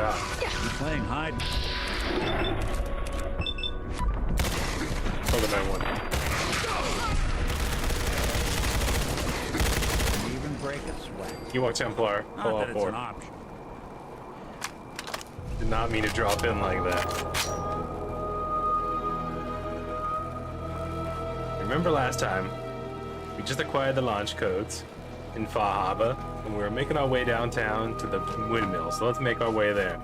god. You playing hide? Oh, the 9-1. Even break a sweat. You want Templar? Not Pull that out it's board. an option. Did not mean to drop in like that. Remember last time, we just acquired the launch codes in Far Harbor, and we were making our way downtown to the windmill, so let's make our way there.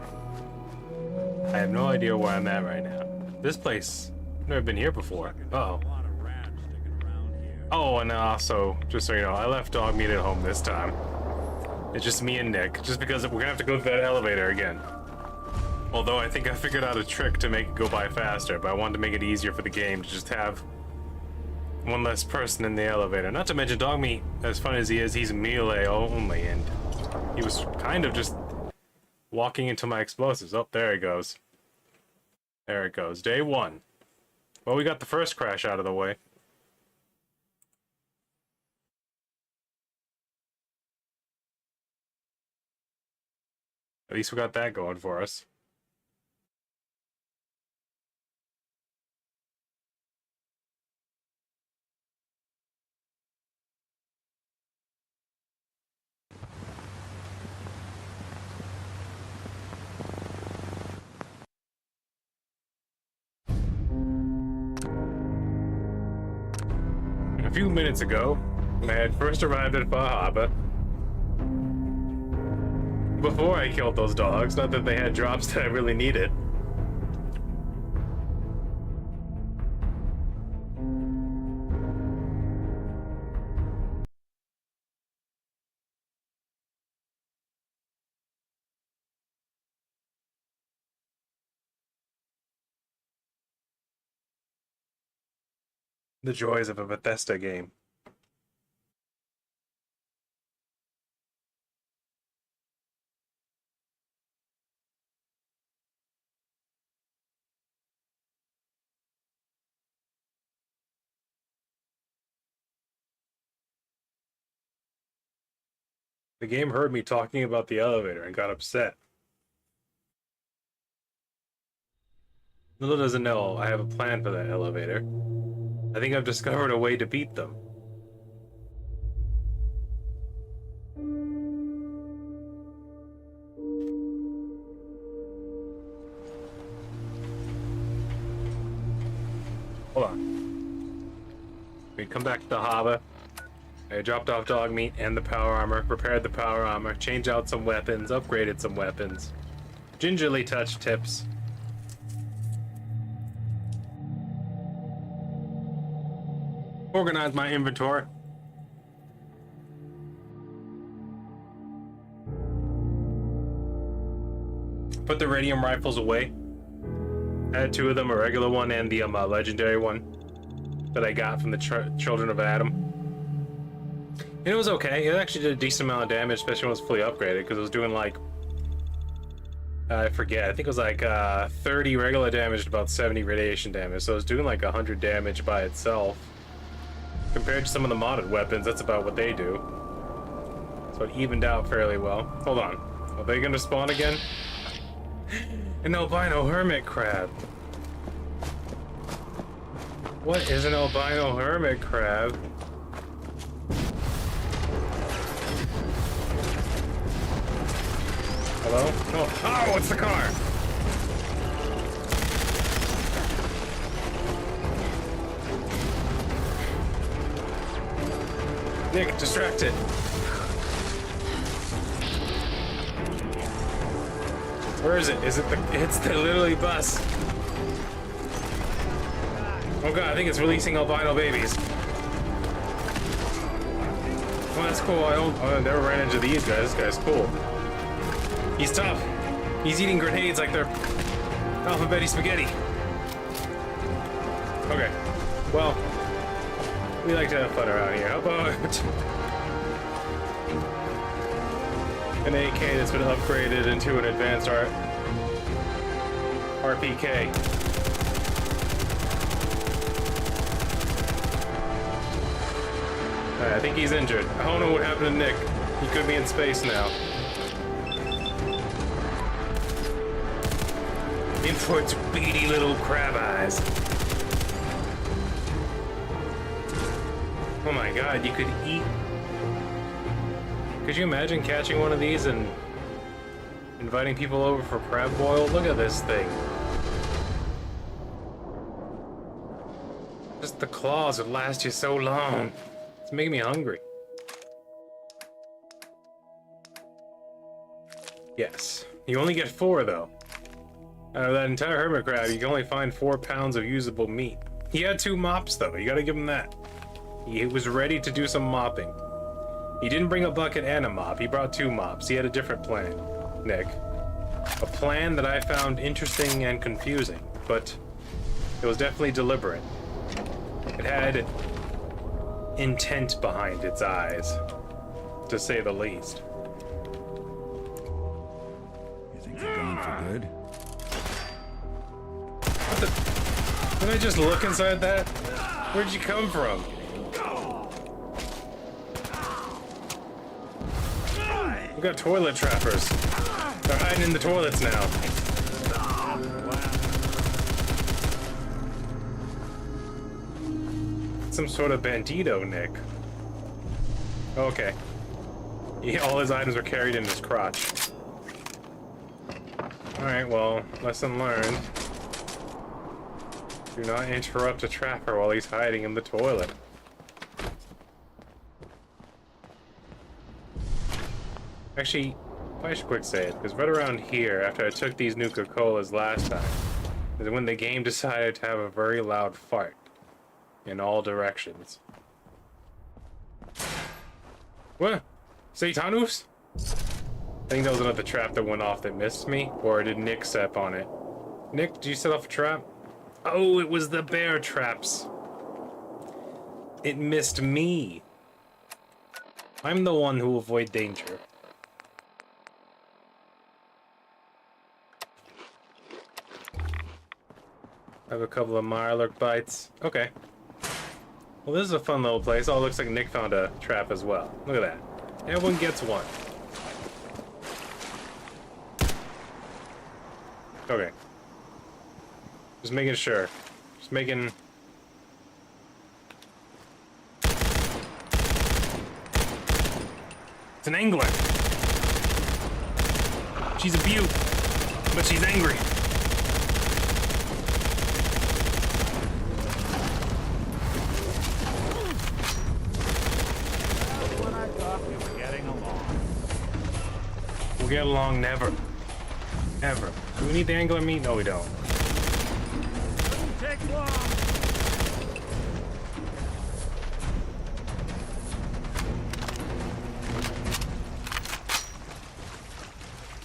I have no idea where I'm at right now. This place, I've never been here before. Uh-oh. A lot of rats sticking around here. Oh, and also, just so you know, I left dog meat at home this time. It's just me and Nick, just because we're gonna have to go through that elevator again. Although I think I figured out a trick to make it go by faster, but I wanted to make it easier for the game to just have one less person in the elevator. Not to mention dog meat, as fun as he is, he's melee only, and he was kind of just walking into my explosives. Oh, there he goes. There it goes. Day 1. Well, we got the first crash out of the way. At least we got that going for us. A few minutes ago, when I had first arrived at Far Harbor, before I killed those dogs, not that they had drops that I really needed. The joys of a Bethesda game. The game heard me talking about the elevator and got upset. Little does it know, I have a plan for that elevator. I think I've discovered a way to beat them. Hold on. We come back to the harbor. I dropped off dog meat and the power armor, repaired the power armor, changed out some weapons, upgraded some weapons. Gingerly touched tips. Organized my inventory. Put the radium rifles away. I had 2 of them, a regular one and the legendary one that I got from the Children of Adam. And it was okay. It actually did a decent amount of damage, especially when it was fully upgraded, because it was doing like, I forget, I think it was like 30 regular damage to about 70 radiation damage, so it was doing like 100 damage by itself. Compared to some of the modded weapons, that's about what they do. So it evened out fairly well. Hold on. Are they gonna spawn again? An albino hermit crab. What is an albino hermit crab? Hello? Oh, it's the car! Nick, distracted. Where is it? Is it the... It's the literally bus. Oh god, I think it's releasing albino babies. Well, that's cool. I never ran into these guys. This guy's cool. He's tough. He's eating grenades like they're alphabeti spaghetti. Okay. Well, we like to have fun around here. How about an AK that's been upgraded into an advanced RPK? Alright, I think he's injured. I don't know what happened to Nick. He could be in space now. in for its beady little crab eyes. Oh my god, you could eat... Could you imagine catching one of these and inviting people over for crab boil? Look at this thing. Just the claws would last you so long. It's making me hungry. Yes. You only get 4 though. Out of that entire hermit crab, you can only find 4 pounds of usable meat. He had 2 mops though, you gotta give him that. He was ready to do some mopping. He didn't bring a bucket and a mop, he brought 2 mops. He had a different plan, Nick. A plan that I found interesting and confusing, but it was definitely deliberate. It had intent behind its eyes, to say the least. You think they're gone for good? What the? Did I just look inside that? Where'd you come from? We got toilet trappers. They're hiding in the toilets now. Some sort of bandito, Nick. Okay. Yeah, all his items were carried in his crotch. Alright, well, lesson learned. Do not interrupt a trapper while he's hiding in the toilet. Actually, I should quick say it, because right around here, after I took these Nuka-Colas last time, is when the game decided to have a very loud fart in all directions. What? Satanus? I think that was another trap that went off that missed me, or did Nick step on it? Nick, did you set off a trap? Oh, it was the bear traps. It missed me. I'm the one who avoid danger. I have a couple of Mirelurk bites. Okay. Well, this is a fun little place. Oh, it looks like Nick found a trap as well. Look at that. Everyone gets one. Okay. Just making sure. Just making... It's an angler. She's a beaut, but she's angry. When I thought we were getting along. We'll get along never. Ever. Do we need the angler meat? No, we don't. Doesn't take long.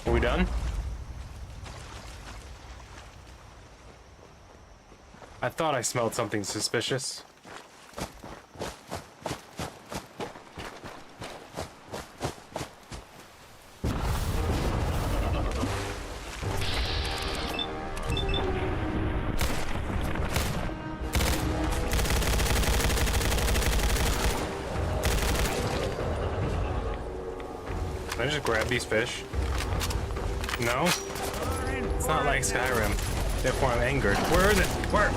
Are we done? I thought I smelled something suspicious. Can I just grab these fish? No? It's not like Skyrim. Therefore I'm angered. Where is it? Where?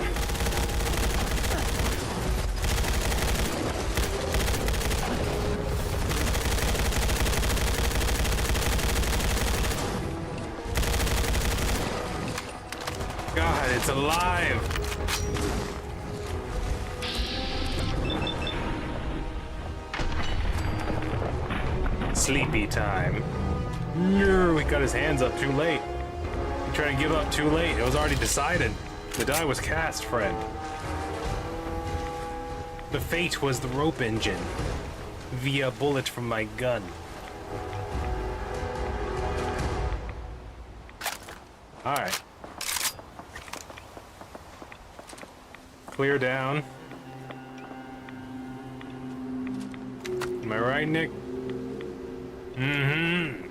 God, it's alive! Sleepy time. No, he got his hands up too late. He tried to give up too late. It was already decided. The die was cast, friend. The fate was the rope engine via bullet from my gun. Alright. Clear down. Am I right, Nick? Mm-hmm.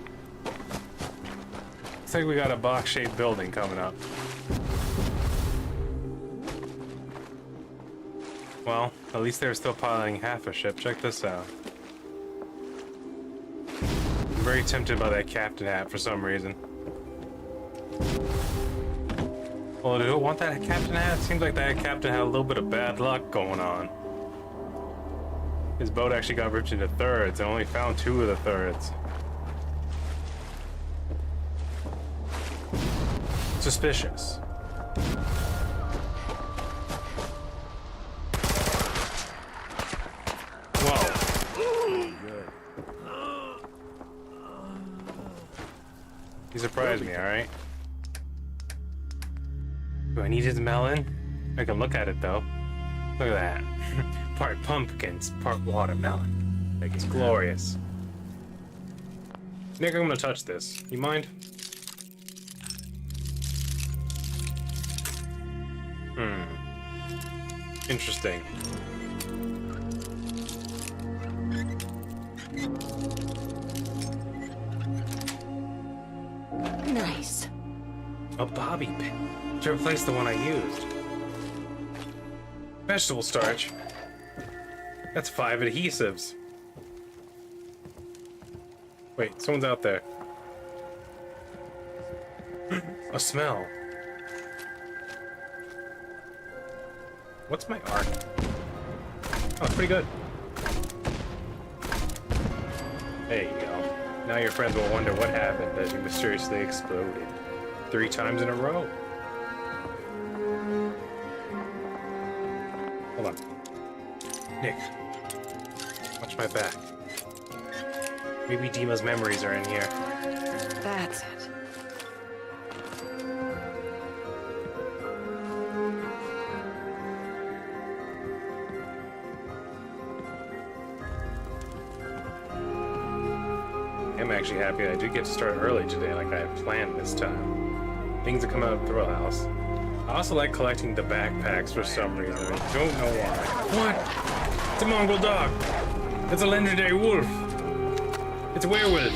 Looks like we got a box-shaped building coming up. Well, at least they're still piloting half a ship. Check this out. I'm very tempted by that captain hat for some reason. Well, do you want that captain hat? Seems like that captain had a little bit of bad luck going on. His boat actually got ripped into thirds and only found 2 of the thirds. Suspicious. Whoa. He surprised me, alright? Do I need his melon? I can look at it though. Look at that. Part pumpkins, part watermelon. Like it's glorious. Nick, I'm gonna touch this. You mind? Interesting. Nice. A bobby pin to replace the one I used. Vegetable starch. That's 5 adhesives. Wait, someone's out there. A smell. What's my arc? Oh, it's pretty good. There you go. Now your friends will wonder what happened as you mysteriously exploded 3 times in a row. Hold on. Nick, watch my back. Maybe Dima's memories are in here. That's it. I'm actually happy I did get to start early today like I had planned this time. Things that come out of Thrill House. I also like collecting the backpacks for some reason. I don't know why. What? It's a mongrel dog. It's a legendary wolf. It's a werewolf.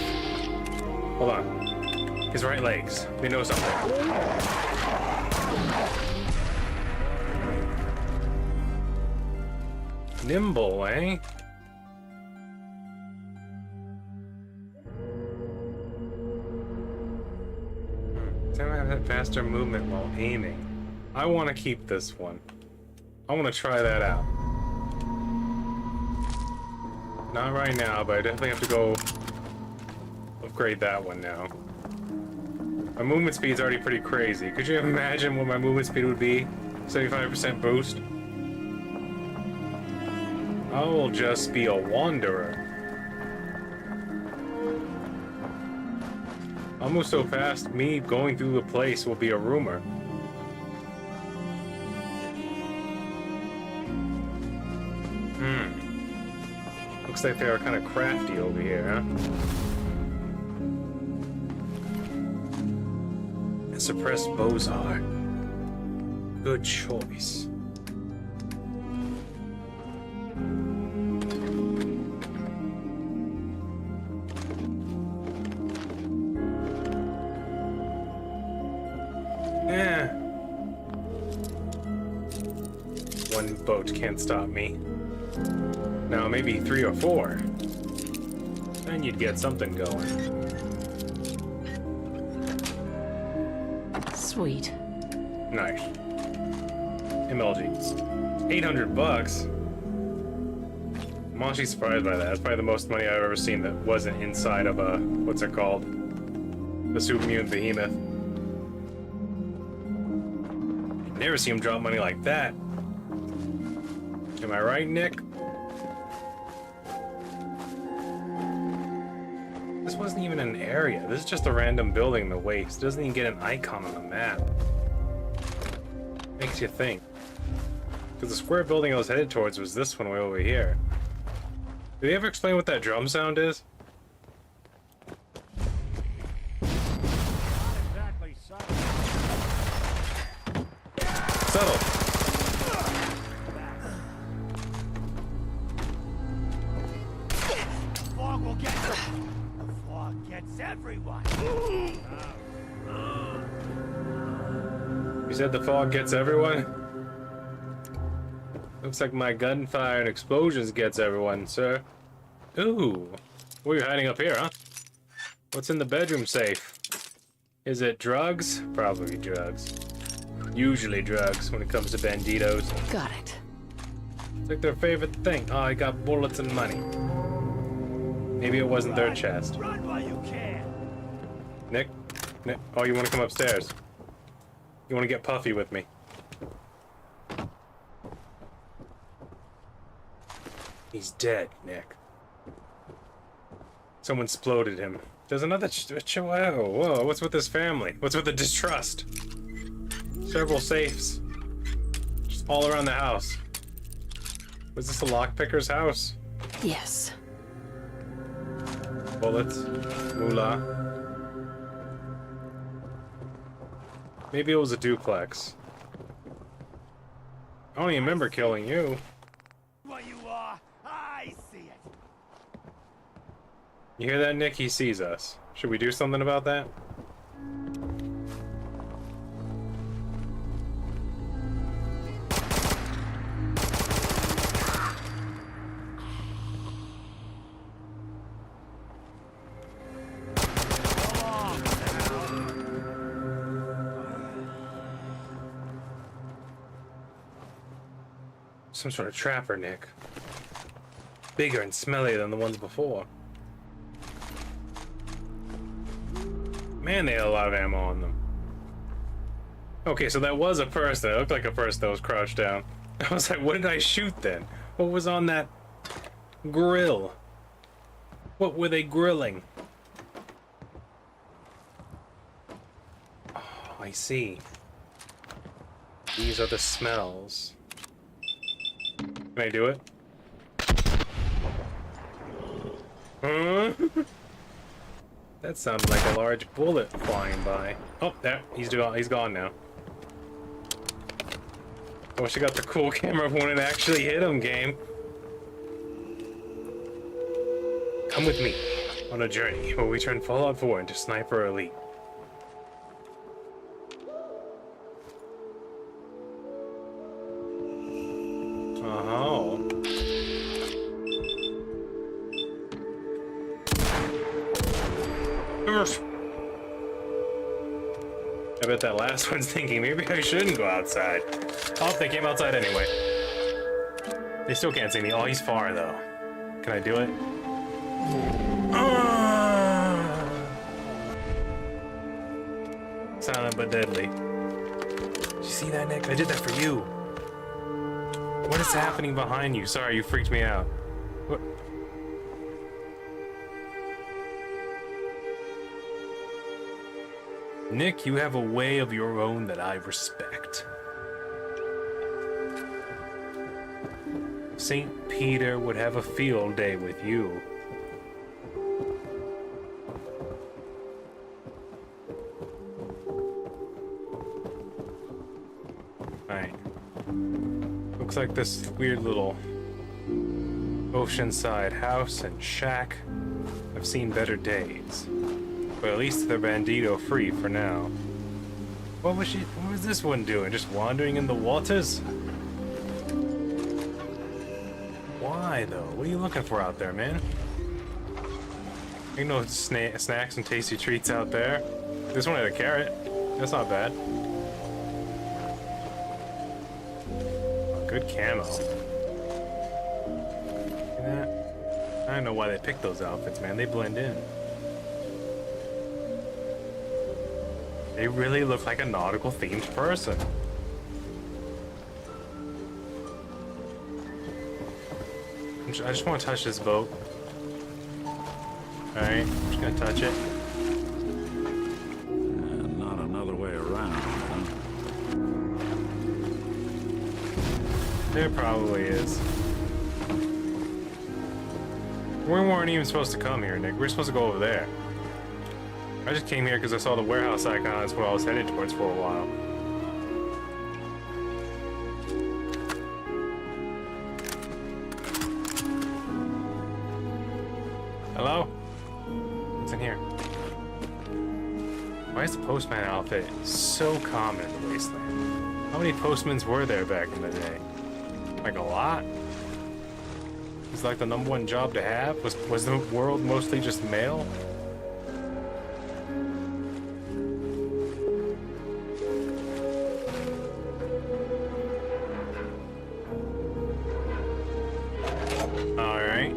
Hold on. His right legs. They know something. Nimble, eh? Have faster movement while aiming. I want to keep this one. I want to try that out. Not right now, but I definitely have to go upgrade that one now. My movement speed's already pretty crazy. Could you imagine what my movement speed would be? 75% boost? I will just be a wanderer. I'll move so fast, me going through the place will be a rumor. Looks like they are kind of crafty over here, huh? A suppressed Bozar. Good choice. One boat can't stop me. Now maybe 3 or 4. Then you'd get something going. Sweet. Nice. MLGs. 800 bucks. I'm actually surprised by that. That's probably the most money I've ever seen that wasn't inside of a, what's it called? The Super Mutant Behemoth. Never see him drop money like that. Am I right, Nick? This wasn't even an area. This is just a random building in the waste. It doesn't even get an icon on the map. Makes you think. Because the square building I was headed towards was this one way over here. Did they ever explain what that drum sound is? Exactly subtle. Subtle. Fog will get you. The fog gets everyone. You said the fog gets everyone? Looks like my gunfire and explosions gets everyone, sir. Ooh. What are you hiding up here, huh? What's in the bedroom safe? Is it drugs? Probably drugs. Usually drugs when it comes to banditos. Got it. It's like their favorite thing. Oh, I got bullets and money. Maybe it wasn't their chest. Run while you can. Nick? Nick? Oh, you want to come upstairs? You want to get puffy with me? He's dead, Nick. Someone exploded him. There's another whoa, what's with this family? What's with the distrust? Several safes. Just all around the house. Was this a lockpicker's house? Yes. Bullets. Moolah. Maybe it was a duplex. I don't even remember killing you. What you are, I see it. You hear that, Nick? He sees us. Should we do something about that? Some sort of trapper, Nick. Bigger and smellier than the ones before. Man, they had a lot of ammo on them. Okay, so that was a person. It looked like a person that was crouched down. I was like, what did I shoot then? What was on that grill? What were they grilling? Oh, I see. These are the smells. Can I do it? Huh? That sounded like a large bullet flying by. Oh, there. He's gone now. I wish I got the cool camera when it actually hit him, game. Come with me on a journey where we turn Fallout 4 into Sniper Elite. Oh. I bet that last one's thinking, maybe I shouldn't go outside. Oh, they came outside anyway. They still can't see me. Oh, he's far, though. Can I do it? Silent but deadly. Did you see that, Nick? I did that for you. What is happening behind you? Sorry, you freaked me out. What? Nick, you have a way of your own that I respect. St. Peter would have a field day with you. Right. Looks like this weird little oceanside house and shack. I've seen better days. But at least they're bandito free for now. What was this one doing? Just wandering in the waters? Why though? What are you looking for out there, man? Ain't no snacks and tasty treats out there. This one had a carrot. That's not bad. Oh, good camo. See that? I don't know why they picked those outfits, man. They blend in. They really look like a nautical themed person. I just want to touch this boat. Alright, I'm just gonna touch it. Not another way around, huh? There probably is. We weren't even supposed to come here, Nick. We were supposed to go over there. I just came here because I saw the warehouse icon. That's what I was headed towards for a while. Hello? What's in here? Why is the postman outfit so common in the wasteland? How many postmans were there back in the day? Like a lot? It's like the #1 job to have? Was the world mostly just male? Alright.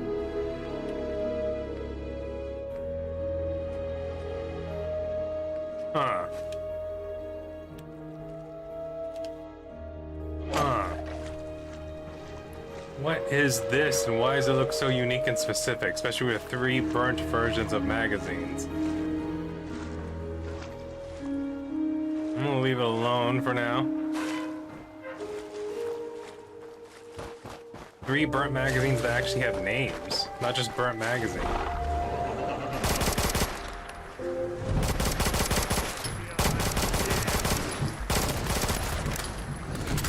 Huh. Huh. What is this, and why does it look so unique and specific, especially with 3 burnt versions of magazines? I'm gonna leave it alone for now. 3 burnt magazines that actually have names, not just burnt magazine.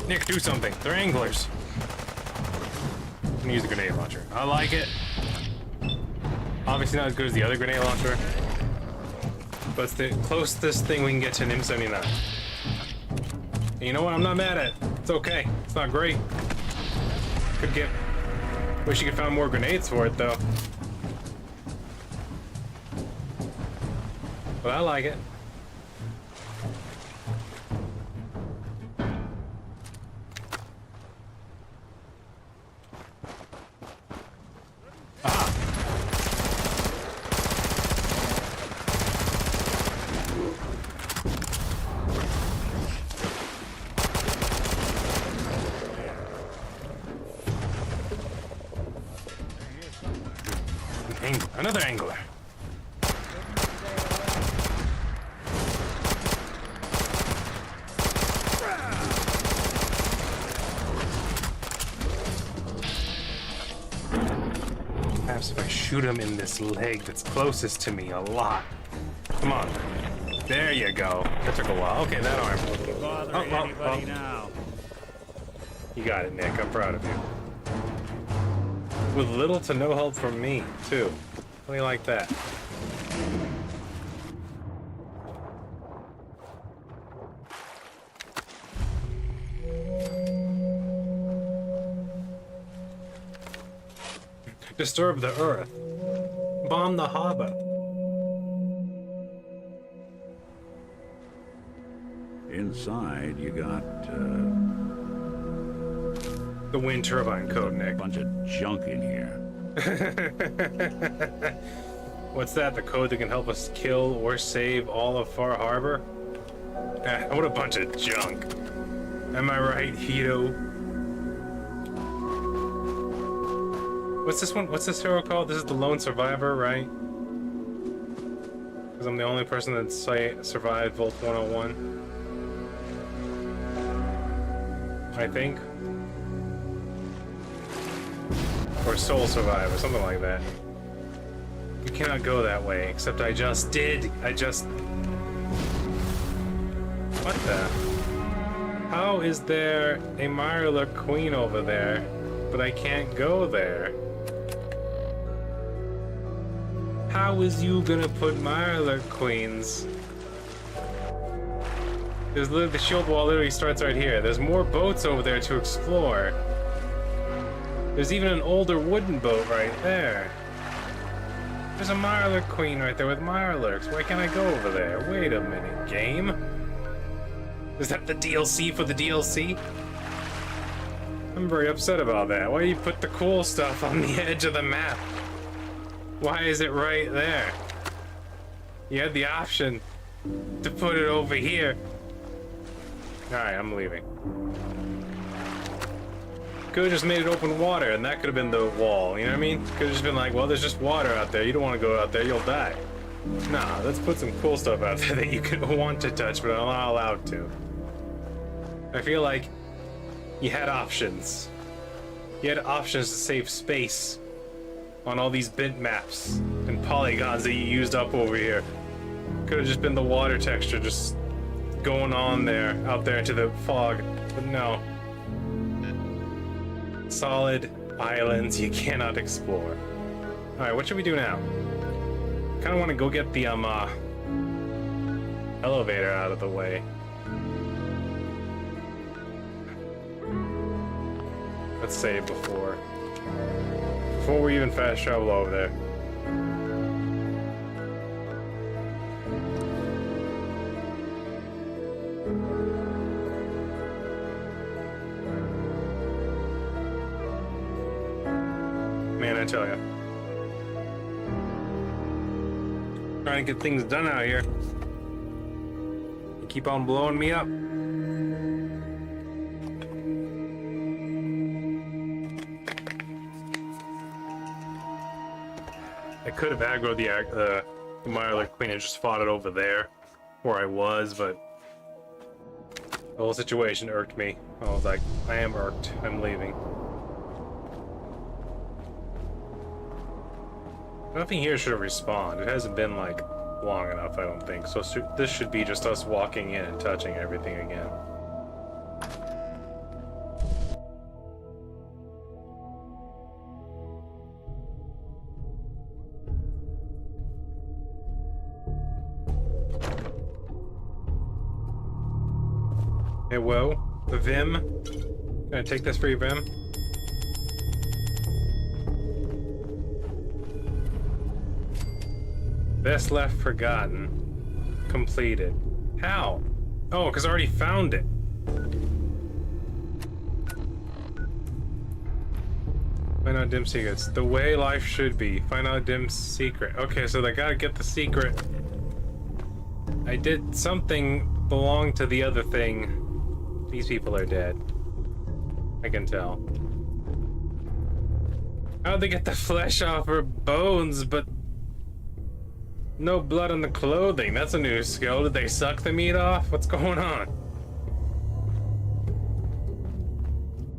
Nick, do something. They're anglers. I'm gonna use a grenade launcher. I like it. Obviously not as good as the other grenade launcher, but it's the closest thing we can get to an M79. And you know what? I'm not mad at it. It's okay. It's not great. Could get... Wish you could find more grenades for it, though. But I like it. Another angler. Perhaps if I shoot him in this leg that's closest to me a lot. Come on. There you go. That took a while. Okay, that arm. Bothering anybody now? You got it, Nick. I'm proud of you. With little to no help from me, too. How do you like that? Disturb the earth. Bomb the harbor. Inside, you got The wind turbine code, Nick. a bunch of junk in here. What's that? The code that can help us kill or save all of Far Harbor? Ah, what a bunch of junk. Am I right, Hito? What's this one? What's this hero called? This is the Lone Survivor, right? Because I'm the only person that survived Volt 101. I think. Or Soul Survivor, something like that. You cannot go that way, except I just did. What the? How is there a Mirelurk Queen over there, but I can't go there? How is you gonna put Mirelurk Queens? There's literally, the shield wall literally starts right here. There's more boats over there to explore. There's even an older wooden boat right there. There's a Mirelurk Queen right there with Mirelurks. Why can't I go over there? Wait a minute, game. Is that the DLC for the DLC? I'm very upset about that. Why do you put the cool stuff on the edge of the map? Why is it right there? You had the option to put it over here. Alright, I'm leaving. Could have just made it open water, and that could have been the wall, you know what I mean? Could have just been like, well, there's just water out there. You don't want to go out there, you'll die. Nah, let's put some cool stuff out there that you could want to touch, but are not allowed to. I feel like you had options. You had options to save space on all these bit maps and polygons that you used up over here. Could have just been the water texture just going on there, out there into the fog, but no. Solid islands you cannot explore. Alright, what should we do now? Kinda wanna go get the elevator out of the way. Let's save before we even fast travel over there. Man, trying to tell you. Trying to get things done out here. You keep on blowing me up. I could have aggroed the Mirelurk Queen and just fought it over there where I was, but the whole situation irked me. I was like, I am irked. I'm leaving. Nothing here should have respawned. It hasn't been like long enough, I don't think. So this should be just us walking in and touching everything again. Hey, whoa. Vim? Can I take this for you, Vim? Best left forgotten. Completed. How? Oh, because I already found it. Find out Dim's secrets. The way life should be. Find out Dim's secret. Okay, so they gotta get the secret. I did something belong to the other thing. These people are dead. I can tell. How'd they get the flesh off her bones, but no blood on the clothing? That's a new skill. Did they suck the meat off? What's going on?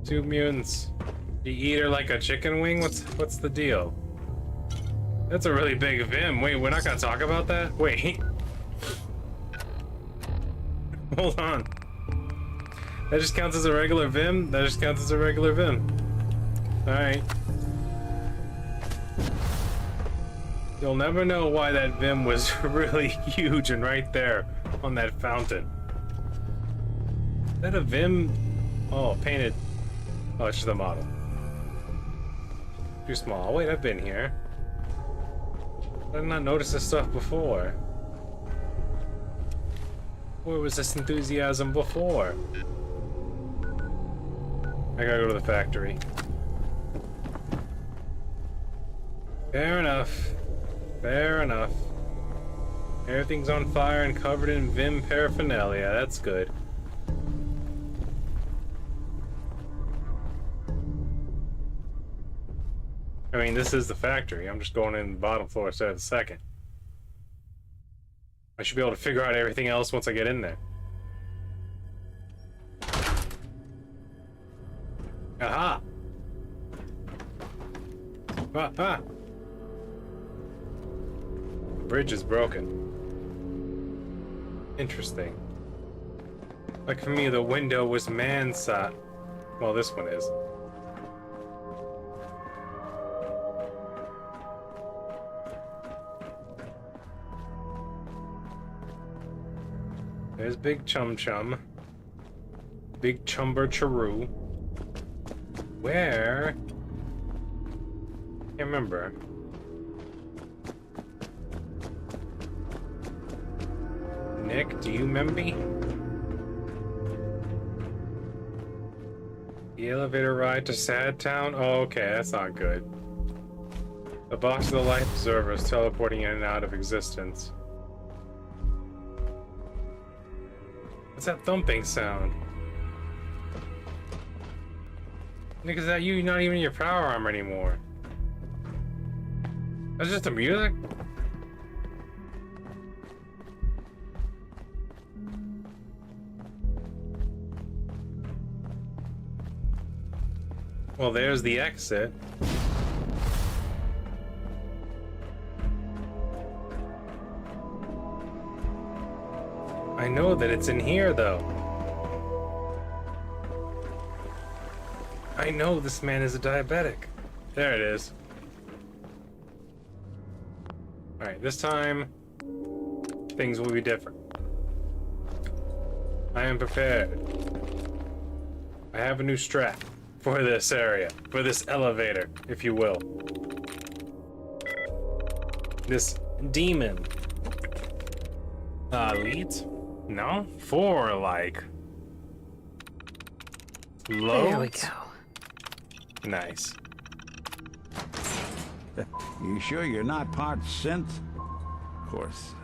Two mutants. You eat her like a chicken wing? What's the deal? That's a really big Vim. Wait, we're not gonna talk about that? Wait. Hold on. That just counts as a regular Vim? That just counts as a regular Vim. Alright. You'll never know why that Vim was really huge and right there on that fountain. Is that a Vim? Oh, painted. Oh, it's just a model. Too small. Wait, I've been here. I did not notice this stuff before. Where was this enthusiasm before? I gotta go to the factory. Fair enough. Fair enough. Everything's on fire and covered in Vim paraphernalia. That's good. I mean, this is the factory. I'm just going in the bottom floor instead of the second. I should be able to figure out everything else once I get in there. Aha! Ah! The bridge is broken. Interesting. Like for me, the window was man-sat. Well, this one is. There's Big Chum Chum. Big Chumber Charoo. Where? Can't remember. Nick, do you remember me? The elevator ride to Sad Town? Oh, okay, that's not good. The box of the life preserver is teleporting in and out of existence. What's that thumping sound? Nick, is that you not even in your power armor anymore? That's just the music? Well, there's the exit. I know that it's in here, though. I know this man is a diabetic. There it is. Alright, this time, things will be different. I am prepared. I have a new strap for this area, for this elevator, if you will. This demon. Leads? No? 4, like. Loads? There we go. Nice. You sure you're not part synth? Of course,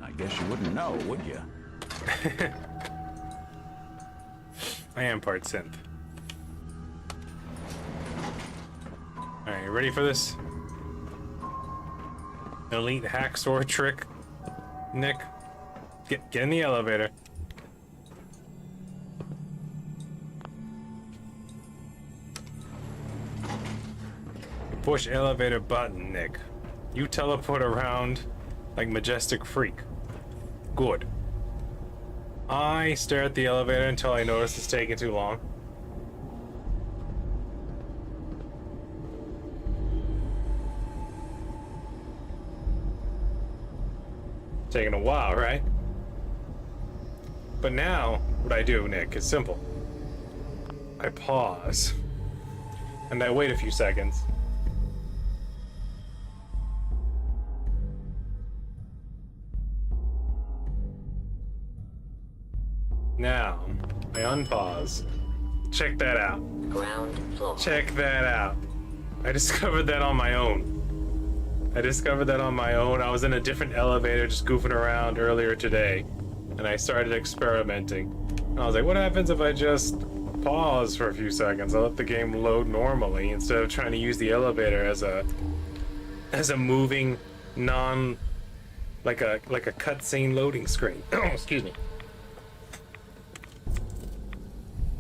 I guess you wouldn't know, would you? I am part synth. Alright, you ready for this? Elite hacksaw trick, Nick. Get in the elevator. Push elevator button, Nick. You teleport around like Majestic Freak. Good. I stare at the elevator until I notice it's taking too long. Taking a while, right? But now, what I do, Nick, is simple. I pause. And I wait a few seconds. Now, I unpause. Check that out. Ground floor. Check that out. I discovered that on my own. I was in a different elevator just goofing around earlier today. And I started experimenting. And I was like, what happens if I just pause for a few seconds? I let the game load normally instead of trying to use the elevator as a moving like a cutscene loading screen. Excuse me.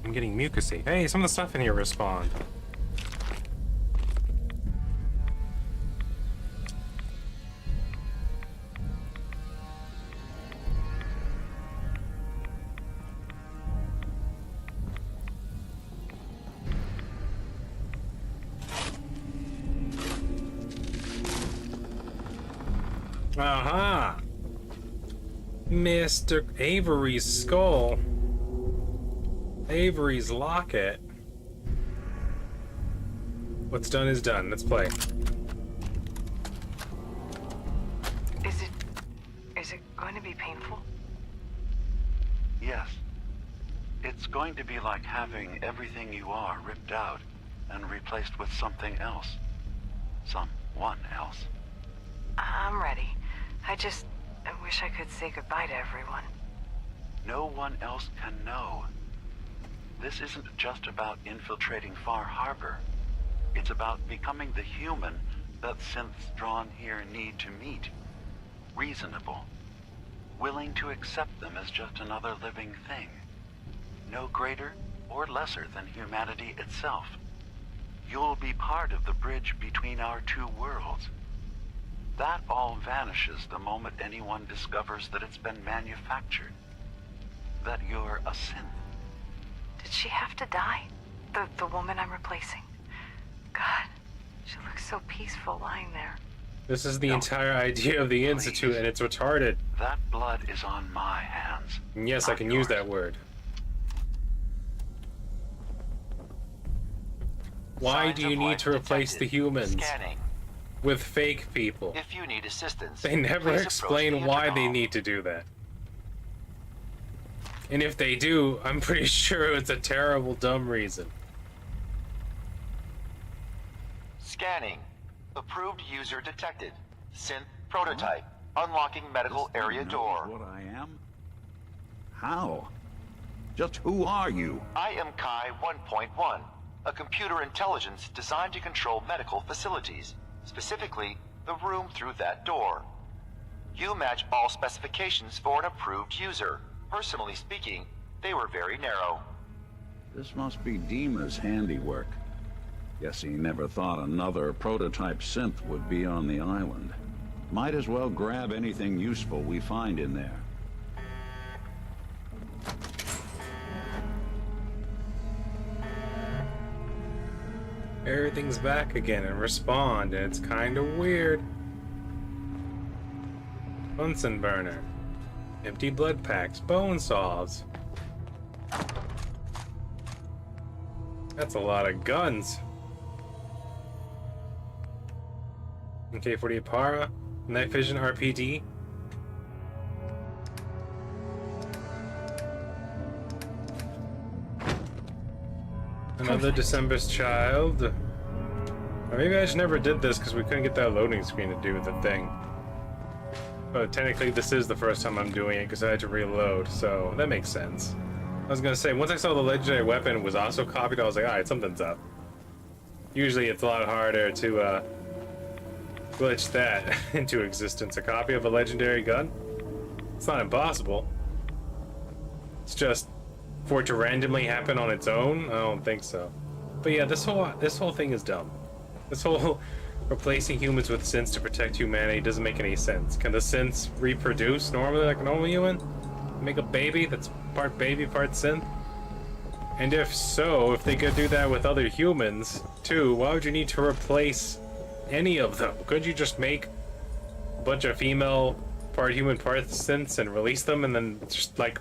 I'm getting mucusy. Hey, some of the stuff in here respawned. Aha! Mr. Avery's skull. Avery's locket. What's done is done. Let's play. Is it going to be painful? Yes. It's going to be like having everything you are ripped out and replaced with something else. Someone else. I'm ready. I wish I could say goodbye to everyone. No one else can know. This isn't just about infiltrating Far Harbor. It's about becoming the human that synths drawn here need to meet. Reasonable. Willing to accept them as just another living thing. No greater or lesser than humanity itself. You'll be part of the bridge between our two worlds. That all vanishes the moment anyone discovers that it's been manufactured. That you're a synth. Did she have to die? The woman I'm replacing? God, she looks so peaceful lying there. This is the entire idea of the Institute, and it's retarded. That blood is on my hands. And yes, I can use that word. Why Signs do you of need life to replace detected. the humans Scanning. with fake people? If you need assistance, They never please explain approach the why they intercom. need to do that. And if they do, I'm pretty sure it's a terrible, dumb reason. Scanning. Approved user detected. Synth prototype. Unlocking medical This thing area knows door. What I am? How? Just who are you? I am Kai 1.1, a computer intelligence designed to control medical facilities, specifically the room through that door. You match all specifications for an approved user. Personally speaking, they were very narrow. This must be Dima's handiwork. Guess he never thought another prototype synth would be on the island. Might as well grab anything useful we find in there. Everything's back again and respawned, and it's kind of weird. Bunsen burner. Empty blood packs. Bone saws. That's a lot of guns. MK48 Para. Night Vision RPD. Another December's Child. Maybe I just never did this because we couldn't get that loading screen to do the thing. But technically this is the first time I'm doing it because I had to reload, so that makes sense. I was gonna say, once I saw the legendary weapon was also copied, I was like, alright, something's up. Usually it's a lot harder to glitch that into existence. A copy of a legendary gun? It's not impossible. It's just for it to randomly happen on its own? I don't think so. But yeah, this whole thing is dumb. This whole replacing humans with synths to protect humanity doesn't make any sense. Can the synths reproduce normally like a normal human? Make a baby that's part baby, part synth? And if so, if they could do that with other humans too, why would you need to replace any of them? Couldn't you just make a bunch of female part human, part synths and release them and then just like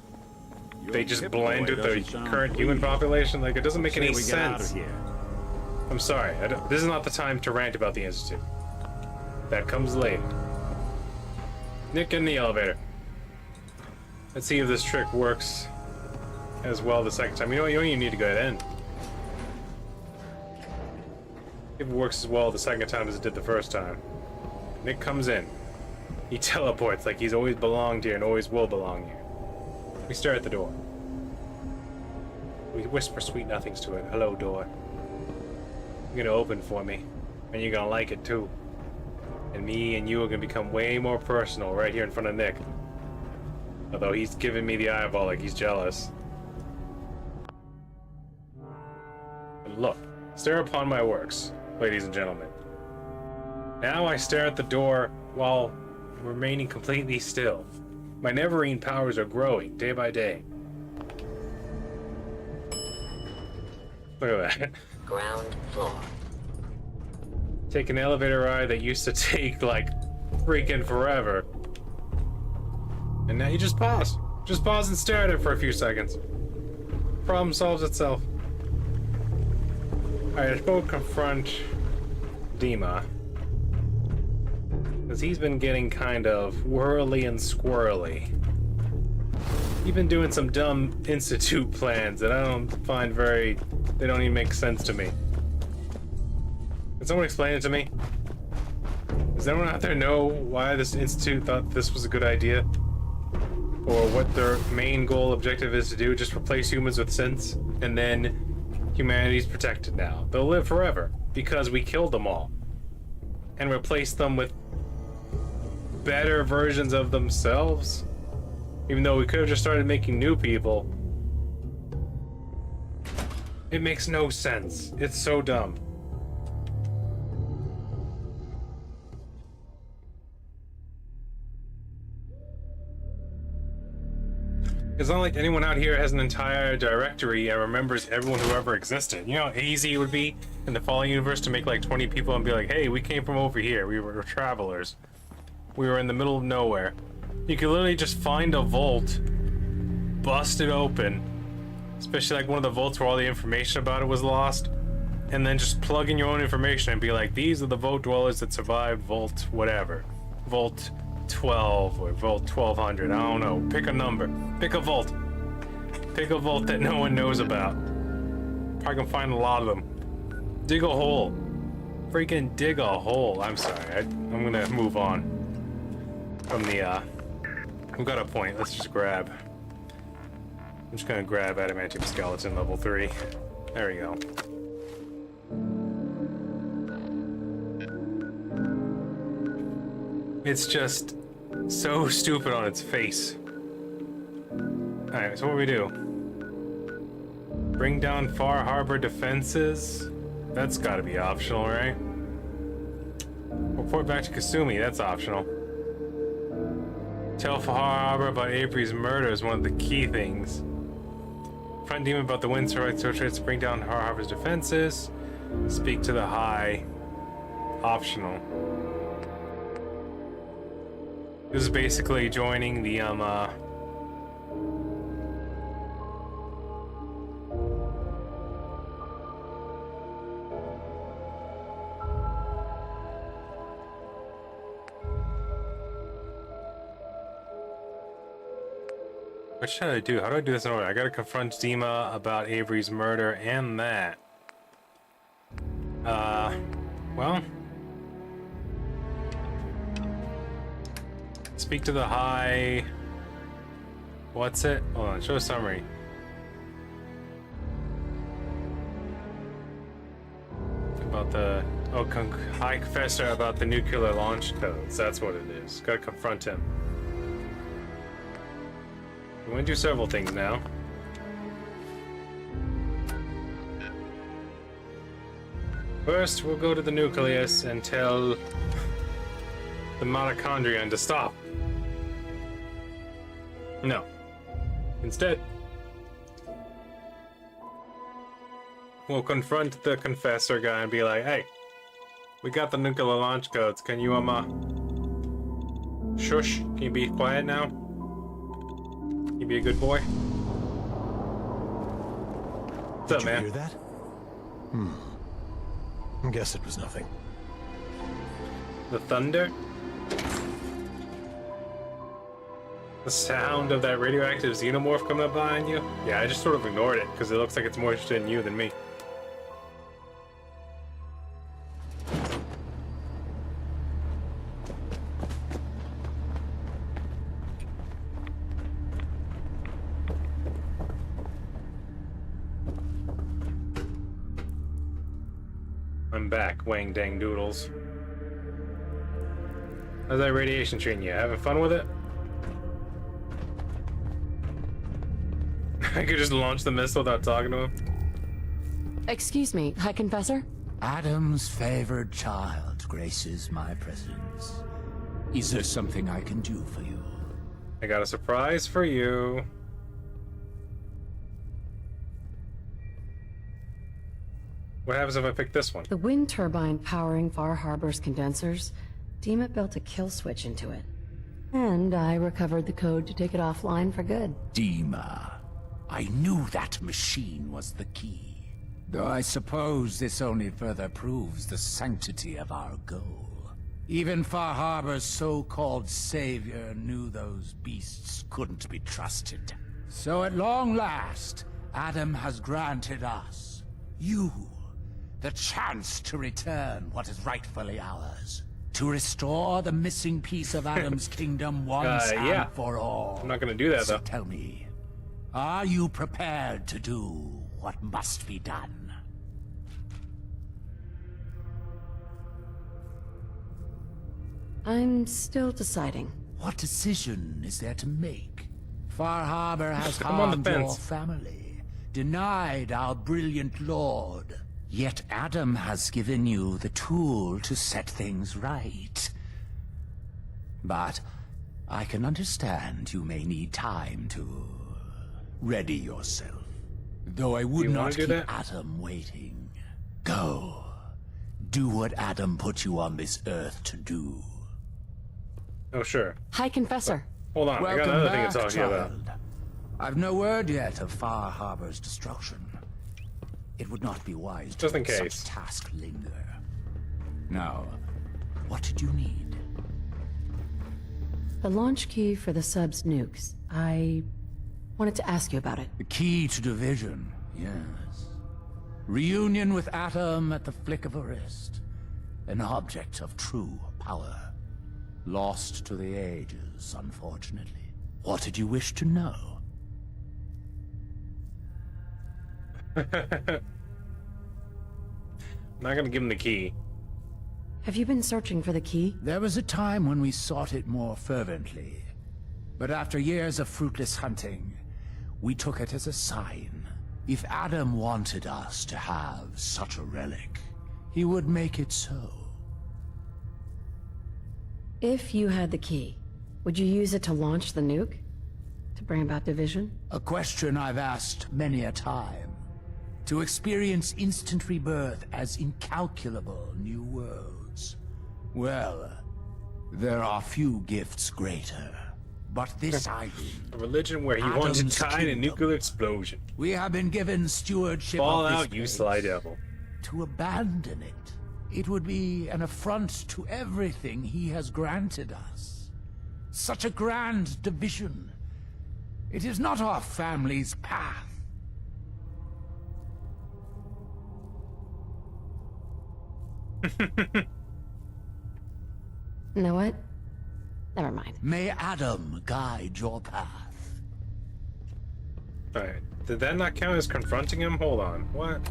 they just blend with the current human population? Like, it doesn't make any sense. I'm sorry, this is not the time to rant about the Institute. That comes later. Nick, in the elevator. Let's see if this trick works as well the second time. You know what, you don't even need to go to the end. If it works as well the second time as it did the first time. Nick comes in. He teleports like he's always belonged here and always will belong here. We stare at the door. We whisper sweet nothings to it. Hello, door. You're gonna open for me, and you're gonna like it too. And me and you are gonna become way more personal right here in front of Nick. Although he's giving me the eyeball like he's jealous. But look, stare upon my works, ladies and gentlemen. Now I stare at the door while remaining completely still. My Neverine powers are growing day by day. Look at that. Ground floor. Take an elevator ride that used to take like freaking forever. And now you just pause. Just pause and stare at it for a few seconds. Problem solves itself. Alright, let's go confront Dima. Because he's been getting kind of whirly and squirrely. He's been doing some dumb institute plans that I don't find very... They don't even make sense to me. Can someone explain it to me? Does anyone out there know why this institute thought this was a good idea? Or what their main goal objective is to do? Just replace humans with synths, and then humanity's protected now. They'll live forever because we killed them all. And replaced them with better versions of themselves? Even though we could have just started making new people. It makes no sense. It's so dumb. It's not like anyone out here has an entire directory and remembers everyone who ever existed. You know how easy it would be in the Fallen universe to make like 20 people and be like, hey, we came from over here. We were travelers. We were in the middle of nowhere. You could literally just find a vault, bust it open, especially like one of the vaults where all the information about it was lost, and then just plug in your own information and be like, these are the vault dwellers that survived vault whatever. Vault 12 or vault 1200, I don't know. Pick a number. Pick a vault. Pick a vault that no one knows about. I can find a lot of them. Dig a hole. Freaking dig a hole. I'm sorry, I'm gonna move on from the, we've got a point. Let's just grab. I'm just gonna grab Adamantium Skeleton level 3. There we go. It's just so stupid on its face. Alright, so what do we do? Bring down Far Harbor defenses? That's gotta be optional, right? Report back to Kasumi, that's optional. Tell Far Harbor about Avery's murder is one of the key things. Find Demon about the wind to bring down Far Harbor's defenses. Speak to the High. Optional. This is basically joining the what should I do? How do I do this in order? I gotta confront Dima about Avery's murder and that. Well, speak to the high. What's it? Hold on, show a summary. About the High Confessor about the nuclear launch codes. That's what it is. Gotta confront him. We want to do several things now. First, we'll go to the nucleus and tell the mitochondrion to stop. No. Instead, we'll confront the confessor guy and be like, hey, we got the nuclear launch codes. Can you, shush? Can you be quiet now? Can you be a good boy? What's up, man? Did you hear that? I guess it was nothing. The thunder? The sound of that radioactive xenomorph coming up behind you? Yeah, I just sort of ignored it because it looks like it's more interested in you than me. I'm back, Wang Dang Doodles. How's that radiation treating you? Having fun with it? I could just launch the missile without talking to him. Excuse me, High Confessor? Adam's favored child graces my presence. Is there something I can do for you? I got a surprise for you. What happens if I pick this one? The wind turbine powering Far Harbor's condensers, Demet built a kill switch into it. And I recovered the code to take it offline for good. Dima. I knew that machine was the key. Though I suppose this only further proves the sanctity of our goal. Even Far Harbor's so-called savior knew those beasts couldn't be trusted. So at long last, Adam has granted us, you, the chance to return what is rightfully ours. To restore the missing piece of Adam's kingdom once yeah. and for all. I'm not gonna do that, So though. tell me, are you prepared to do what must be done? I'm still deciding. What decision is there to make? Far Harbor has I'm on the harmed your fence. family, denied our brilliant lord. Yet Adam has given you the tool to set things right. But I can understand you may need time to ready yourself. Though I would You wanna not do keep that? Adam waiting. Go. Do what Adam put you on this earth to do. Oh, sure. High Confessor. Hold on, I got another thing to talk to you about. I've no word yet of Far Harbor's destruction. It would not be wise Just to in let case. such task linger. Now, what did you need? The launch key for the sub's nukes. I wanted to ask you about it. The key to division, yes. Reunion with Atom at the flick of a wrist. An object of true power. Lost to the ages, unfortunately. What did you wish to know? I'm not gonna give him the key. Have you been searching for the key? There was a time when we sought it more fervently. But after years of fruitless hunting, we took it as a sign. If Adam wanted us to have such a relic, he would make it so. If you had the key, would you use it to launch the nuke? To bring about division? A question I've asked many a time. To experience instant rebirth as incalculable new worlds. Well, there are few gifts greater. But this island, A religion where he wanted Adam's to die in a kingdom. nuclear explosion. we have been given stewardship Fall of this out, you place. sly devil. To abandon it, it would be an affront to everything he has granted us. Such a grand division. It is not our family's path. You know what? Never mind. May Adam guide your path. Alright. Did that not count as confronting him? Hold on. What?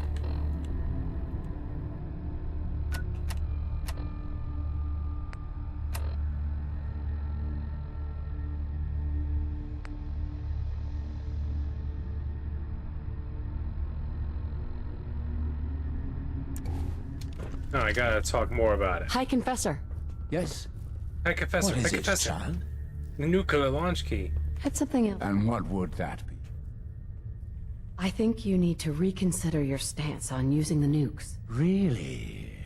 Oh, I gotta talk more about it. Hi, Confessor. Yes? Hi, Confessor. What is Hi, it, Confessor. child? The nuclear launch key. Had something else. And what would that be? I think you need to reconsider your stance on using the nukes. Really?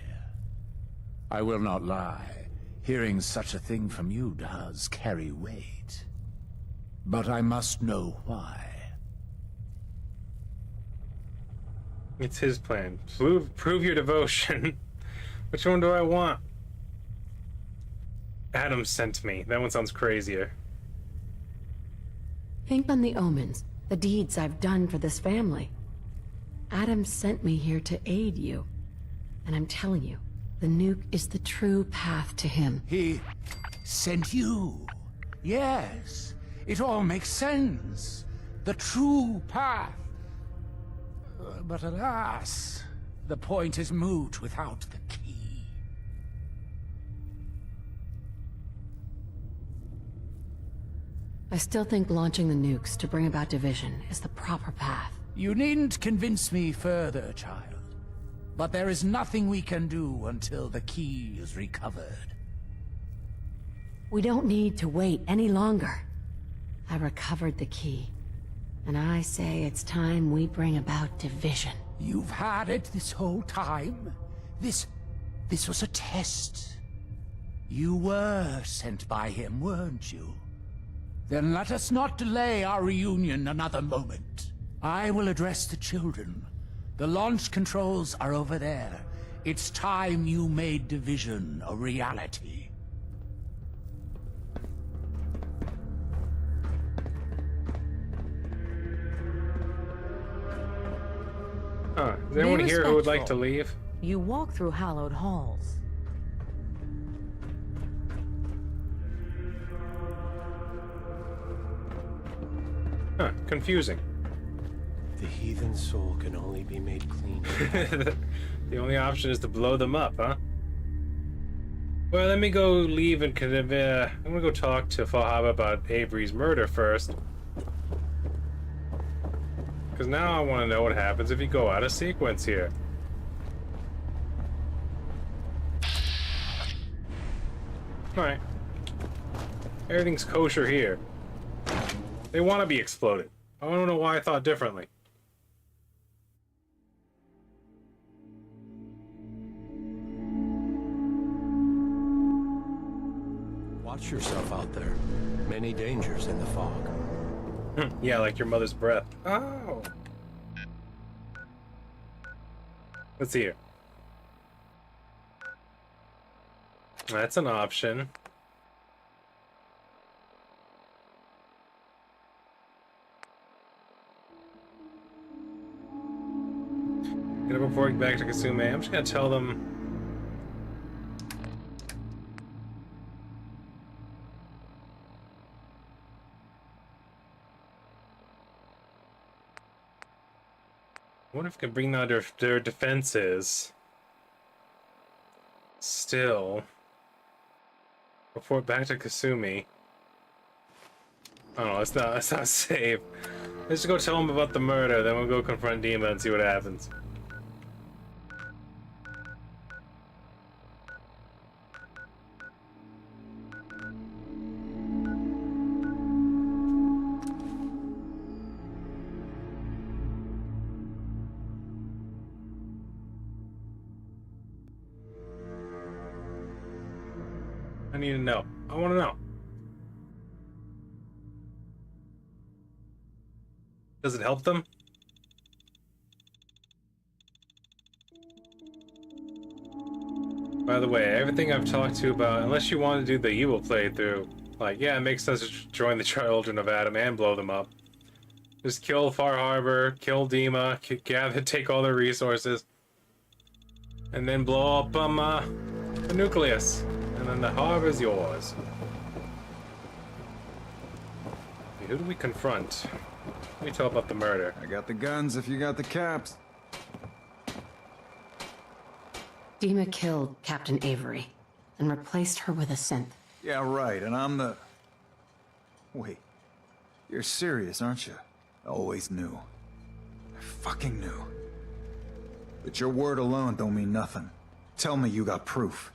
I will not lie. Hearing such a thing from you does carry weight. But I must know why. It's his plan. Prove your devotion. Which one do I want? Adam sent me. That one sounds crazier. Think on the omens, the deeds I've done for this family. Adam sent me here to aid you. And I'm telling you, the nuke is the true path to him. He sent you. Yes, it all makes sense. The true path. But alas, the point is moot without the key. I still think launching the nukes to bring about division is the proper path. You needn't convince me further, child. But there is nothing we can do until the key is recovered. We don't need to wait any longer. I recovered the key. And I say it's time we bring about division. You've had it this whole time? This was a test. You were sent by him, weren't you? Then let us not delay our reunion another moment. I will address the children. The launch controls are over there. It's time you made division a reality. Huh. Is anyone Be here who would like to respectful. leave? You walk through hallowed halls. Huh. Confusing. The heathen soul can only be made clean. The only option is to blow them up, huh? Well, let me go leave and I'm gonna go talk to Fahaba about Avery's murder first. Because now I want to know what happens if you go out of sequence here. Alright. Everything's kosher here. They want to be exploded. I don't know why I thought differently. Watch yourself out there. Many dangers in the fog. Yeah, like your mother's breath. Oh. Let's see here. That's an option. Get up reporting back to Kasume. I'm just gonna tell them. I wonder if I can bring down their defenses. Still. Report back to Kasumi. Oh, it's not safe. Let's just go tell him about the murder, then we'll go confront Dima and see what happens. I need to know. I want to know. Does it help them? By the way, everything I've talked to you about, unless you want to do the evil playthrough, like, yeah, it makes sense to join the Children of Adam and blow them up. Just kill Far Harbor, kill Dima, gather, take all their resources. And then blow up the nucleus. And then the harbor's yours. Okay, who do we confront? Let me tell about the murder. I got the guns if you got the caps. Dima killed Captain Avery and replaced her with a synth. Yeah, right, and I'm the... Wait. You're serious, aren't you? I always knew. I fucking knew. But your word alone don't mean nothing. Tell me you got proof.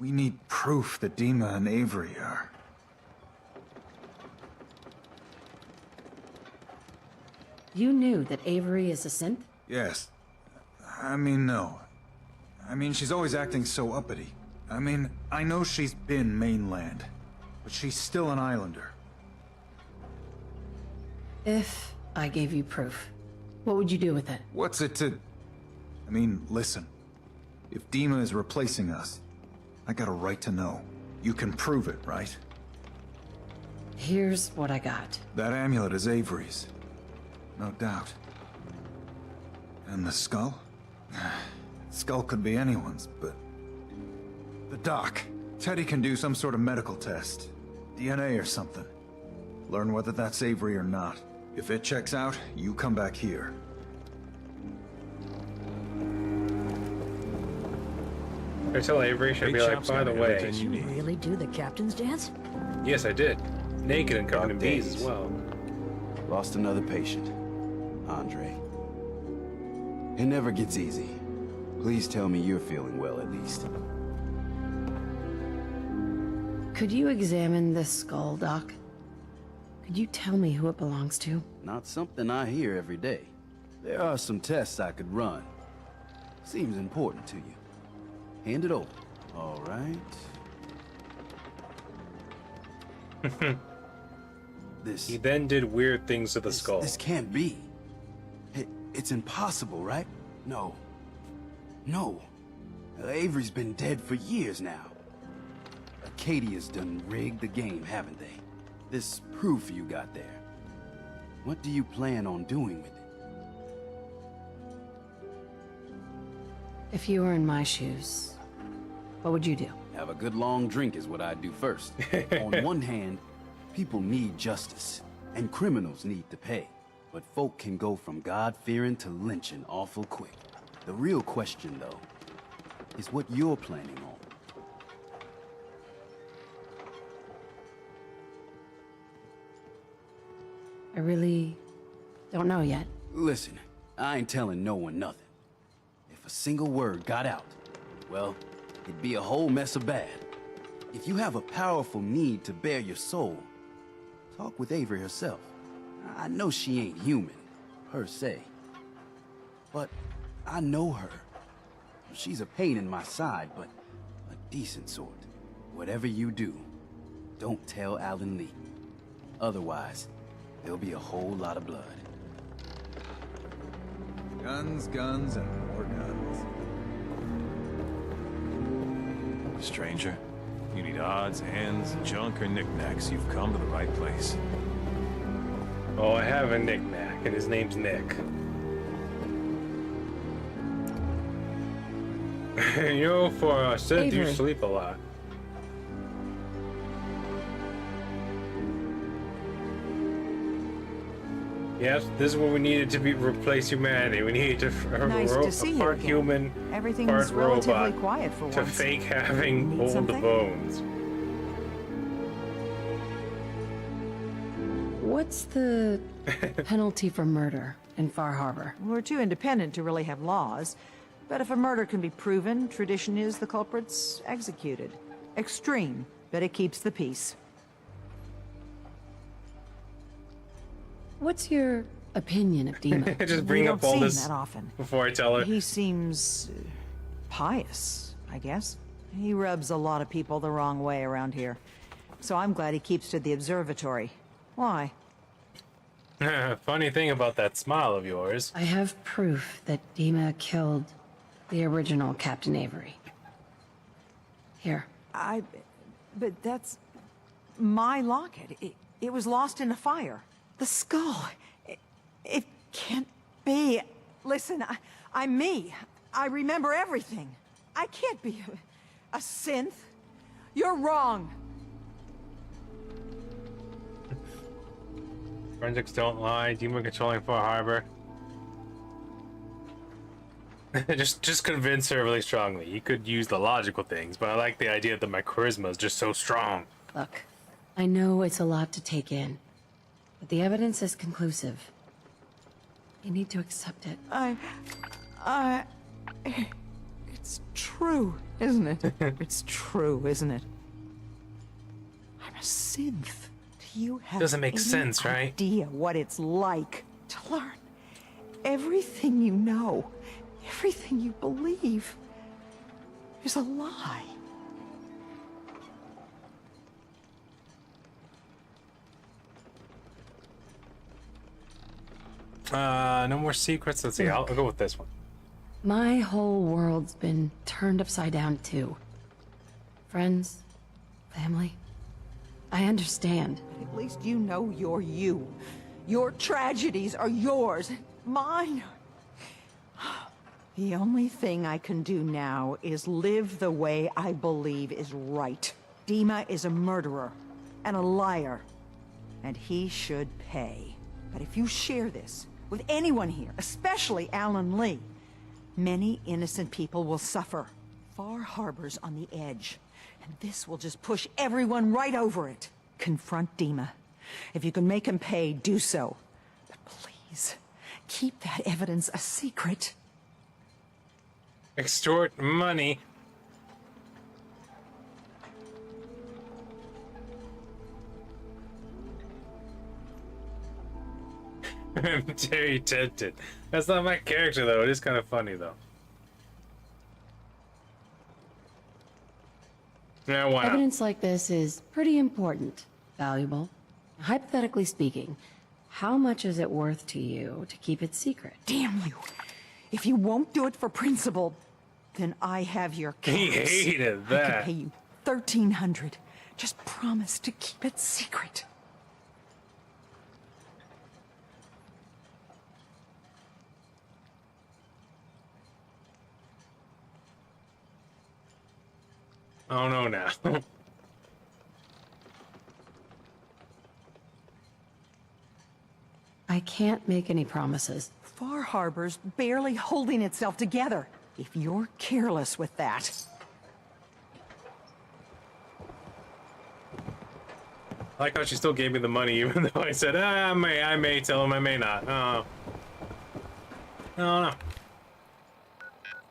We need proof that Dima and Avery are... You knew that Avery is a synth? Yes. I mean, no. I mean, she's always acting so uppity. I mean, I know she's been mainland, but she's still an islander. If I gave you proof, what would you do with it? What's it to... I mean, listen. If Dima is replacing us, I got a right to know. You can prove it, right? Here's what I got. That amulet is Avery's. No doubt. And the skull? Skull could be anyone's, but... The doc. Teddy can do some sort of medical test. DNA or something. Learn whether that's Avery or not. If it checks out, you come back here. I tell Avery, should be like, by the way. Did you really do the captain's dance? Yes, I did. Naked and covered in bees as well. Lost another patient. Andre. It never gets easy. Please tell me you're feeling well at least. Could you examine this skull, Doc? Could you tell me who it belongs to? Not something I hear every day. There are some tests I could run. Seems important to you. Hand it over. All right. He then did weird things to the skull. This can't be. It's impossible, right? No. No. Avery's been dead for years now. Acadia's done rigged the game, haven't they? This proof you got there. What do you plan on doing with it? If you were in my shoes, what would you do? Have a good long drink is what I'd do first. On one hand, people need justice, and criminals need to pay. But folk can go from God-fearing to lynching awful quick. The real question, though, is what you're planning on. I really don't know yet. Listen, I ain't telling no one nothing. If a single word got out, well, it'd be a whole mess of bad. If you have a powerful need to bare your soul, talk with Avery herself. I know she ain't human, per se. But I know her. She's a pain in my side, but a decent sort. Whatever you do, don't tell Alan Lee. Otherwise, there'll be a whole lot of blood. Guns, guns, and more guns. Stranger, you need odds, ends, junk, or knickknacks, you've come to the right place. Oh, I have a knickknack, and his name's Nick. You know, for a synth, you sleep a lot. Yes, this is what we needed to replace humanity. We needed to Nice to see you part again. human, Everything's part relatively robot, quiet for to once. fake having Need old something? bones. What's the penalty for murder in Far Harbor? We're too independent to really have laws, but if a murder can be proven, tradition is the culprit's executed. Extreme, but it keeps the peace. What's your opinion of Dima? Just bring We up don't all see him this that often. before I tell her. He seems pious, I guess. He rubs a lot of people the wrong way around here. So I'm glad he keeps to the observatory. Why? Funny thing about that smile of yours. I have proof that Dima killed the original Captain Avery. Here. But that's my locket. It was lost in a fire. The skull. It can't be. Listen, I'm me. I remember everything. I can't be a synth. You're wrong. Forensics don't lie. Demon controlling Far Harbor. just convince her really strongly. You could use the logical things, but I like the idea that my charisma is just so strong. Look, I know it's a lot to take in, but the evidence is conclusive. You need to accept it. It's true, isn't it? It's true, isn't it? I'm a synth. Do you have Doesn't make any sense, right? idea what it's like to learn everything you know, everything you believe is a lie? No more secrets. Let's see. I'll go with this one. My whole world's been turned upside down too. Friends, family. I understand. But at least you know you're you. Your tragedies are yours. Mine. The only thing I can do now is live the way I believe is right. Dima is a murderer and a liar, and he should pay. But if you share this with anyone here, especially Alan Lee, many innocent people will suffer. Far Harbor's on the edge, and this will just push everyone right over it. Confront Dima. If you can make him pay, do so. But please, keep that evidence a secret. Extort money. I'm very tempted. That's not my character, though. It is kind of funny, though. Yeah, why not? Evidence like this is pretty important, valuable. Hypothetically speaking, how much is it worth to you to keep it secret? Damn you. If you won't do it for principle, then I have your case. He hated I that. can pay you $1,300. Just promise to keep it secret. Oh no, now. I can't make any promises. Far Harbor's barely holding itself together. If you're careless with that... I like how she still gave me the money, even though I said, I may tell him, I may not. Oh. No.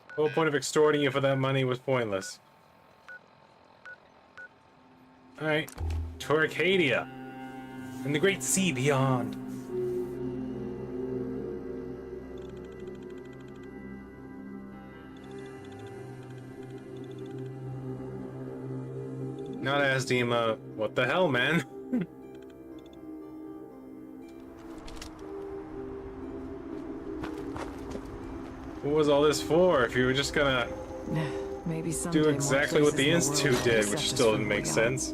The whole point of extorting you for that money was pointless. Alright. To Arcadia. And the great sea beyond. Not as Dima. What the hell, man? What was all this for? If you were just gonna Maybe do exactly what the Institute did, which still didn't make sense.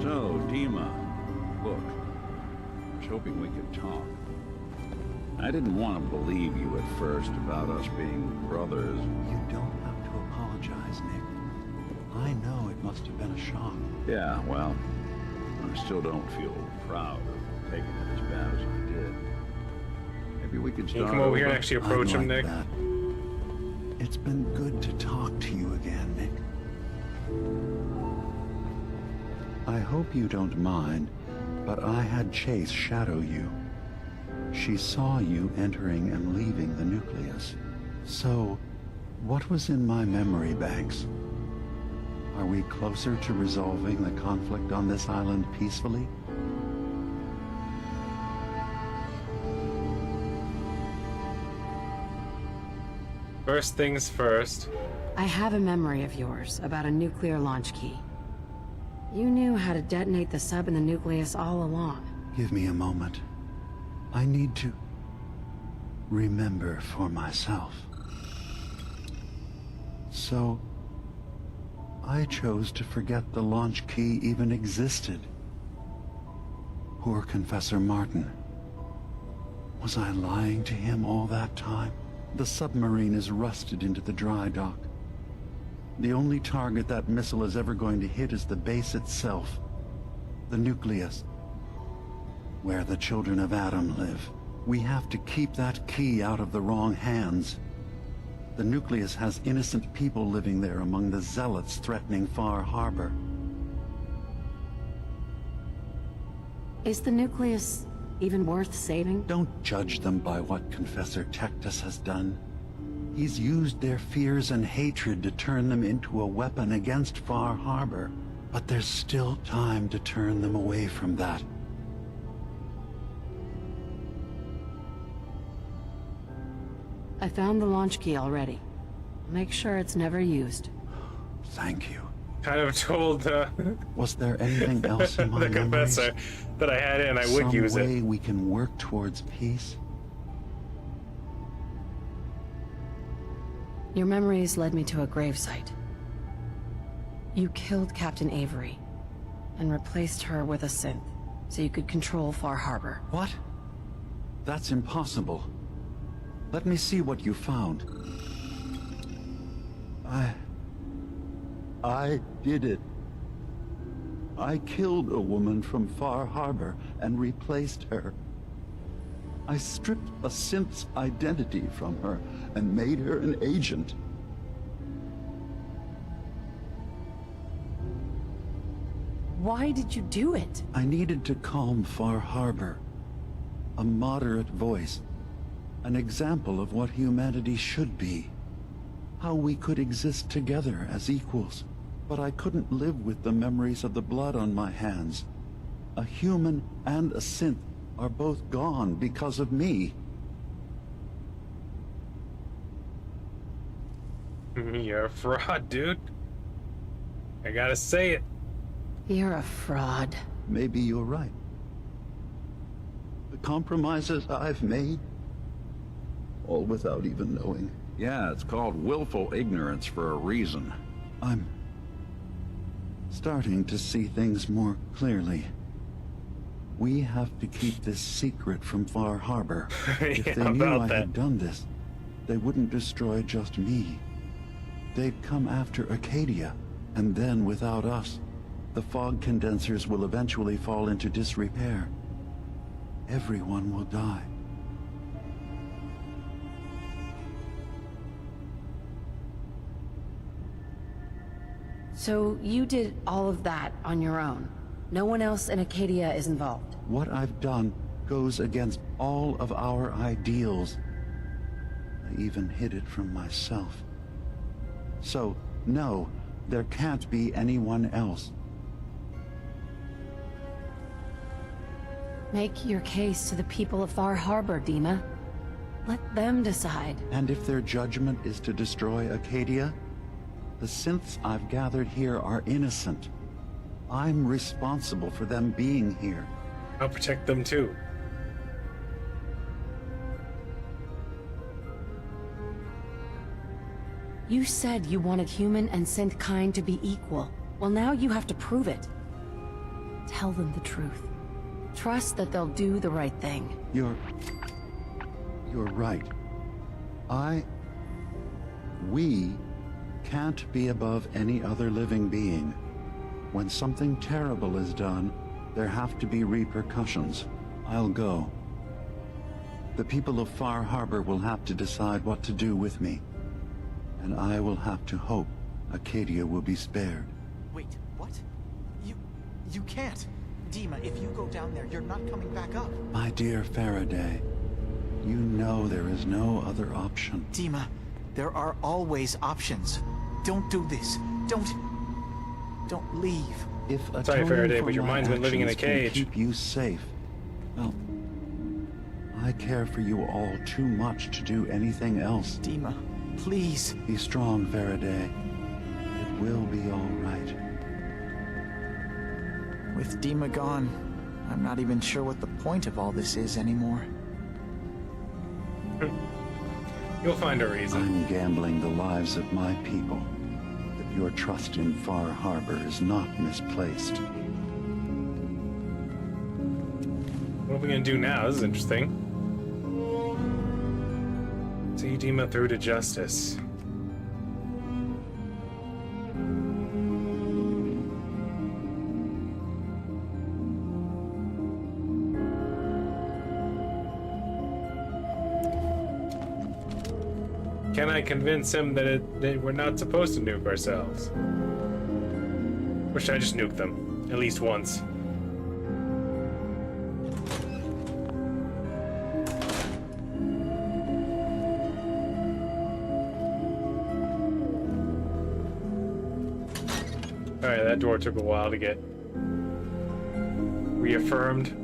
So, Dima, look, I was hoping we could talk. I didn't want to believe you at first about us being brothers. You don't have to apologize, Nick. I know it must have been a shock. Yeah, well, I still don't feel proud of taking it as bad as I did. Maybe we could Can you start come over here and over. actually approach him, Nick? That. It's been good to talk to you again, Nick. I hope you don't mind, but I had Chase shadow you. She saw you entering and leaving the nucleus. So, what was in my memory banks? Are we closer to resolving the conflict on this island peacefully? First things first. I have a memory of yours about a nuclear launch key. You knew how to detonate the sub in the nucleus all along. Give me a moment. I need to remember for myself. So, I chose to forget the launch key even existed. Poor Confessor Martin. Was I lying to him all that time? The submarine is rusted into the dry dock. The only target that missile is ever going to hit is the base itself. The nucleus. Where the children of Adam live. We have to keep that key out of the wrong hands. The nucleus has innocent people living there among the zealots threatening Far Harbor. Is the nucleus even worth saving? Don't judge them by what Confessor Tectus has done. He's used their fears and hatred to turn them into a weapon against Far Harbor. But there's still time to turn them away from that. I found the launch key already. Make sure it's never used. Thank you. Kind of told Was there anything else in my the confessor that I had it and I would use Some way it. we can work towards peace? Your memories led me to a gravesite. You killed Captain Avery and replaced her with a synth so you could control Far Harbor. What? That's impossible. Let me see what you found. I did it. I killed a woman from Far Harbor and replaced her. I stripped a synth's identity from her and made her an agent. Why did you do it? I needed to calm Far Harbor. A moderate voice. An example of what humanity should be. How we could exist together as equals. But I couldn't live with the memories of the blood on my hands. A human and a synth are both gone because of me. You're a fraud, dude. I gotta say it. You're a fraud. Maybe you're right. The compromises I've made, all without even knowing. Yeah, it's called willful ignorance for a reason. I'm starting to see things more clearly. We have to keep this secret from Far Harbor. If Yeah, they knew about I that. had done this, they wouldn't destroy just me. They'd come after Acadia, and then without us, the fog condensers will eventually fall into disrepair. Everyone will die. So you did all of that on your own? No one else in Acadia is involved? What I've done goes against all of our ideals. I even hid it from myself. So, no, there can't be anyone else. Make your case to the people of Far Harbor, Dima. Let them decide. And if their judgment is to destroy Acadia, the synths I've gathered here are innocent. I'm responsible for them being here. I'll protect them too. You said you wanted human and synth kind to be equal. Well, now you have to prove it. Tell them the truth. Trust that they'll do the right thing. You're right. We can't be above any other living being. When something terrible is done, there have to be repercussions. I'll go. The people of Far Harbor will have to decide what to do with me. And I will have to hope Acadia will be spared. Wait, what? You can't. Dima, if you go down there, you're not coming back up. My dear Faraday, you know there is no other option. Dima, there are always options. Don't do this. Don't leave. If Sorry, Faraday, atoning but your for my mind's been living in a actions can cage. keep you safe, well, I care for you all too much to do anything else. Dima, please. Be strong, Faraday. It will be all right. With Dima gone, I'm not even sure what the point of all this is anymore. You'll find a reason. I'm gambling the lives of my people. That your trust in Far Harbor is not misplaced. What are we gonna do now? This is interesting. See Dima through to justice. Can I convince him that we're not supposed to nuke ourselves? Or should I just nuke them? At least once. Alright, that door took a while to get reaffirmed.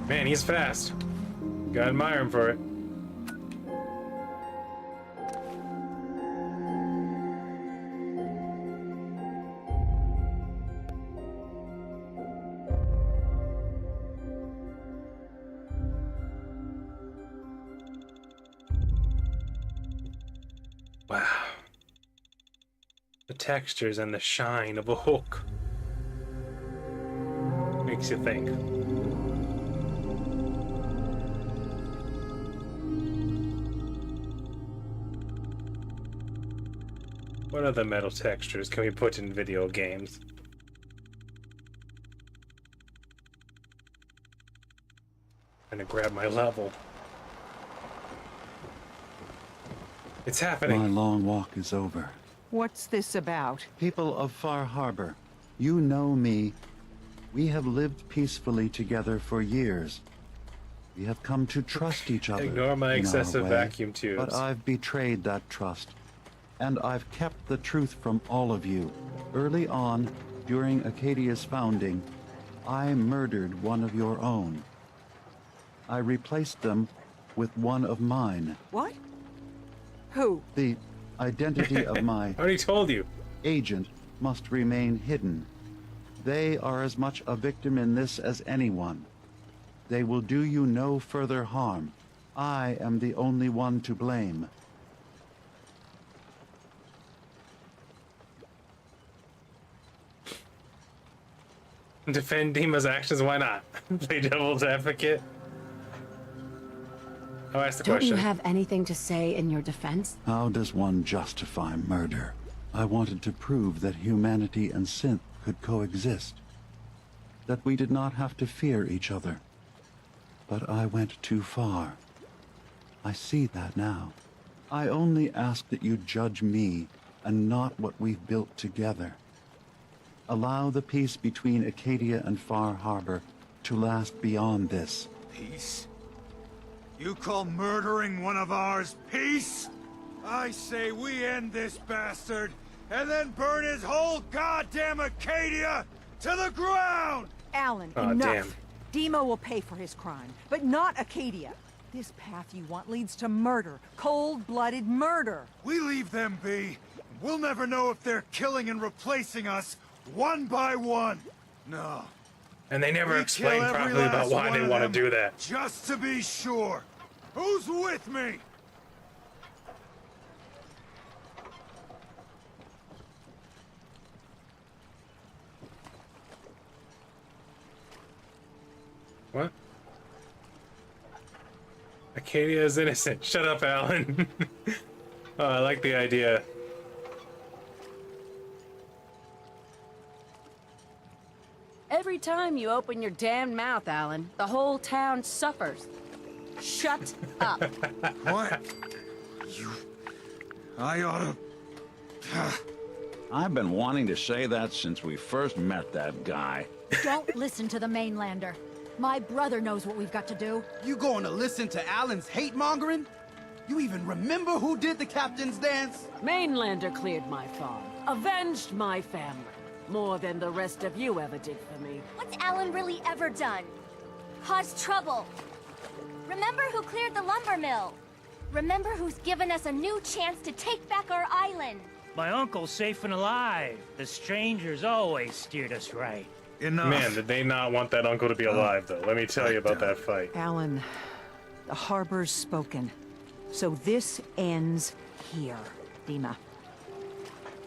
Man, he's fast. Gotta admire him for it. Wow. The textures and the shine of a hook. Makes you think. What other metal textures can we put in video games? I'm gonna grab my level. It's happening. My long walk is over. What's this about? People of Far Harbor, you know me. We have lived peacefully together for years. We have come to trust each other. Ignore my in our excessive way, vacuum tubes. But I've betrayed that trust. And I've kept the truth from all of you. Early on, during Acadia's founding, I murdered one of your own. I replaced them with one of mine. What? Who? The identity of my I already told you. Agent must remain hidden. They are as much a victim in this as anyone. They will do you no further harm. I am the only one to blame. Defend Dima's actions, why not? Play devil's advocate. I'll ask the Don't question. you have anything to say in your defense? How does one justify murder? I wanted to prove that humanity and synth could coexist. That we did not have to fear each other. But I went too far. I see that now. I only ask that you judge me and not what we've built together. Allow the peace between Acadia and Far Harbor to last beyond this. Peace? You call murdering one of ours peace? I say we end this bastard, and then burn his whole goddamn Acadia to the ground! Alan, Aw, enough. Dima will pay for his crime, but not Acadia. This path you want leads to murder. Cold-blooded murder. We leave them be. We'll never know if they're killing and replacing us one by one. No. And they never We explain kill every properly about last why one they of want to them, do that. Just to be sure. Who's with me? What? Acadia is innocent. Shut up, Alan. Oh, I like the idea. Every time you open your damn mouth, Alan, the whole town suffers. Shut up. What? I oughta... I've been wanting to say that since we first met that guy. Don't listen to the mainlander. My brother knows what we've got to do. You going to listen to Alan's hate-mongering? You even remember who did the captain's dance? Mainlander cleared my farm, avenged my family, more than the rest of you ever did for me. What's Alan really ever done? Caused trouble. Remember who cleared the lumber mill? Remember who's given us a new chance to take back our island? My uncle's safe and alive. The strangers always steered us right. Enough. Man, did they not want that uncle to be alive, though. Let me tell you about that fight. Alan, the harbor's spoken. So this ends here, Dima.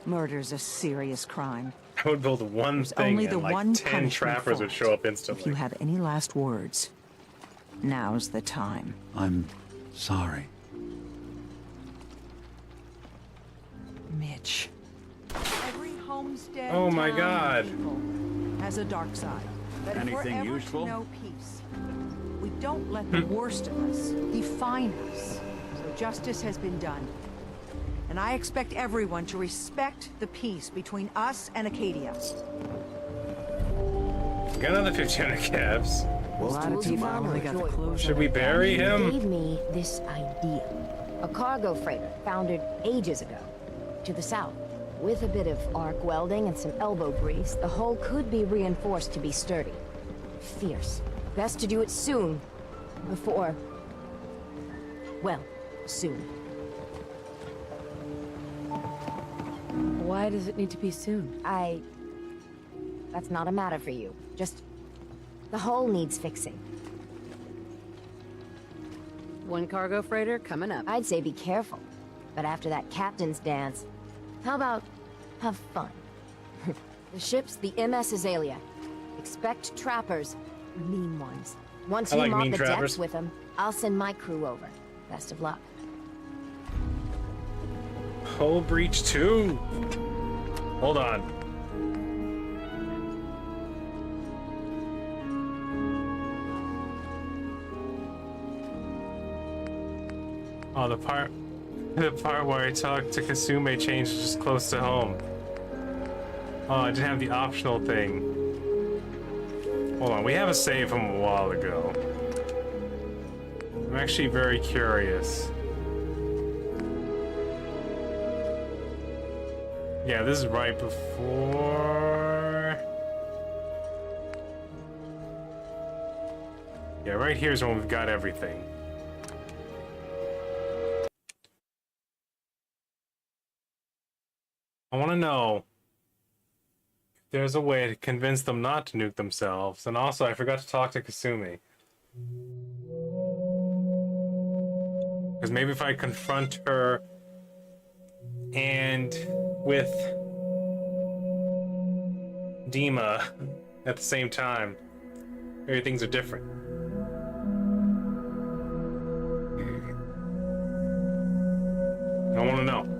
Murder's a serious crime. I would build one There's thing only and the like one 10 punishment trappers for would it. show up If instantly. you have any last words, now's the time. I'm sorry. Mitch. Every homestead Oh my town, God. people has a dark side. But if we're Anything ever useful? to know peace, we don't let the worst of us define us. So justice has been done. And I expect everyone to respect the peace between us and Acadia. Got another 1,500 caps. A lot of people only got the clothes. Should we bury He him? gave me this idea. A cargo freighter foundered ages ago to the south. With a bit of arc welding and some elbow grease, the hull could be reinforced to be sturdy. Fierce. Best to do it soon. Before... well, soon. Why does it need to be soon? That's not a matter for you. Just... the hull needs fixing. One cargo freighter coming up. I'd say be careful. But after that captain's dance, how about have fun? The ship's the MS Azalea. Expect trappers, mean ones. Once I you like mob mean the trappers. decks with them, I'll send my crew over. Best of luck. Hull breach 2. Hold on. Oh, the part where I talked to Kasume changed just close to home. Oh, I didn't have the optional thing. Hold on, we have a save from a while ago. I'm actually very curious. Yeah, this is right before... Yeah, right here is when we've got everything. I want to know if there's a way to convince them not to nuke themselves. And also, I forgot to talk to Kasumi. Because maybe if I confront her and with Dima at the same time, maybe things are different. I want to know.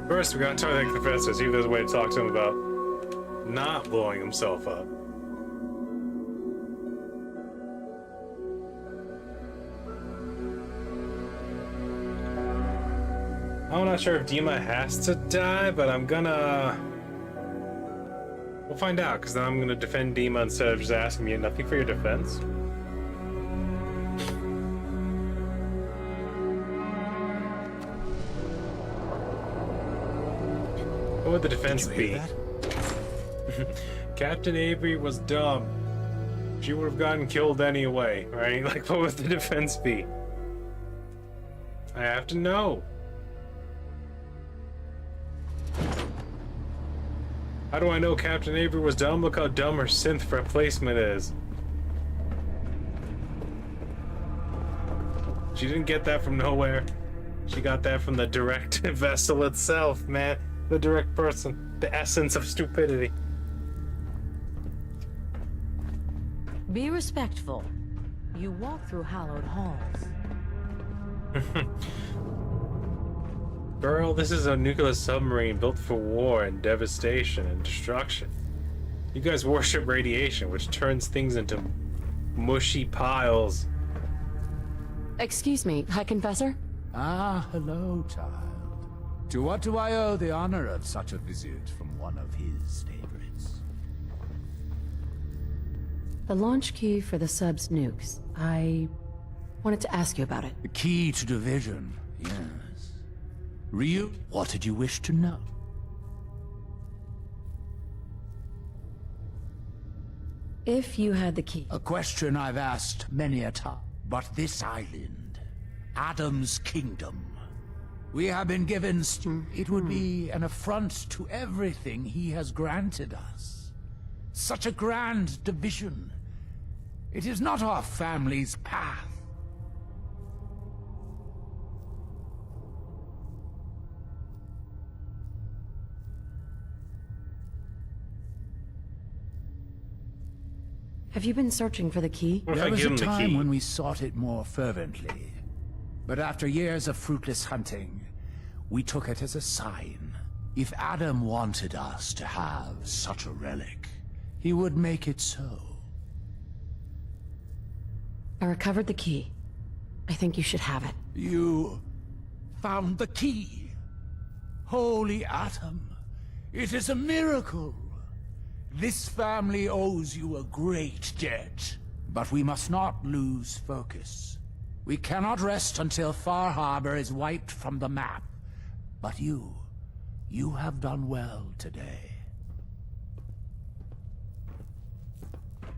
First, we gotta talk to the professor, see if there's a way to talk to him about not blowing himself up. I'm not sure if Dima has to die, but I'm gonna... We'll find out, because then I'm gonna defend Dima instead of just asking me nothing for your defense. What would the defense be? Captain Avery was dumb. She would have gotten killed anyway, right? Like, what would the defense be? I have to know. How do I know Captain Avery was dumb? Look how dumb her synth replacement is. She didn't get that from nowhere. She got that from the direct vessel itself, man. The direct person. The essence of stupidity. Be respectful. You walk through hallowed halls. Girl, this is a nuclear submarine built for war and devastation and destruction. You guys worship radiation, which turns things into mushy piles. Excuse me, High Confessor? Ah, hello, child. To what do I owe the honor of such a visit from one of his favorites? The launch key for the sub's nukes. I wanted to ask you about it. The key to division, yes. Ryu, what did you wish to know? If you had the key. A question I've asked many a time. but this island, Adam's kingdom. We have been given it would be an affront to everything he has granted us. Such a grand division. It is not our family's path. Have you been searching for the key? There was a time when we sought it more fervently. But after years of fruitless hunting, we took it as a sign. If Adam wanted us to have such a relic, he would make it so. I recovered the key. I think you should have it. You found the key. Holy Adam, it is a miracle. This family owes you a great debt. But we must not lose focus. We cannot rest until Far Harbor is wiped from the map. But you have done well today.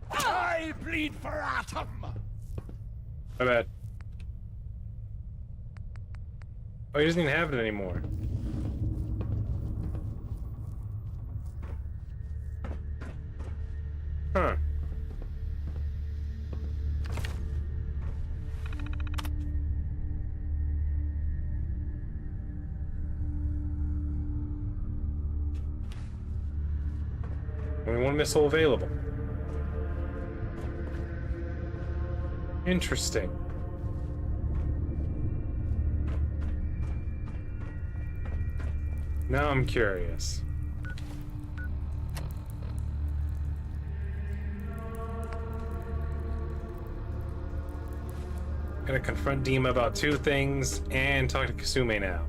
I bleed for Adam! My bad. Oh, he doesn't even have it anymore. Huh. Only one missile available. Interesting. Now I'm curious. Gonna confront Dima about two things and talk to Kasume now.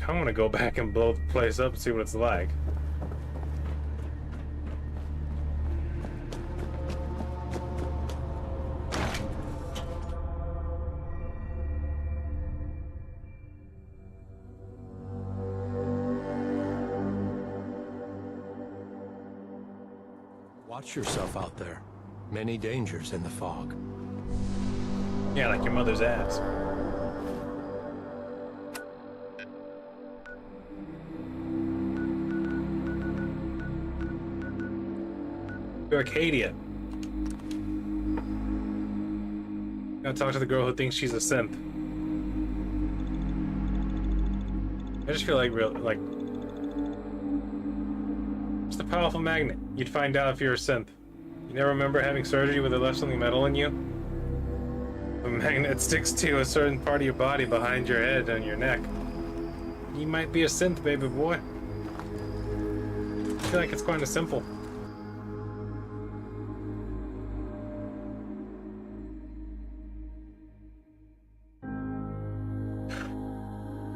I want to go back and blow the place up and see what it's like. Watch yourself out there. Many dangers in the fog. Yeah, like your mother's ass. To Arcadia. Gotta talk to the girl who thinks she's a synth. I just feel like it's a powerful magnet. You'd find out if you're a synth. You never remember having surgery where they left something metal in you? A magnet sticks to a certain part of your body behind your head and your neck. You might be a synth, baby boy. I feel like it's kind of simple.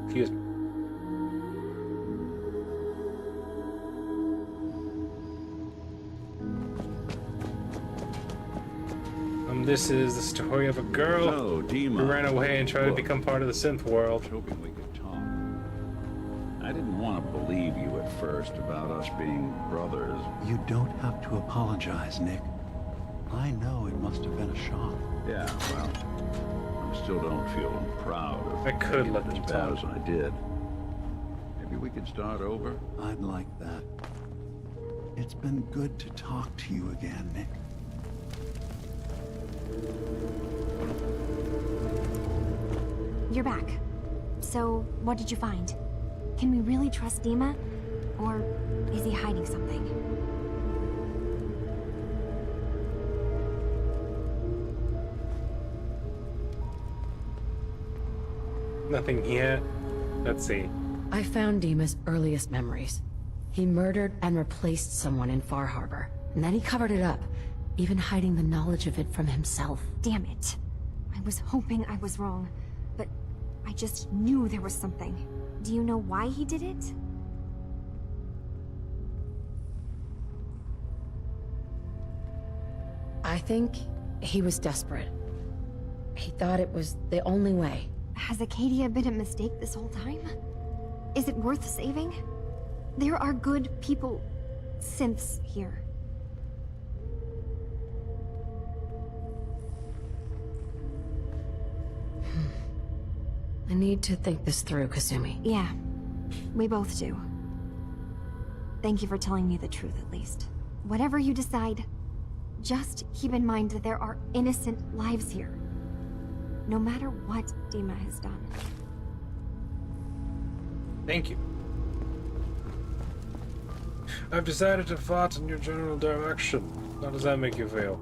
Excuse me. This is the story of a girl who ran away and tried to become part of the synth world. Hoping we could talk. I didn't want to believe you at first about us being brothers. You don't have to apologize, Nick. I know it must have been a shock. Yeah, well, I still don't feel proud of I could let it them as bad talk. as I did. Maybe we could start over? I'd like that. It's been good to talk to you again, Nick. You're back. So, what did you find? Can we really trust Dima? Or is he hiding something? Nothing yet. Let's see. I found Dima's earliest memories. He murdered and replaced someone in Far Harbor, and then he covered it up, even hiding the knowledge of it from himself. Damn it. I was hoping I was wrong, but I just knew there was something. Do you know why he did it? I think he was desperate. He thought it was the only way. Has Acadia been a mistake this whole time? Is it worth saving? There are good people, synths here. I need to think this through, Kasumi. Yeah, we both do. Thank you for telling me the truth, at least. Whatever you decide, just keep in mind that there are innocent lives here. No matter what Dima has done. Thank you. I've decided to fight in your general direction. How does that make you feel?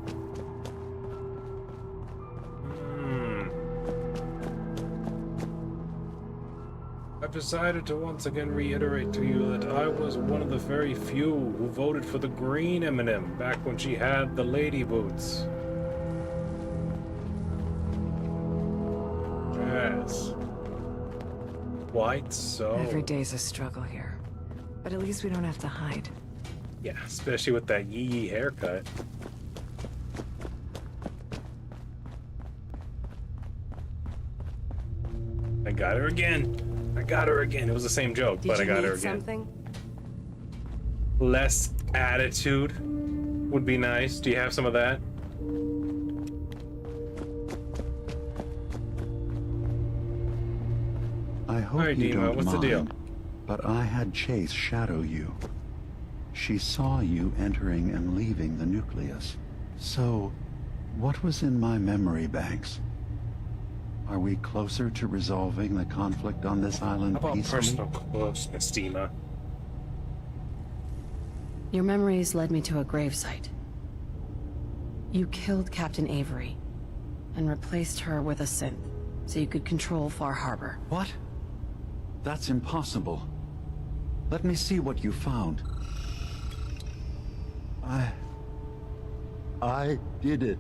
I've decided to once again reiterate to you that I was one of the very few who voted for the green M&M back when she had the lady boots. Yes. Quite so. Every day's a struggle here. But at least we don't have to hide. Yeah, especially with that yee haircut. I got her again. I got her again. It was the same joke, but I got her again. Something? Less attitude would be nice. Do you have some of that? I hope All right, you Dima, don't what's mind, the deal? but I had Chase shadow you. She saw you entering and leaving the nucleus. So, what was in my memory banks? Are we closer to resolving the conflict on this island How about peacefully? personal closeness, Dima? Your memories led me to a gravesite. You killed Captain Avery and replaced her with a synth so you could control Far Harbor. What? That's impossible. Let me see what you found. I did it.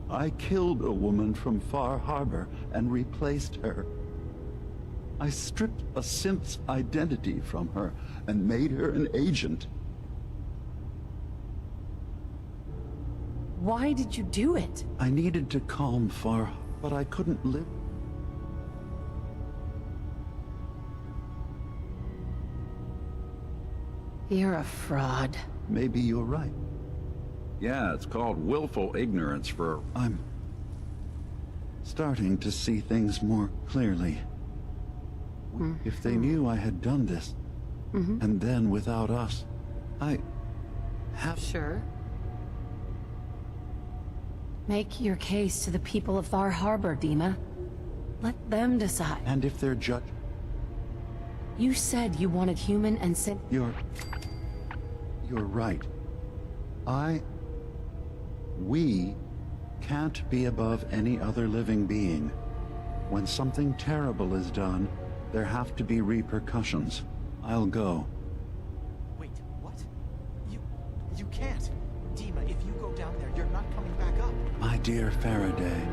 I killed a woman from Far Harbor and replaced her. I stripped a synth's identity from her and made her an agent. Why did you do it? I needed to calm Far, but I couldn't live. You're a fraud. Maybe you're right. Yeah, it's called willful ignorance for... I'm starting to see things more clearly. If they knew I had done this, and then without us, I have... Sure. Make your case to the people of Far Harbor, Dima. Let them decide. And if they're judged... You said you wanted human and synth... You're right. We can't be above any other living being. When something terrible is done, there have to be repercussions. I'll go. Wait, what? You can't. Dima, if you go down there, you're not coming back up. My dear Faraday,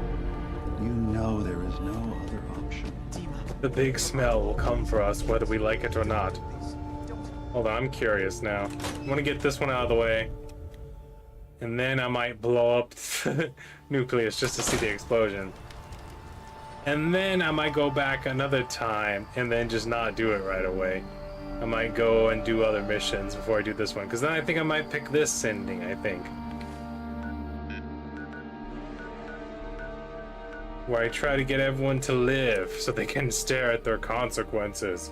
you know there is no other option. Dima. The big smell will come for us whether we like it or not. Hold on, I'm curious now. I want to get this one out of the way. And then I might blow up the nucleus just to see the explosion. And then I might go back another time and then just not do it right away. I might go and do other missions before I do this one. Because then I think I might pick this ending, I think. Where I try to get everyone to live so they can stare at their consequences.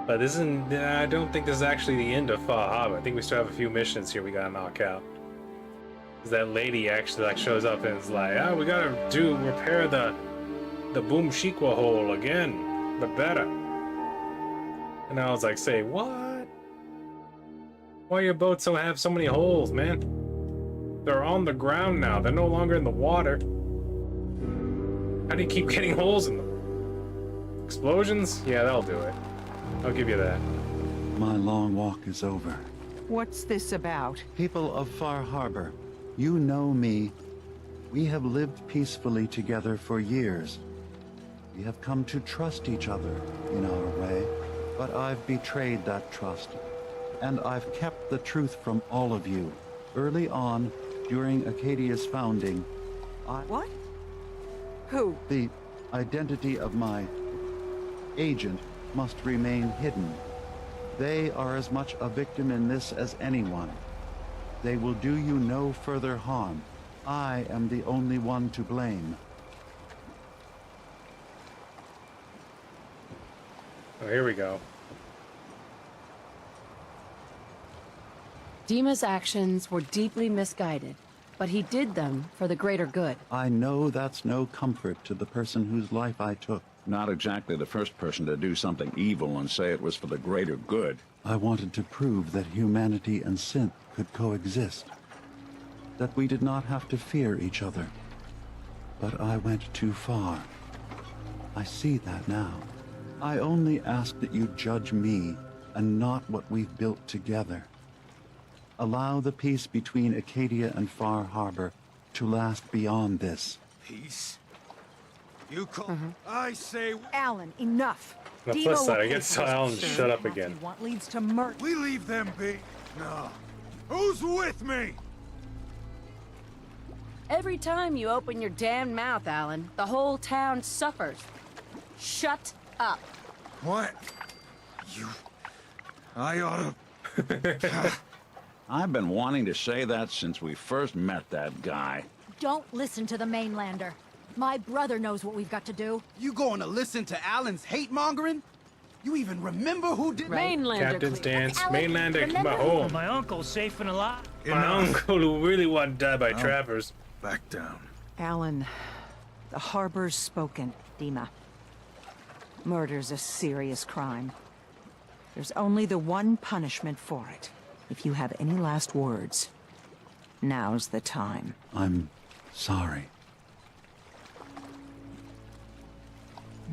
But this isn't, I don't think this is actually the end of Far Harbor. I think we still have a few missions here we gotta knock out. Cause that lady actually like shows up and is like, oh, we gotta repair the Boom Shikwa hole again, but better. And I was like, say, what? Why your boats don't have so many holes, man? They're on the ground now. They're no longer in the water. How do you keep getting holes in them? Explosions? Yeah, that'll do it. I'll give you that. My long walk is over. What's this about? People of Far Harbor, you know me. We have lived peacefully together for years. We have come to trust each other in our way, but I've betrayed that trust. And I've kept the truth from all of you. Early on, during Acadia's founding, What? Who? The identity of my agent must remain hidden. They are as much a victim in this as anyone. They will do you no further harm. I am the only one to blame. Oh, here we go. Dima's actions were deeply misguided, but he did them for the greater good. I know that's no comfort to the person whose life I took. Not exactly the first person to do something evil and say it was for the greater good. I wanted to prove that humanity and synth could coexist. That we did not have to fear each other. But I went too far. I see that now. I only ask that you judge me and not what we've built together. Allow the peace between Acadia and Far Harbor to last beyond this. Peace? You call... I say... Alan, enough. On the Dima plus will side, I pay guess for Alan this. shut up Path again. you want leads to murder. We leave them be. No. Who's with me? Every time you open your damn mouth, Alan, the whole town suffers. Shut up. What? You... I oughta... I've been wanting to say that since we first met that guy. Don't listen to the mainlander. My brother knows what we've got to do. You going to listen to Alan's hate-mongering? You even remember who did... Mainlander, Captain's please. dance. Alan, Mainlander, come remember- home. My uncle's safe and alive. My uncle who really wanted to die by trappers. Back down. Alan, the harbor's spoken, Dima. Murder's a serious crime. There's only the one punishment for it. If you have any last words, now's the time. I'm sorry.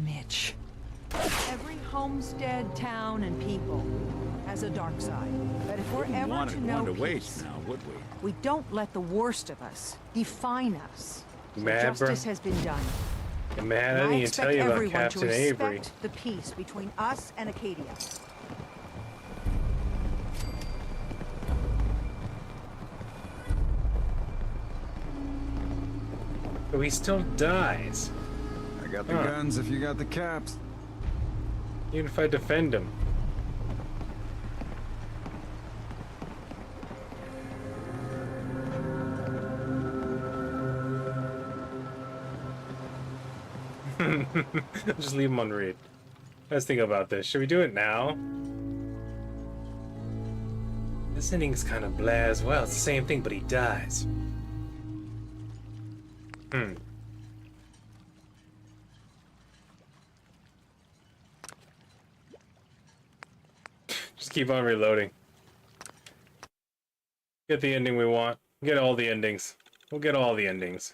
Mitch. Every homestead, town, and people has a dark side. But if we're ever to know peace, now, would we? we don't let the worst of us define us. So Mad, bro. justice has been done. And man, I And didn't even tell you about everyone Captain to Avery. respect the peace between us and Acadia. But he still dies. I got the Huh. guns if you got the caps. Even if I defend him. Just leave him on read. Let's think about this. Should we do it now? This ending's kind of blah as well. It's the same thing, but he dies. Just keep on reloading. Get the ending we want. Get all the endings. We'll get all the endings.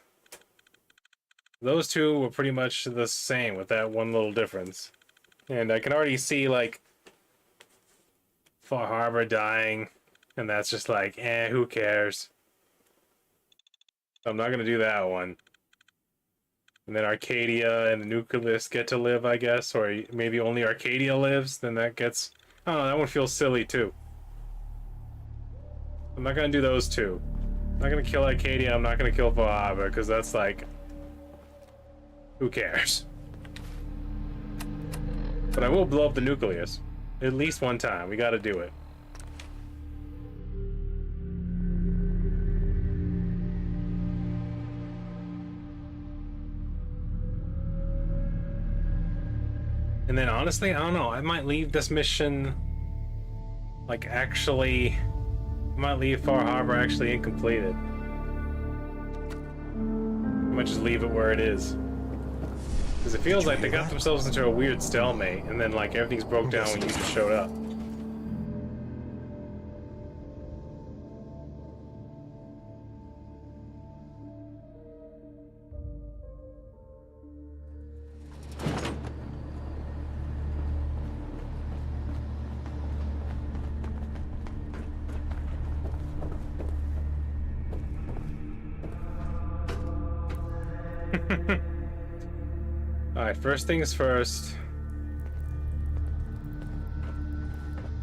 Those two were pretty much the same with that one little difference. And I can already see, like, Far Harbor dying. And that's just like, who cares? I'm not gonna do that one. And then Arcadia and the Nucleus get to live, I guess. Or maybe only Arcadia lives. Then that gets... I don't know, that one feels silly, too. I'm not gonna do those two. I'm not gonna kill Arcadia, I'm not gonna kill Far Harbor, because that's like... Who cares? But I will blow up the Nucleus. At least one time. We gotta do it. And then honestly, I don't know. I might leave this mission... Like, actually... I might leave Far Harbor actually incompleted. I might just leave it where it is. Because it feels like they got themselves into a weird stalemate, and then like everything's broke down when you just showed up. Alright, first things first.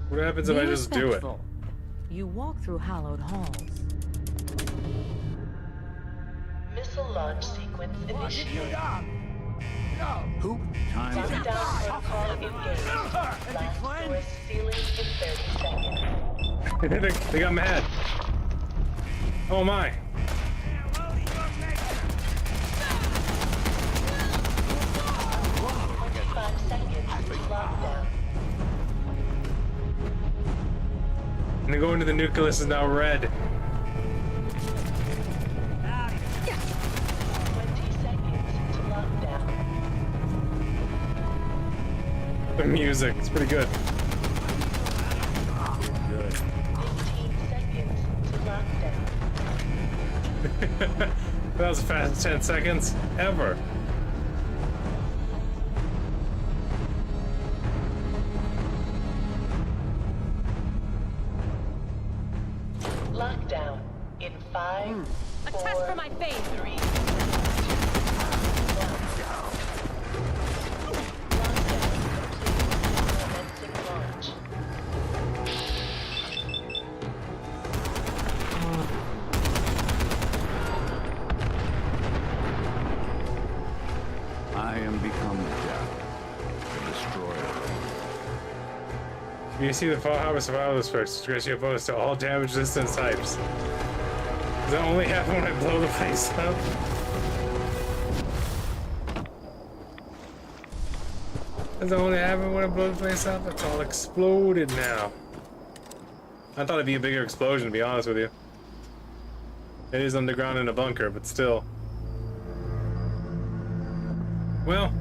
What happens if I just do it? Respectful. You walk through hallowed halls. Missile launch sequence initiated. Who? Lockdown protocol engaged. Last doors sealing in 30 seconds. They got mad. Oh my. 25 seconds to lockdown. And then going to the nucleus is now red. 20 seconds to lockdown. The music, it's pretty good. Good. 15 seconds to lockdown. That was the fastest 10 seconds ever. Lockdown in 5, A 4, test for my faith. 3, 2, 1. Lockdown complete. Commencing launch. I am become death, the destroyer. You see the Fall Harbor survivors first. Stress your bonus to all damage resistance types. Does that only happen when I blow the place up? Does that only happen when I blow the place up? It's all exploded now. I thought it'd be a bigger explosion, to be honest with you. It is underground in a bunker, but still. Well,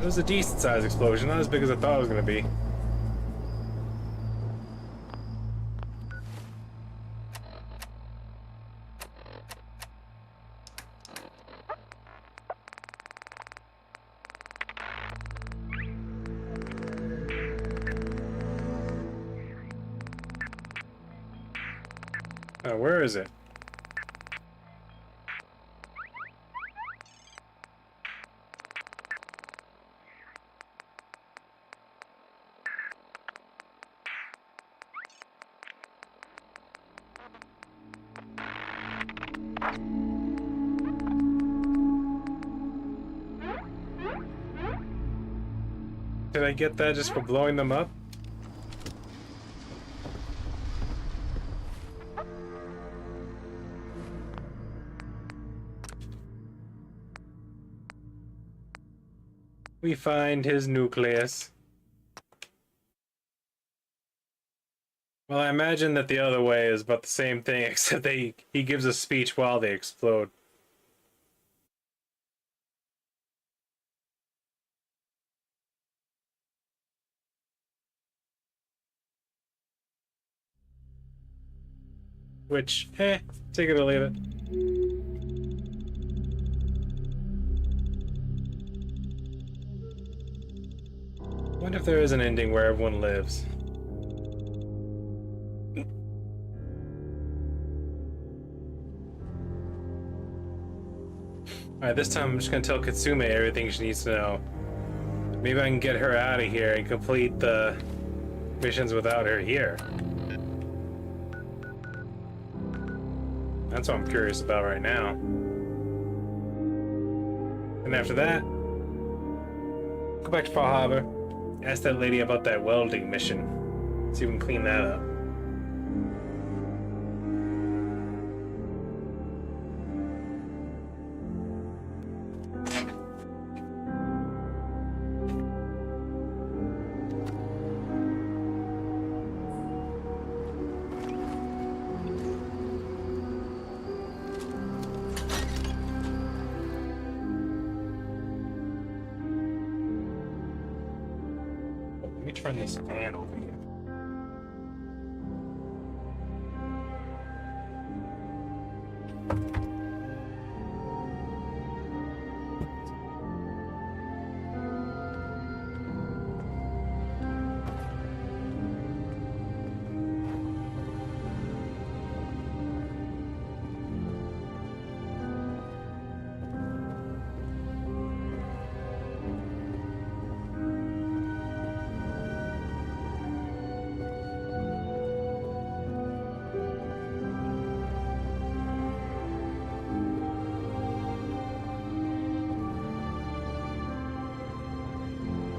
it was a decent sized explosion, not as big as I thought it was gonna be. Where is it? Did I get that just for blowing them up? We find his nucleus. Well, I imagine that the other way is about the same thing, except he gives a speech while they explode. Which, take it or leave it. What if there is an ending where everyone lives? Alright, this time I'm just gonna tell Katsume everything she needs to know. Maybe I can get her out of here and complete the missions without her here. That's what I'm curious about right now. And after that, go back to Fall Harbor. Ask that lady about that welding mission. See if we can clean that up. Let me turn this fan over here.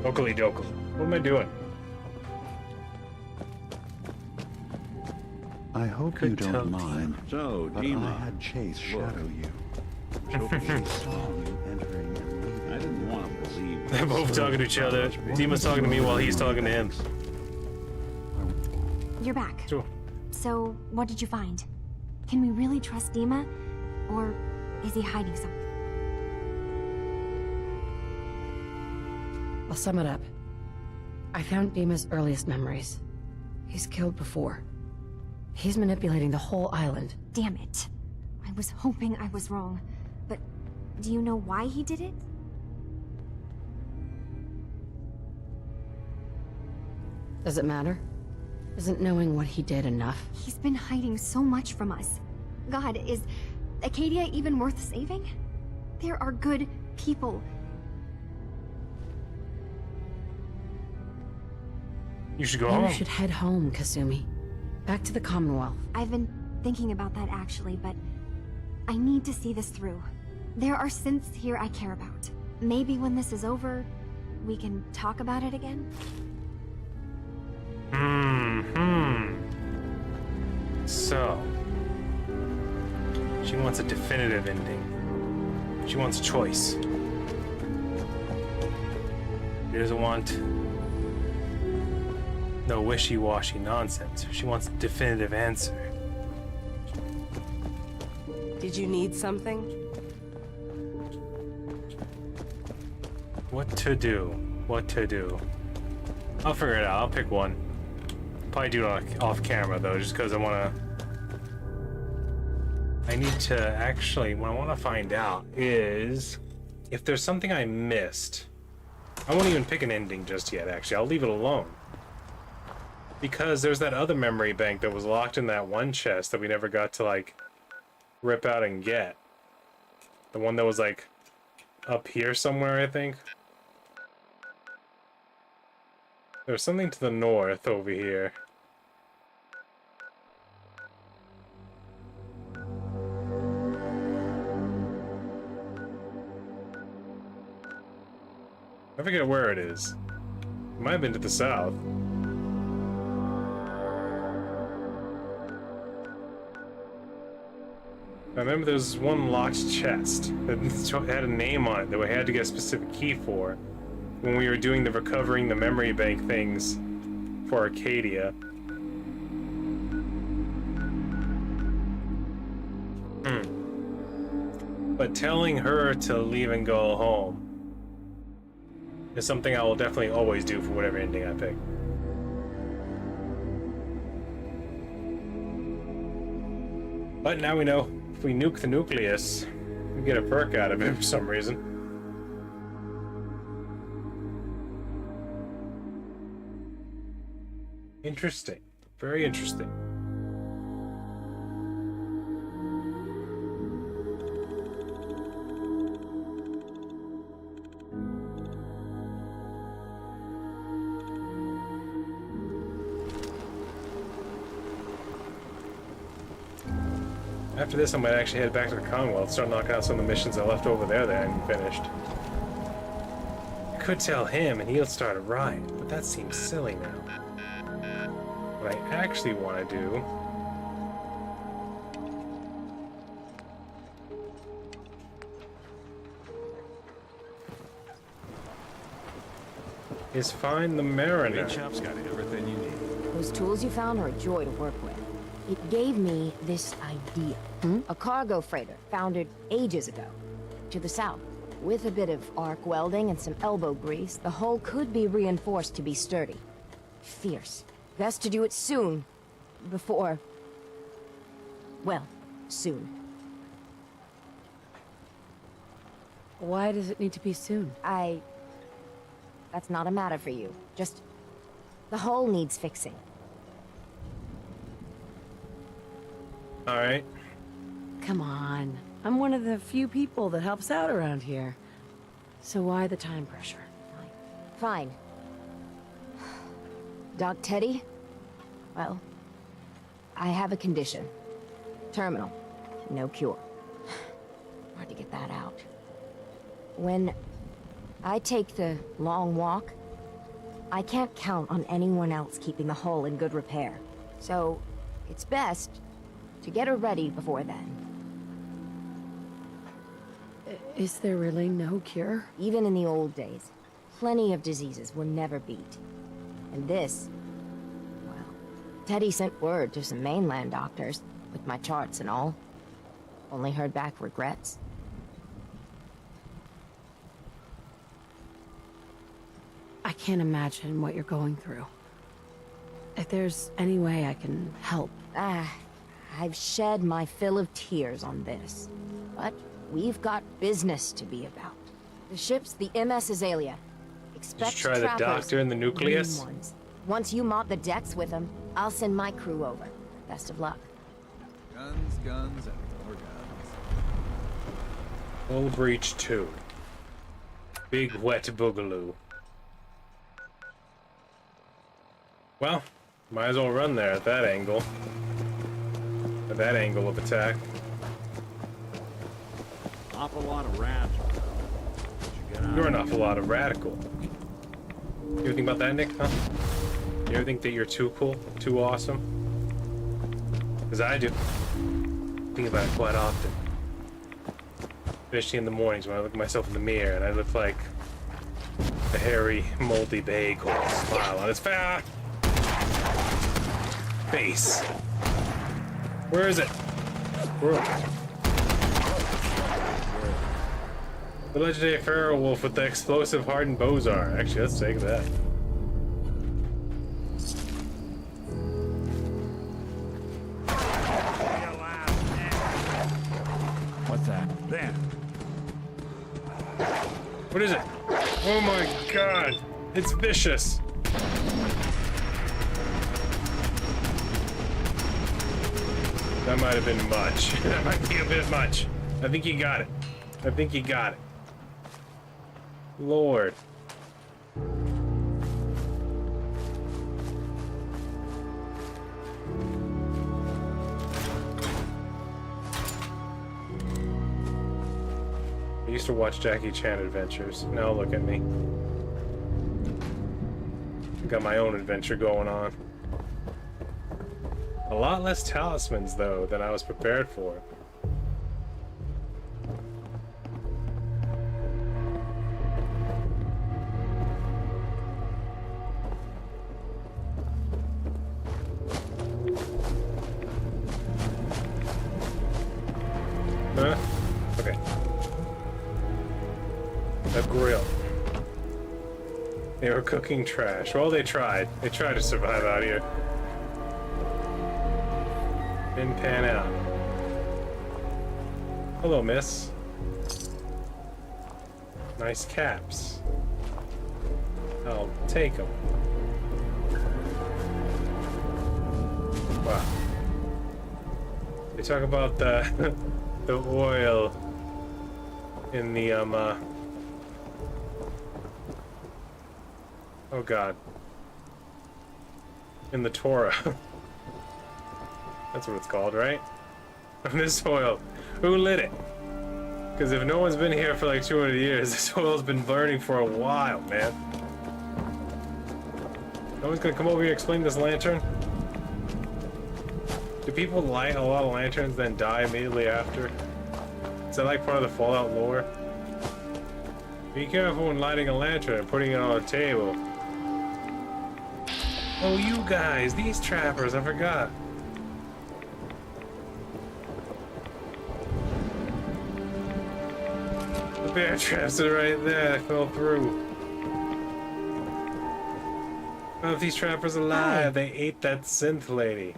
Dokily dokily. What am I doing? I hope you don't mind. So, but Dima, I had Chase shadow you. Joker saw you entering and leaving. I didn't want to believe. They're both talking to each other. Dima's talking to me while he's talking to him. You're back. Sure. So, what did you find? Can we really trust Dima? Or is he hiding something? I'll sum it up. I found Dima's earliest memories. He's killed before. He's manipulating the whole island. Damn it. I was hoping I was wrong. But do you know why he did it? Does it matter? Isn't knowing what he did enough? He's been hiding so much from us. God, is Acadia even worth saving? There are good people. You should go You home. should head home, Kasumi. Back to the Commonwealth. I've been thinking about that actually, but I need to see this through. There are synths here I care about. Maybe when this is over, we can talk about it again? So, she wants a definitive ending. She wants a choice. She doesn't want no wishy-washy nonsense. She wants a definitive answer. Did you need something? What to do? What to do? I'll figure it out. I'll pick one. Probably do it off camera though, just because I need to actually, what I want to find out is if there's something I missed. I won't even pick an ending just yet, actually. I'll leave it alone. Because there's that other memory bank that was locked in that one chest that we never got to, like, rip out and get. The one that was, like, up here somewhere, I think. There's something to the north over here. I forget where it is. It might have been to the south. I remember there was one locked chest that had a name on it that we had to get a specific key for when we were doing the recovering the memory bank things for Arcadia. But telling her to leave and go home is something I will definitely always do for whatever ending I pick. But now we know if we nuke the nucleus, we get a perk out of it for some reason. Interesting. Very interesting. After this, I might actually head back to the Commonwealth, start knocking out some of the missions I left over there that I hadn't finished. I could tell him and he'll start a riot, but that seems silly now. What I actually want to do is find the Mariner. Big Chop's got everything you need. Those tools you found are a joy to work with. It gave me this idea. A cargo freighter foundered ages ago. To the south. With a bit of arc welding and some elbow grease, the hull could be reinforced to be sturdy. Fierce. Best to do it soon. Before... well, soon. Why does it need to be soon? That's not a matter for you. Just... the hull needs fixing. Alright. Come on. I'm one of the few people that helps out around here. So why the time pressure? Fine. Doc Teddy? Well, I have a condition. Terminal. No cure. Hard to get that out. When I take the long walk, I can't count on anyone else keeping the hull in good repair. So, It's best to get her ready before then. Is there really no cure? Even in the old days, plenty of diseases were never beat. And this, well, Teddy sent word to some mainland doctors, with my charts and all. Only heard back regrets. I can't imagine what you're going through. If there's any way I can help. I've shed my fill of tears on this. But we've got business to be about. The ship's the MS Azalea. Expect Just try the trappers, doctor in the nucleus? green ones. Once you mop the decks with them, I'll send my crew over. Best of luck. Guns, guns, and more guns. Hull Breach 2. Big wet boogaloo. Well, might as well run there at that angle. At that angle of attack. Awful lot of rats. You're an awful lot of radical. You ever think about that, Nick? Huh? You ever think that you're too cool? Too awesome? Because I do. Think about it quite often. Especially in the mornings when I look at myself in the mirror and I look like a hairy, moldy bagel with a smile on his face. Where is it? Where? The legendary Feral Wolf with the explosive hardened Bozar. Actually, let's take that. What's that? There. What is it? Oh my god! It's vicious! That might have been much. That might be a bit much. I think you got it. I think you got it. Lord. I used to watch Jackie Chan adventures. Now look at me. I got my own adventure going on. A lot less talismans, though, than I was prepared for. Huh? Okay. A grill. They were cooking trash. Well, they tried. They tried to survive out here. Didn't pan out. Hello, miss. Nice caps. I'll take them. Wow. They talk about the the oil in the oh god. In the Torah. That's what it's called, right? This oil. Who lit it? Because if no one's been here for like 200 years, this oil's been burning for a while, man. No one's gonna come over here and explain this lantern? Do people light a lot of lanterns then die immediately after? Is that like part of the Fallout lore? Be careful when lighting a lantern and putting it on a table. Oh, you guys, these trappers, I forgot. The bear traps are right there, I fell through. Oh, if these trappers alive, they ate that synth lady.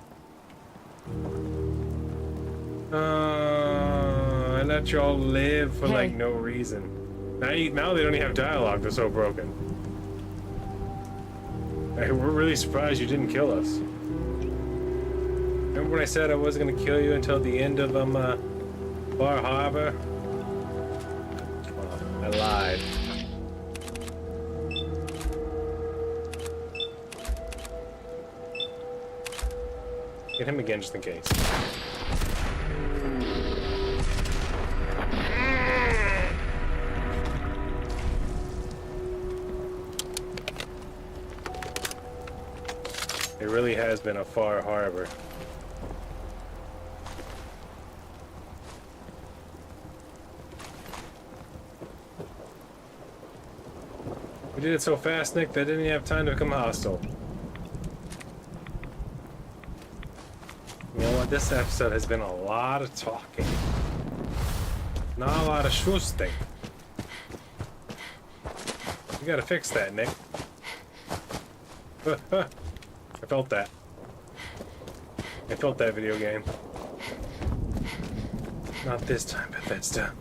I let y'all live for like no reason. Now they don't even have dialogue, they're so broken. Hey, we're really surprised you didn't kill us. Remember when I said I wasn't gonna kill you until the end of Far Harbor? Well, I lied. Get him again just in case. It really has been a Far Harbor. We did it so fast, Nick, that I didn't even have time to become hostile. You know what? This episode has been a lot of talking. Not a lot of schusting. You gotta fix that, Nick. I felt that. I felt that video game. Not this time, Bethesda.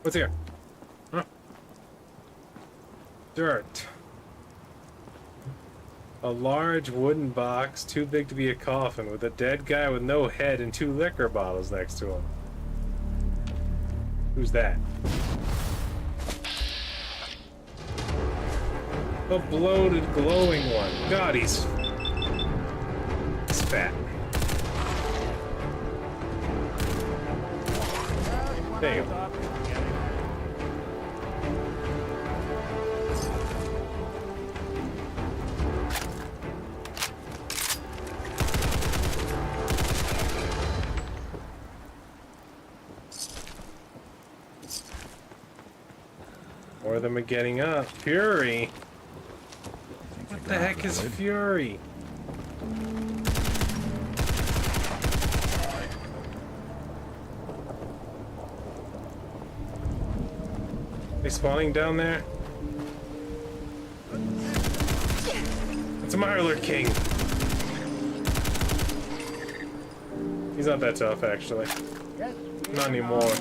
What's here? Huh? Dirt. A large wooden box too big to be a coffin with a dead guy with no head and 2 liquor bottles next to him. Who's that? A bloated, glowing one. God, he's fat. There you go. More of them are getting up. Fury? What the heck is Fury? They spawning down there? It's a Mirelurk King. He's not that tough, actually. Not anymore.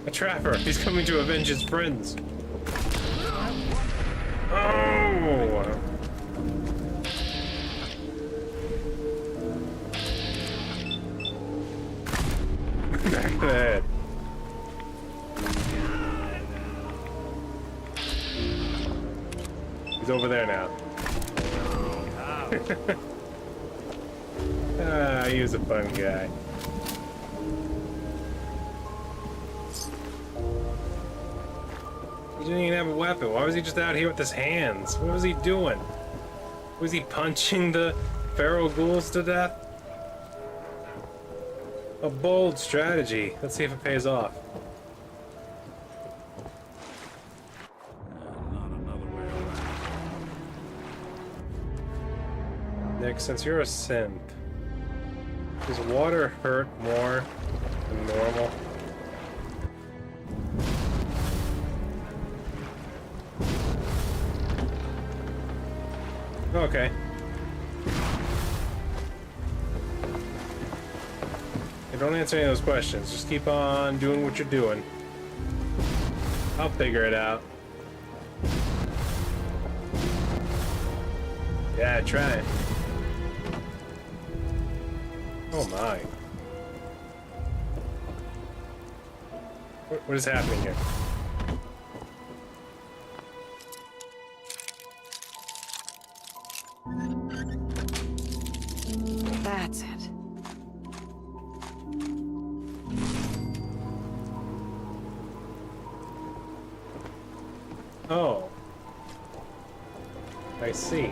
A trapper! He's coming to avenge his friends! Oh! Back to the head. He's over there now. Ah, he was a fun guy. He didn't even have a weapon. Why was he just out here with his hands? What was he doing? Was he punching the feral ghouls to death? A bold strategy. Let's see if it pays off. Nick, since you're a synth, does water hurt more than normal? Okay. Hey, don't answer any of those questions. Just keep on doing what you're doing. I'll figure it out. Yeah, try it. Oh my. What is happening here? That's it. Oh. I see.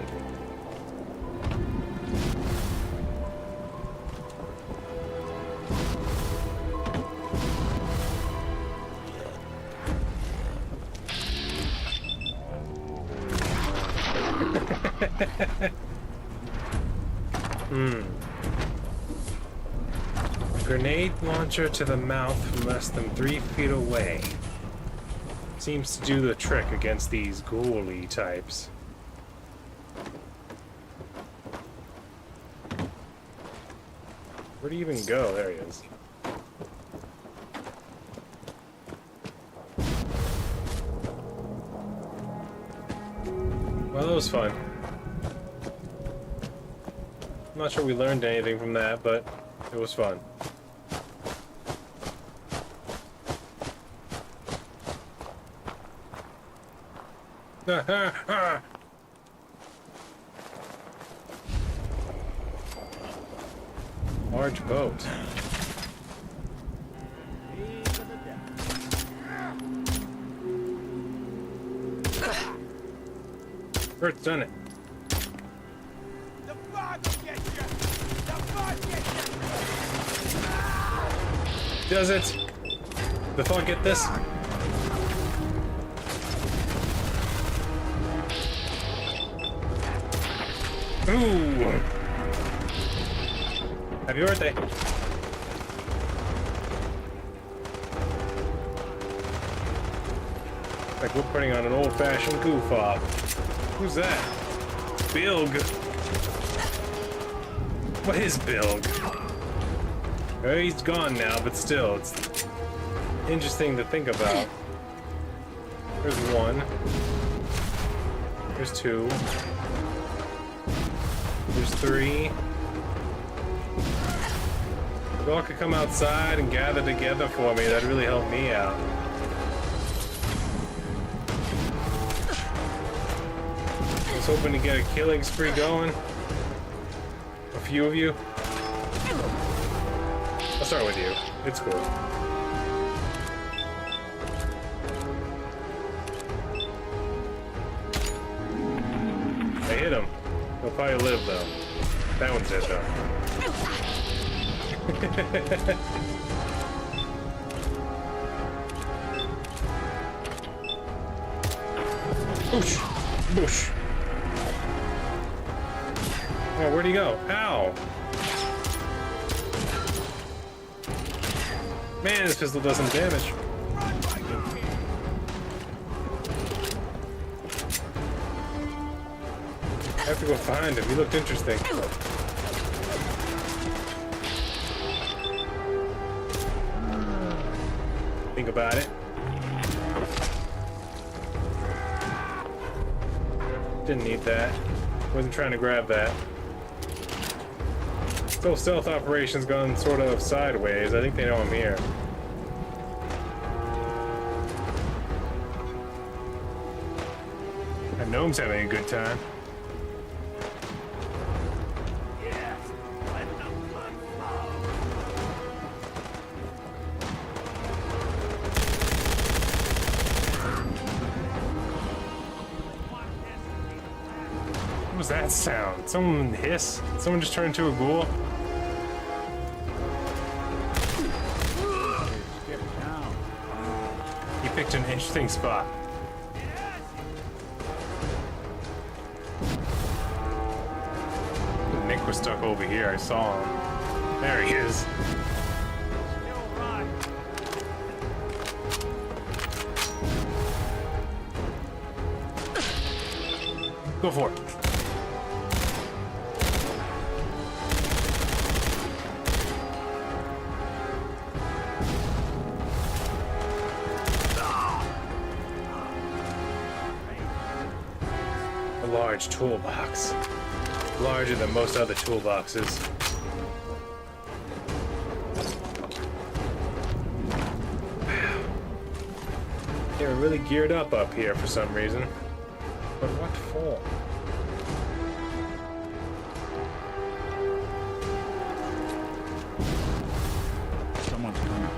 Grenade launcher to the mouth from less than 3 feet away. Seems to do the trick against these ghouly types. Where'd he even go? There he is. Well, that was fun. I'm not sure we learned anything from that, but it was fun. Large boat. Bert's done it. does it. The fuck, get this? Ooh! Happy birthday! Like we're putting on an old-fashioned goof-off. Who's that? Bilg! What is Bilg? Oh, he's gone now, but still, it's interesting to think about. There's one. There's two. There's three. If y'all could come outside and gather together for me, that'd really help me out. I was hoping to get a killing spree going. A few of you. I'll start with you. It's cool. I hit him. He'll probably live though. That one's dead though. Boosh! Boosh! Oh, where'd he go? Ow! Man, this pistol does some damage. I have to go find him. He looked interesting. Think about it. Didn't need that. Wasn't trying to grab that. Still stealth operations gone sort of sideways. I think they know I'm here. And Gnome's having a good time. What was that sound? Someone hiss? Someone just turned into a ghoul? He picked an interesting spot. Nick was stuck over here. I saw him. There he is. Go for it. A large toolbox. Larger than most other toolboxes. Wow. They were really geared up here for some reason. But what for? Someone's coming.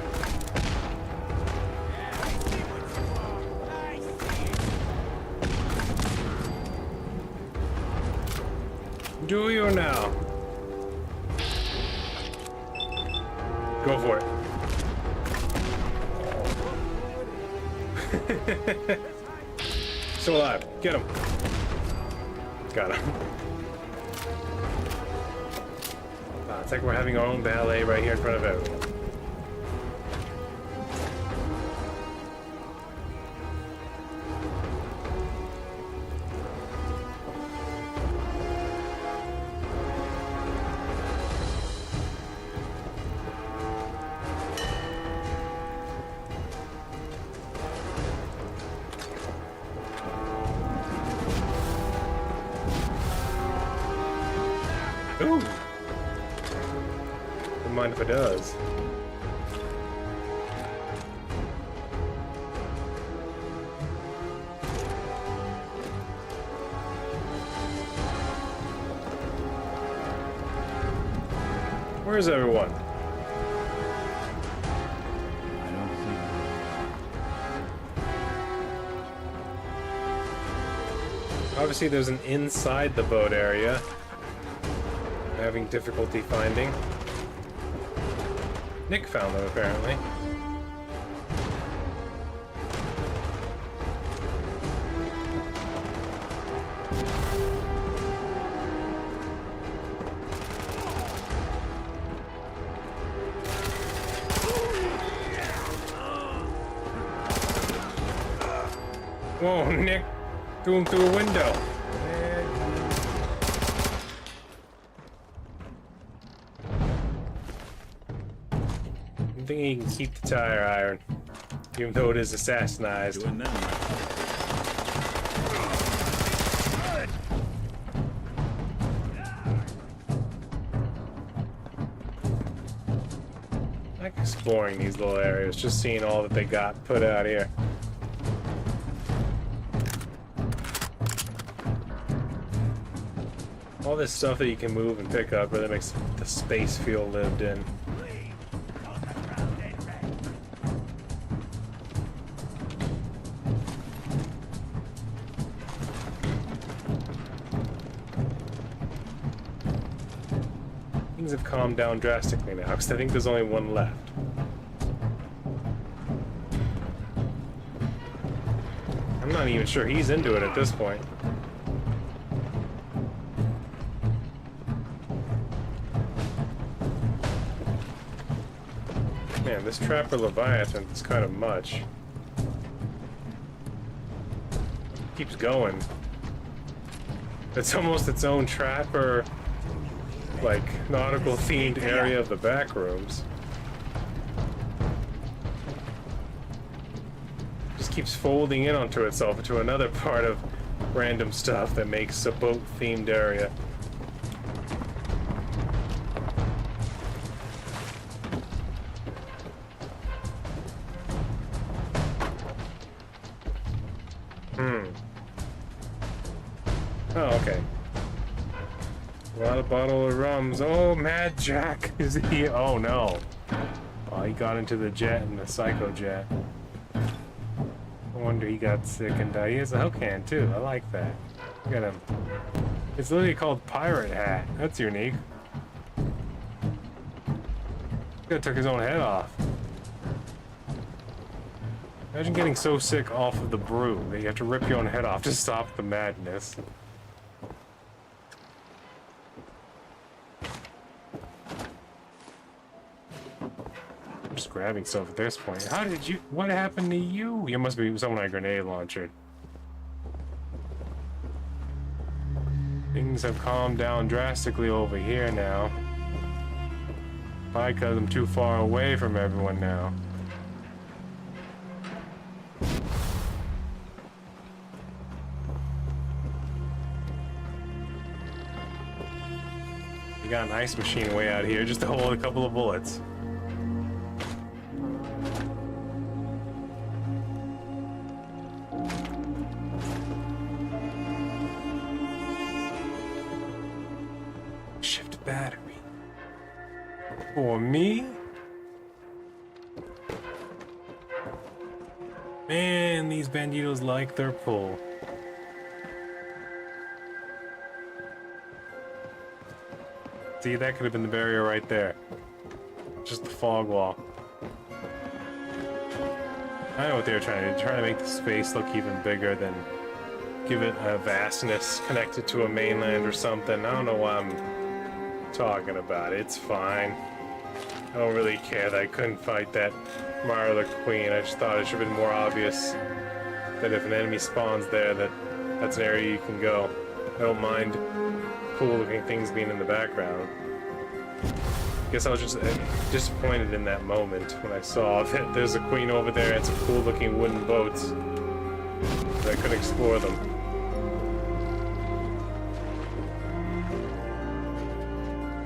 Do you now? Go for it. Still alive. Get him. Got him. It's like we're having our own ballet right here in front of everyone. Ooh! Don't mind if it does. Where's everyone? I don't think. Obviously, there's an inside the boat area. I'm having difficulty finding. Nick found them, apparently. Whoa, Nick threw him through a window. I think he can keep the tire iron, even though it is assassinized. Doing that. I like exploring these little areas, just seeing all that they got put out here. All this stuff that you can move and pick up really makes the space feel lived in. Things have calmed down drastically now, because I think there's only one left. I'm not even sure he's into it at this point. Man, this Trapper Leviathan is kind of much. Keeps going. It's almost its own Trapper, like, nautical themed area of the back rooms. Just keeps folding in onto itself into another part of random stuff that makes a boat themed area. Oh, okay. A lot of bottle of rums. Oh, Mad Jack! Is he? Oh no. Oh, he got into the jet and the Psycho Jet. No wonder he got sick and died. He has a Hellcat can too. I like that. Look at him. It's literally called Pirate Hat. That's unique. He could have took his own head off. Imagine getting so sick off of the brew that you have to rip your own head off to stop the madness. I'm just grabbing stuff at this point. How did you... What happened to you? You must be someone I grenade launched. Things have calmed down drastically over here now. Probably because I'm too far away from everyone now. You got an ice machine way out here just to hold a couple of bullets. Shift battery. For me? Man, these banditos like their pull. See, that could have been the barrier right there. Just the fog wall. I know what they were trying to do. Trying to make the space look even bigger, than give it a vastness connected to a mainland or something. I don't know why I'm talking about it. It's fine. I don't really care that I couldn't fight that Mara the Queen. I just thought it should have been more obvious that if an enemy spawns there, that's an area you can go. I don't mind cool looking things being in the background. Guess I was just disappointed in that moment when I saw that there's a queen over there and some cool looking wooden boats. That I could explore them.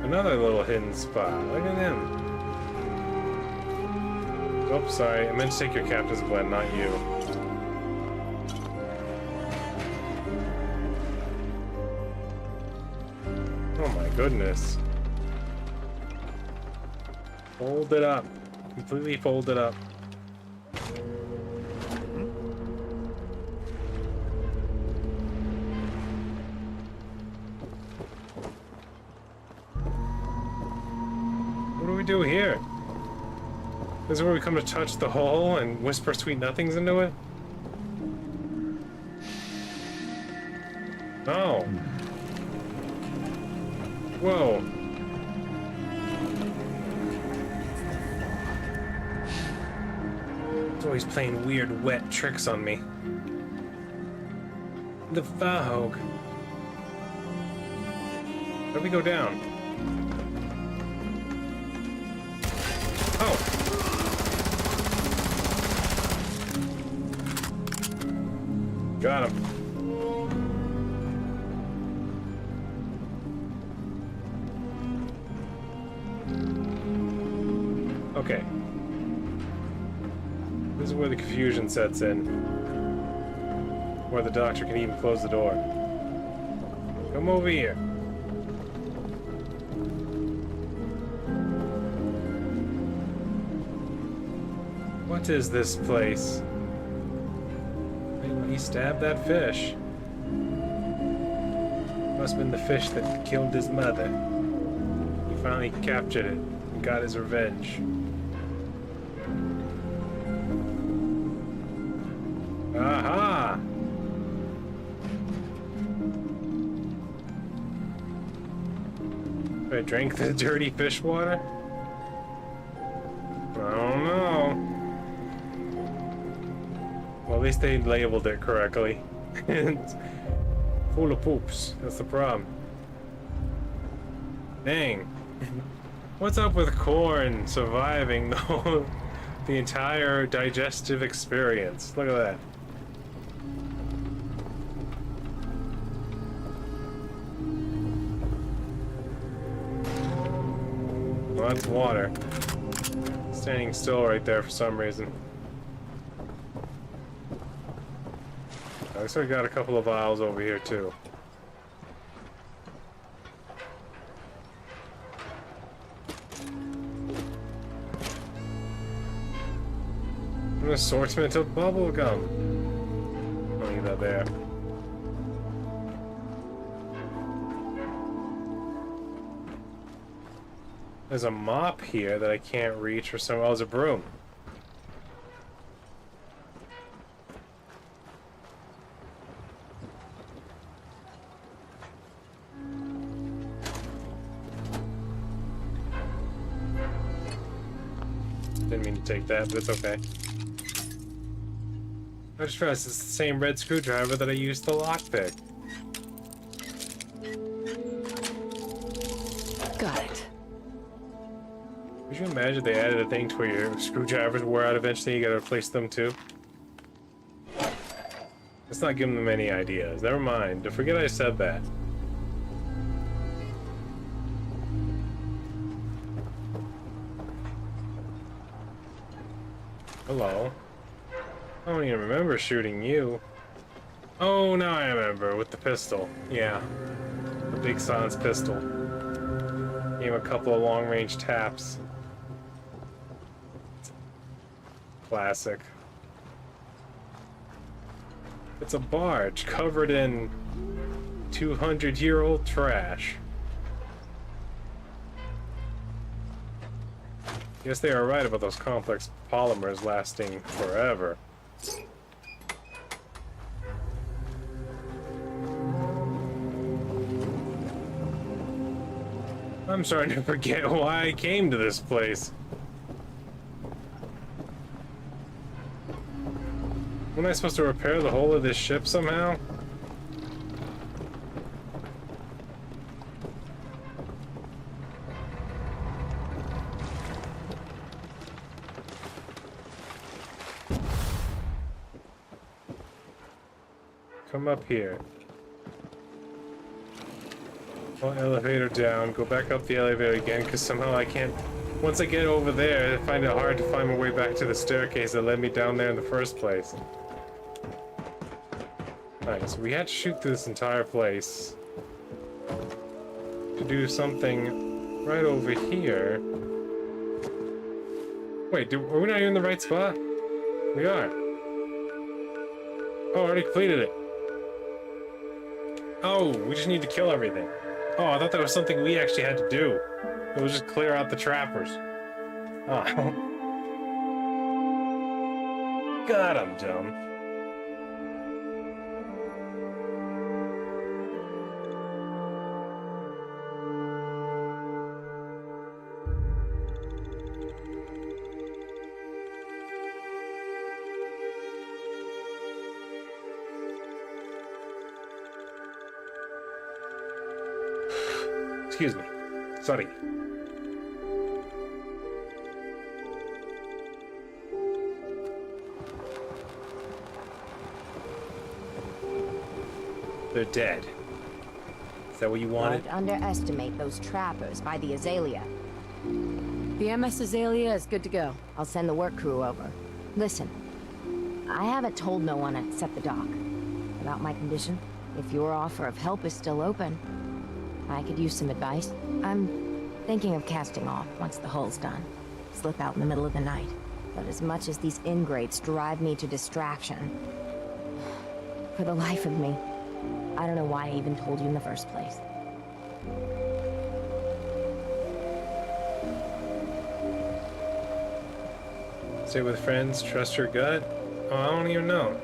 Another little hidden spot. Look at them. Oops, sorry. I meant to take your captain's blend, not you. Oh my goodness. Fold it up. Completely fold it up. What do we do here? This is where we come to touch the hole and whisper sweet nothings into it? Oh. Whoa. He's always playing weird, wet tricks on me. The Fahog. Where'd we go down? Oh! Got him. Okay. This is where the confusion sets in. Where the doctor can even close the door. Come over here. What is this place? He stabbed that fish. Must have been the fish that killed his mother. He finally captured it and got his revenge. Aha! I drank the dirty fish water? I don't know. Well, at least they labeled it correctly. It's full of poops. That's the problem. Dang. What's up with corn surviving the entire digestive experience? Look at that. Well, that's water. Standing still right there for some reason. Looks like we got a couple of vials over here too. An assortment of bubble gum. I'll leave that there. There's a mop here that I can't reach for some. Oh, there's a broom. Didn't mean to take that, but it's okay. I just realized it's the same red screwdriver that I used to lockpick. Got it. Could you imagine they added a thing to where your screwdrivers wore out eventually, you gotta replace them too? Let's not give them any ideas. Never mind. Don't forget I said that. Hello. I don't even remember shooting you. Oh, now I remember, with the pistol. Yeah. The Big Sans pistol. Gave him a couple of long-range taps. Classic. It's a barge covered in 200-year-old trash. Guess they are right about those complex polymers lasting forever. I'm starting to forget why I came to this place. Wasn't I supposed to repair the hull of this ship somehow? Come up here. Well, elevator down. Go back up the elevator again, because somehow I can't... Once I get over there, I find it hard to find my way back to the staircase that led me down there in the first place. Alright, so we had to shoot through this entire place to do something right over here. Wait, are we not even in the right spot? We are. Oh, I already completed it. Oh, we just need to kill everything. Oh, I thought that was something we actually had to do. It was just clear out the trappers. Oh. God, I'm dumb. Excuse me. Sorry. They're dead. Is that what you wanted? Don't underestimate those trappers by the Azalea. The MS Azalea is good to go. I'll send the work crew over. Listen, I haven't told no one except the doc about my condition. If your offer of help is still open, I could use some advice. I'm thinking of casting off once the hull's done. Slip out in the middle of the night. But as much as these ingrates drive me to distraction, for the life of me, I don't know why I even told you in the first place. Stay with friends, trust your gut? Oh, I don't even know.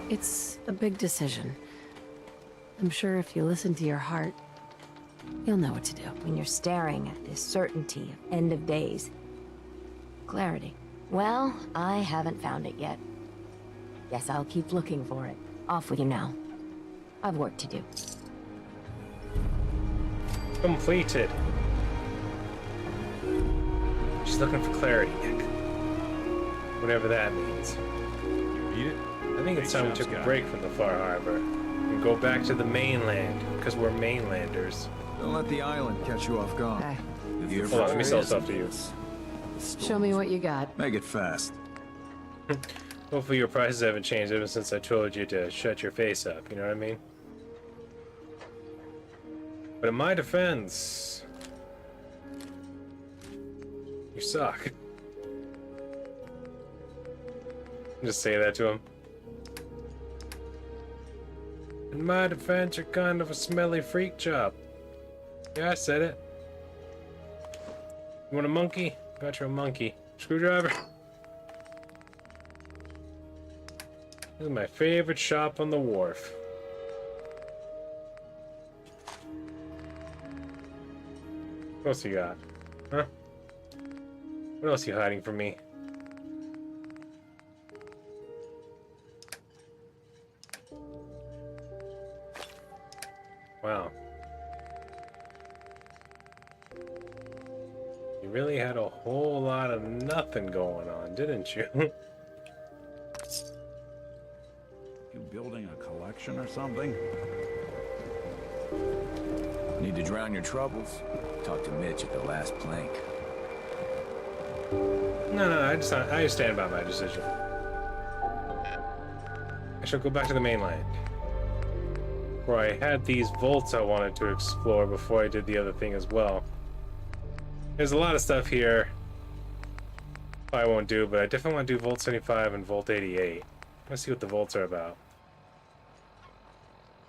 It's a big decision. I'm sure if you listen to your heart, you'll know what to do. When you're staring at this certainty of end of days, clarity. Well, I haven't found it yet. Guess I'll keep looking for it. Off with you now. I've work to do. Completed. She's looking for clarity, Nick. Whatever that means. You read it? I think it's time we took a break from the Far Harbor and go back to the mainland, because we're mainlanders. Don't let the island catch you off guard. Hold on, let me sell stuff to you. Show me what you got. Make it fast. Hopefully your prices haven't changed ever since I told you to shut your face up, you know what I mean? But in my defense, you suck. Just say that to him. In my defense, you're kind of a smelly freak job. Yeah, I said it. You want a monkey? Got you a monkey. Screwdriver. This is my favorite shop on the wharf. What else you got? Huh? What else you hiding from me? Wow. You really had a whole lot of nothing going on, didn't you? You building a collection or something? Need to drown your troubles? Talk to Mitch at the last plank. No, I stand by my decision. I shall go back to the mainland, where I had these vaults I wanted to explore before I did the other thing as well. There's a lot of stuff here I won't do, but I definitely want to do Vault 75 and Vault 88. Let's see what the vaults are about.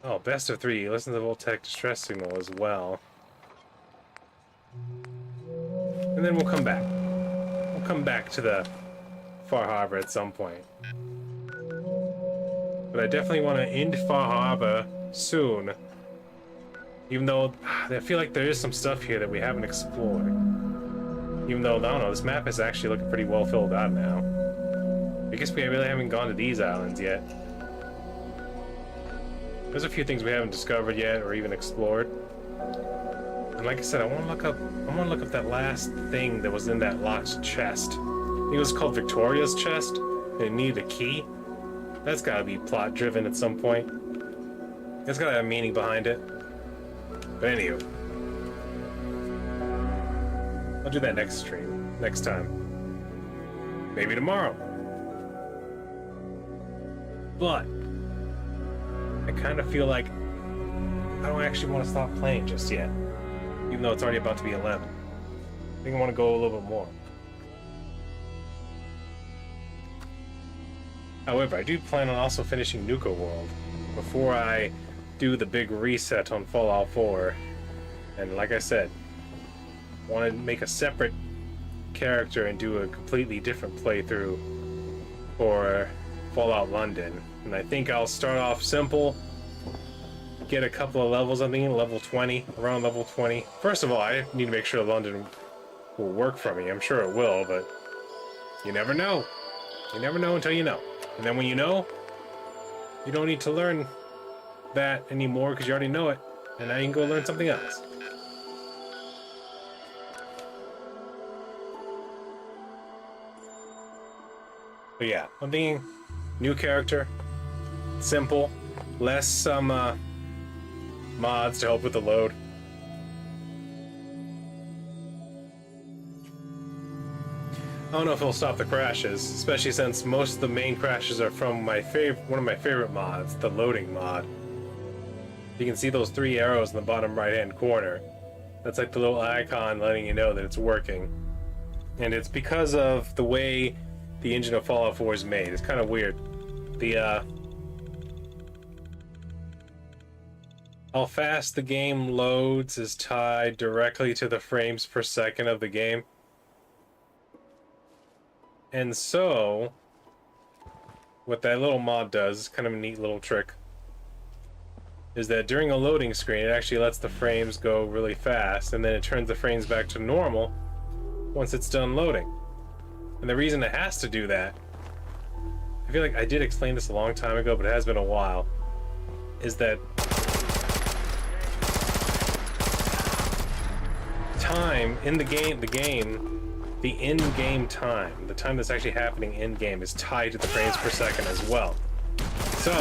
Oh, best of 3. Listen to the Voltec distress signal as well. And then we'll come back. We'll come back to the Far Harbor at some point. But I definitely want to end Far Harbor soon. Even though I feel like there is some stuff here that we haven't explored. Even though, I don't know, this map is actually looking pretty well filled out now. I guess we really haven't gone to these islands yet. There's a few things we haven't discovered yet or even explored. And like I said, I want to look up that last thing that was in that locked chest. I think it was called Victoria's chest, and it needed a key. That's gotta be plot driven at some point. It's gotta have a meaning behind it. But anywho, I'll do that next stream, next time. Maybe tomorrow. But I kind of feel like I don't actually want to stop playing just yet, even though it's already about to be 11. I think I want to go a little bit more. However, I do plan on also finishing Nuka World before I do the big reset on Fallout 4. And like I said, want to make a separate character and do a completely different playthrough for Fallout London. And I think I'll start off simple, get a couple of levels. I'm thinking level 20, around level 20. First of all, I need to make sure London will work for me. I'm sure it will, but you never know. You never know until you know. And then when you know, you don't need to learn that anymore because you already know it. And now you can go learn something else. But yeah, I'm thinking new character, simple, less some mods to help with the load. I don't know if it'll stop the crashes, especially since most of the main crashes are from one of my favorite mods, the loading mod. You can see those 3 arrows in the bottom right-hand corner. That's like the little icon letting you know that it's working. And it's because of the way the engine of Fallout 4 is made. It's kind of weird. How fast the game loads is tied directly to the frames per second of the game. And so, what that little mod does, is kind of a neat little trick, is that during a loading screen, it actually lets the frames go really fast, and then it turns the frames back to normal once it's done loading. And the reason it has to do that, I feel like I did explain this a long time ago, but it has been a while, is that time in the game, the in-game time, the time that's actually happening in-game, is tied to the frames per second as well. So,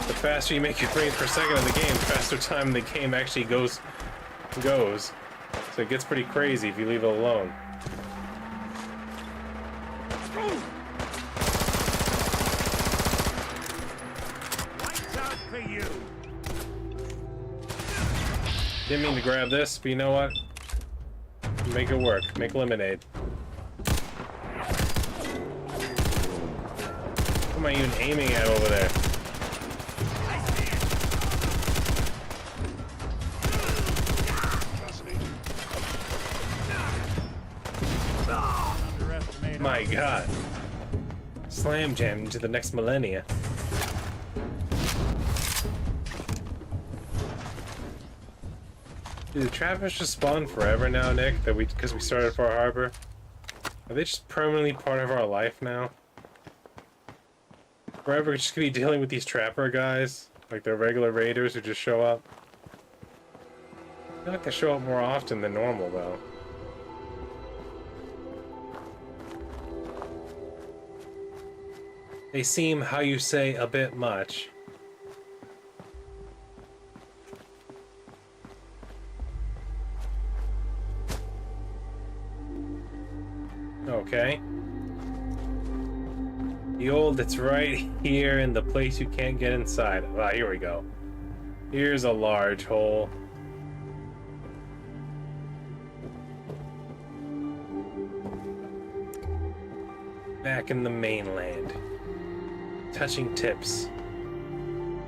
the faster you make your frames per second in the game, the faster time the game actually goes. So it gets pretty crazy if you leave it alone. Didn't mean to grab this, but you know what? Make it work. Make lemonade. What am I even aiming at over there? My God. Slam jam into the next millennia. Do the trappers just spawn forever now, Nick? Because we started Far Harbor? Are they just permanently part of our life now? Forever just gonna be dealing with these trapper guys? Like the regular raiders who just show up? I feel like they show up more often than normal, though. They seem, how you say, a bit much. Okay. The old, it's right here in the place you can't get inside. Ah, here we go. Here's a large hole. Back in the mainland. Touching tips.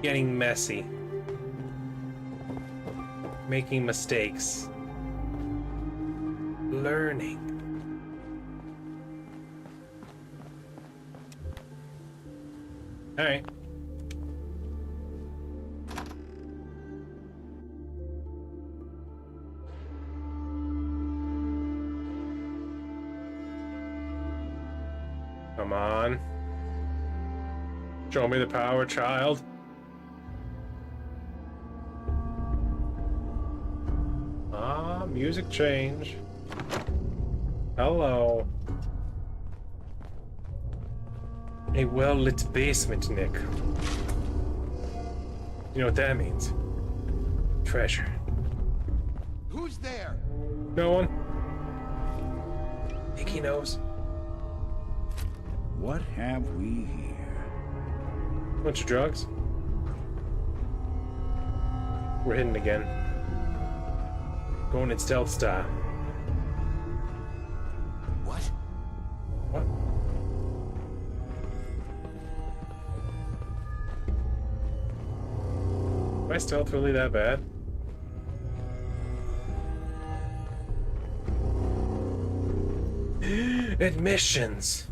Getting messy. Making mistakes. Learning. Alright. Come on. Show me the power, child. Ah, music change. Hello. A well-lit basement, Nick. You know what that means? Treasure. Who's there? No one? Think he knows? What have we here? Bunch of drugs. We're hidden again. Going in stealth style. What? What? Am I stealth really that bad? Admissions.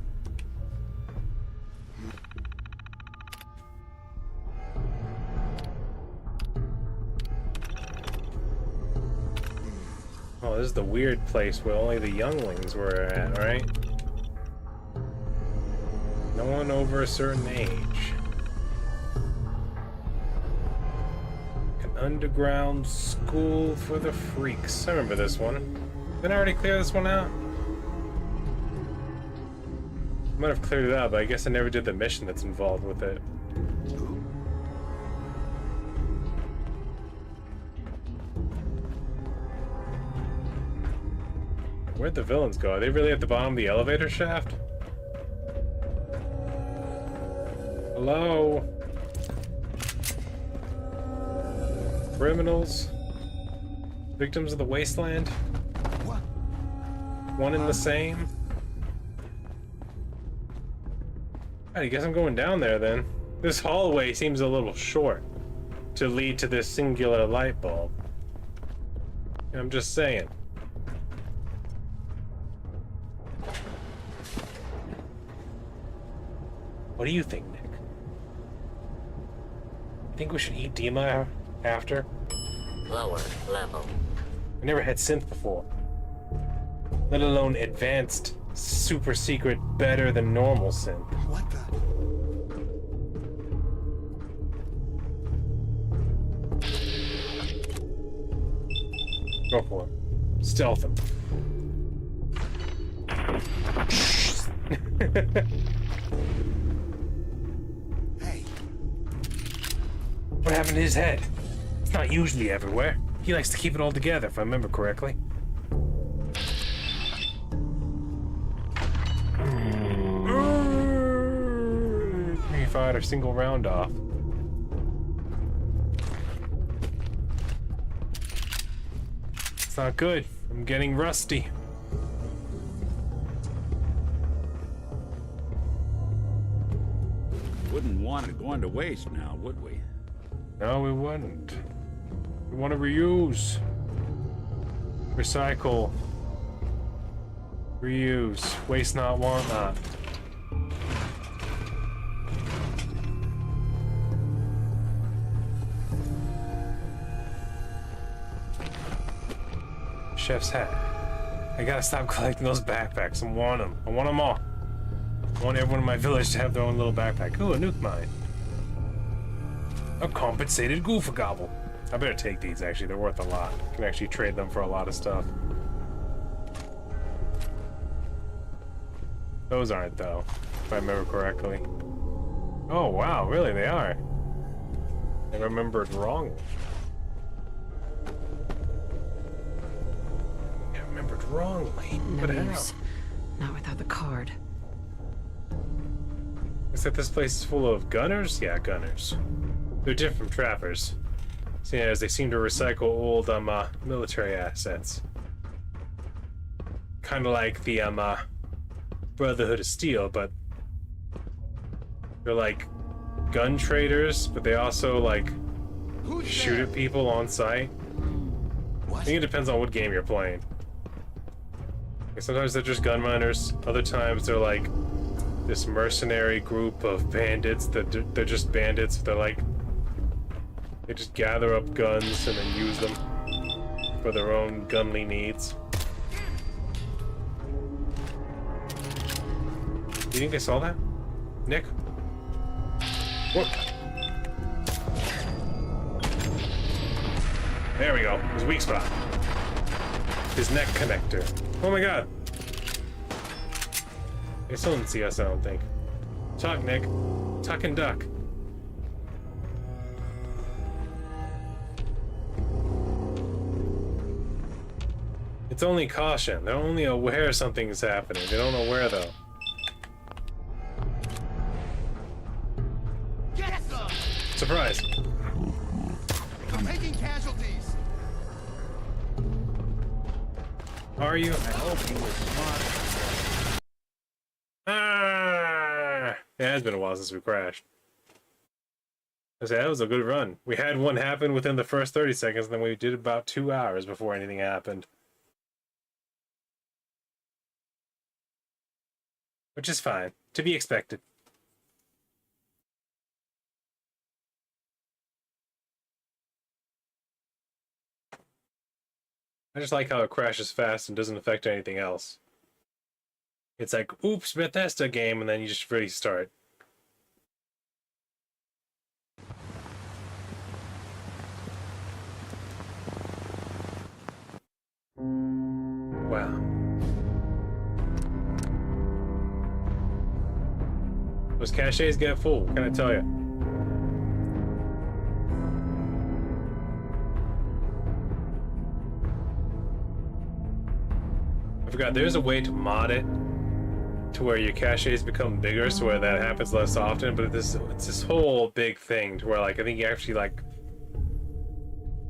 Oh, this is the weird place where only the younglings were at, right? No one over a certain age. An underground school for the freaks. I remember this one. Didn't I already clear this one out? I might have cleared it out, but I guess I never did the mission that's involved with it. Where'd the villains go? Are they really at the bottom of the elevator shaft? Hello? Criminals? Victims of the wasteland? What? One and the same? I guess I'm going down there then. This hallway seems a little short to lead to this singular light bulb. I'm just saying. What do you think, Nick? Think we should eat Dima after? Lower level. I never had synth before. Let alone advanced, super secret, better than normal synth. What the? Go for it. Stealth him. Hey. What happened to his head? It's not usually everywhere. He likes to keep it all together, if I remember correctly. He fired a single round off. It's not good. I'm getting rusty. Wouldn't want it going to waste now, would we? No, we wouldn't. We want to reuse. Recycle. Reuse. Waste not, want not. Chef's hat. I gotta stop collecting those backpacks. I want them. I want them all. I want everyone in my village to have their own little backpack. Ooh, a nuke mine. A compensated goofa gobble. I better take these, actually. They're worth a lot. Can actually trade them for a lot of stuff. Those aren't, though, if I remember correctly. Oh, wow, really? They are. I remembered wrong. I remembered wrongly. No But how? use. Not without the card. Looks like this place is full of gunners? Yeah, gunners. They're different from trappers, seeing as they seem to recycle old military assets. Kind of like the Brotherhood of Steel, but they're like gun traders, but they also like shoot at people on sight. I think it depends on what game you're playing. Like, sometimes they're just gun miners, other times they're like this mercenary group of bandits that they're just bandits. They're like, they just gather up guns and then use them for their own gunly needs. You think I saw that? Nick? What? There we go. His weak spot. His neck connector. Oh my god. They still didn't see us, I don't think. Talk, Nick. Tuck and duck. It's only caution. They're only aware something's happening. They don't know where, though. Get some! Surprise. I'm taking casualties. Are you? I hope you were smart. Ah! Yeah, it has been a while since we crashed. I say, that was a good run. We had one happen within the first 30 seconds, and then we did about 2 hours before anything happened. Which is fine. To be expected. I just like how it crashes fast and doesn't affect anything else. It's like, oops, Bethesda game, and then you just restart. Wow. Those caches get full, what can I tell you? I forgot, there's a way to mod it to where your caches become bigger, so where that happens less often, but it's this whole big thing to where, like, I think you actually, like,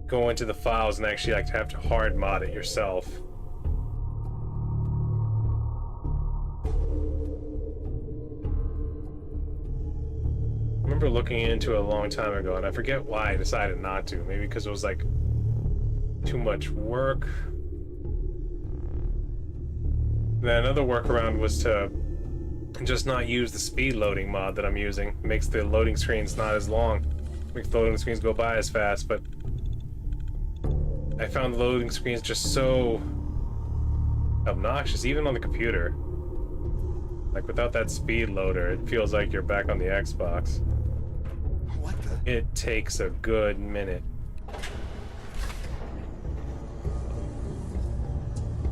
go into the files and actually, like, have to hard mod it yourself. I remember looking into it a long time ago, and I forget why I decided not to. Maybe because it was, like, too much work. Then another workaround was to just not use the speed loading mod that I'm using. It makes the loading screens not as long. Makes the loading screens go by as fast, but I found the loading screens just so obnoxious, even on the computer. Like, without that speed loader, it feels like you're back on the Xbox. What the? It takes a good minute.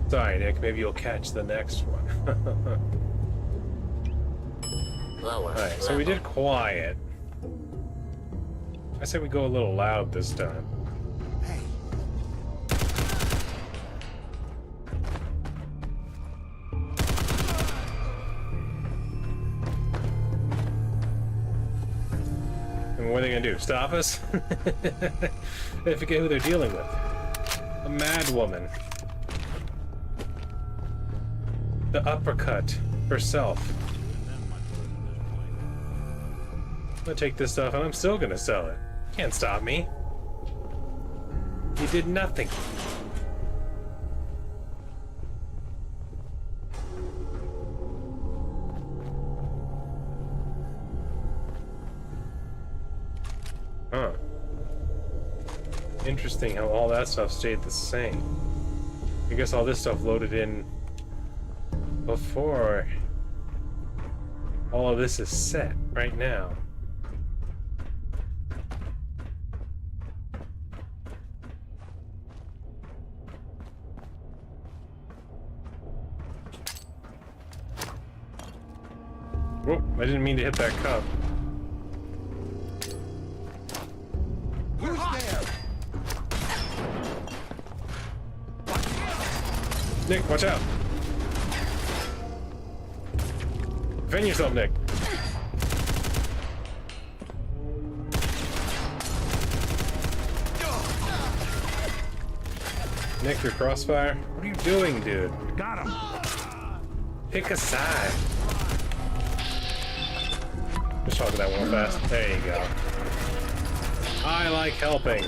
Sorry, Nick, maybe you'll catch the next one. Alright, so we did quiet. I said we go a little loud this time. Hey. And what are they gonna do? Stop us? They forget who they're dealing with. A mad woman. The uppercut herself. I'm gonna take this stuff and I'm still gonna sell it. Can't stop me. You did nothing. Huh. Interesting how all that stuff stayed the same. I guess all this stuff loaded in before all of this is set right now. Whoop, I didn't mean to hit that cup. Who's there? Nick, watch out! Defend yourself, Nick. Nick, your crossfire? What are you doing, dude? Got him. Pick a side. Just talk to that one fast. There you go. I like helping.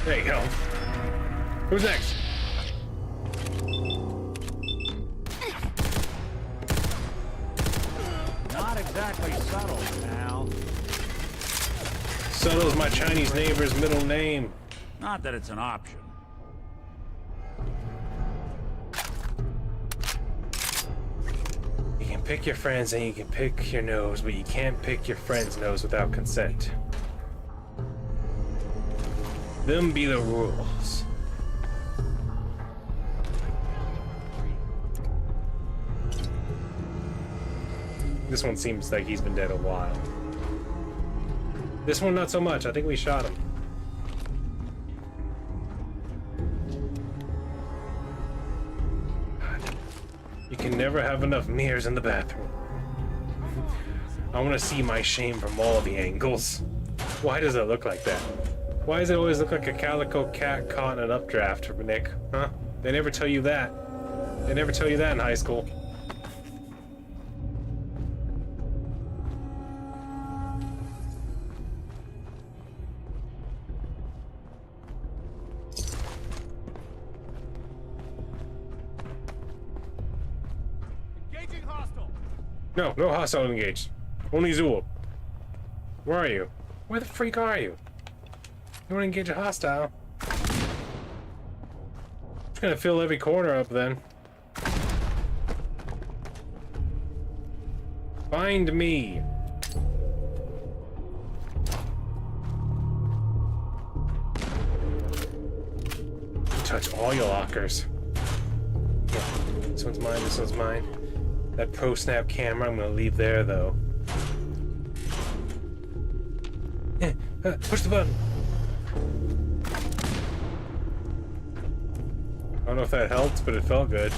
There you go. Who's next? Not exactly subtle, pal. Subtle's my Chinese neighbor's middle name. Not that it's an option. You can pick your friends and you can pick your nose, but you can't pick your friend's nose without consent. Them be the rules. This one seems like he's been dead a while. This one, not so much. I think we shot him. God. You can never have enough mirrors in the bathroom. I want to see my shame from all the angles. Why does it look like that? Why does it always look like a calico cat caught in an updraft, Nick? Huh? They never tell you that. They never tell you that in high school. No, no hostile engaged. Only Zool. Where are you? Where the freak are you? You want to engage a hostile? Just gonna fill every corner up then. Find me. Touch all your lockers. Yeah. This one's mine, this one's mine. That pro-snap camera I'm gonna leave there though. Yeah, push the button. I don't know if that helped, but it felt good.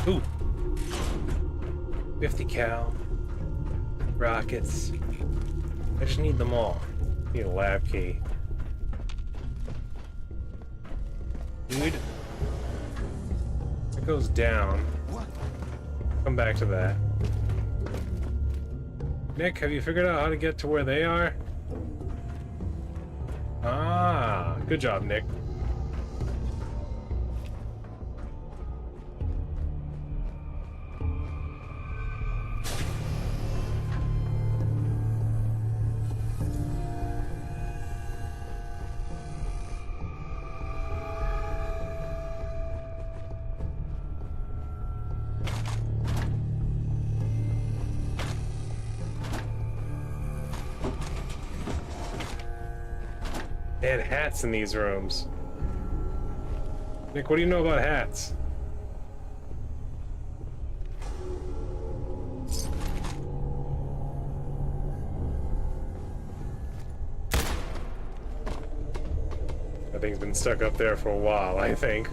Ooh. 50 cal. Rockets. I just need them all. Need a lab key. Dude. It goes down. Come back to that. Nick, have you figured out how to get to where they are? Ah, good job, Nick. They had hats in these rooms. Nick, what do you know about hats? That thing's been stuck up there for a while, I think.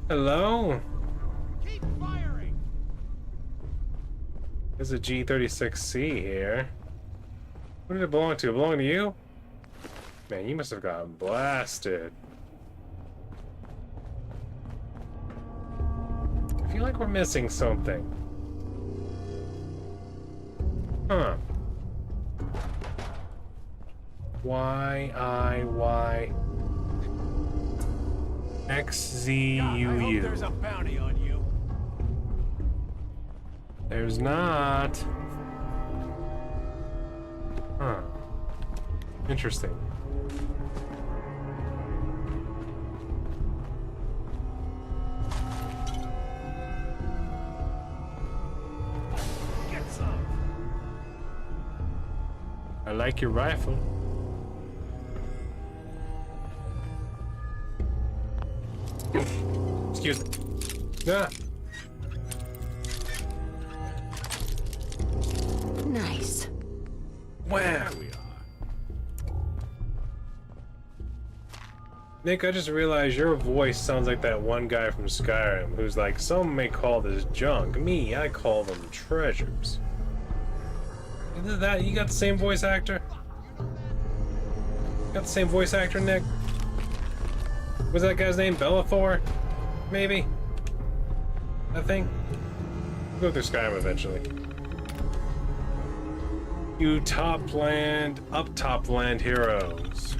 Hello? There's a G36C here. Who did it belong to? It belong to you? Man, you must have gotten blasted. I feel like we're missing something. Huh. Y XZUU. There's a bounty on you. There's not. Huh. Interesting. Get some. I like your rifle. Excuse me. Ah. Nice. Wow. Nick, I just realized your voice sounds like that one guy from Skyrim who's like, some may call this junk. Me, I call them treasures. Isn't that, you got the same voice actor? Got the same voice actor, Nick? Was that guy's name Bellathor? Maybe? I think. We'll go through Skyrim eventually. You up topland heroes.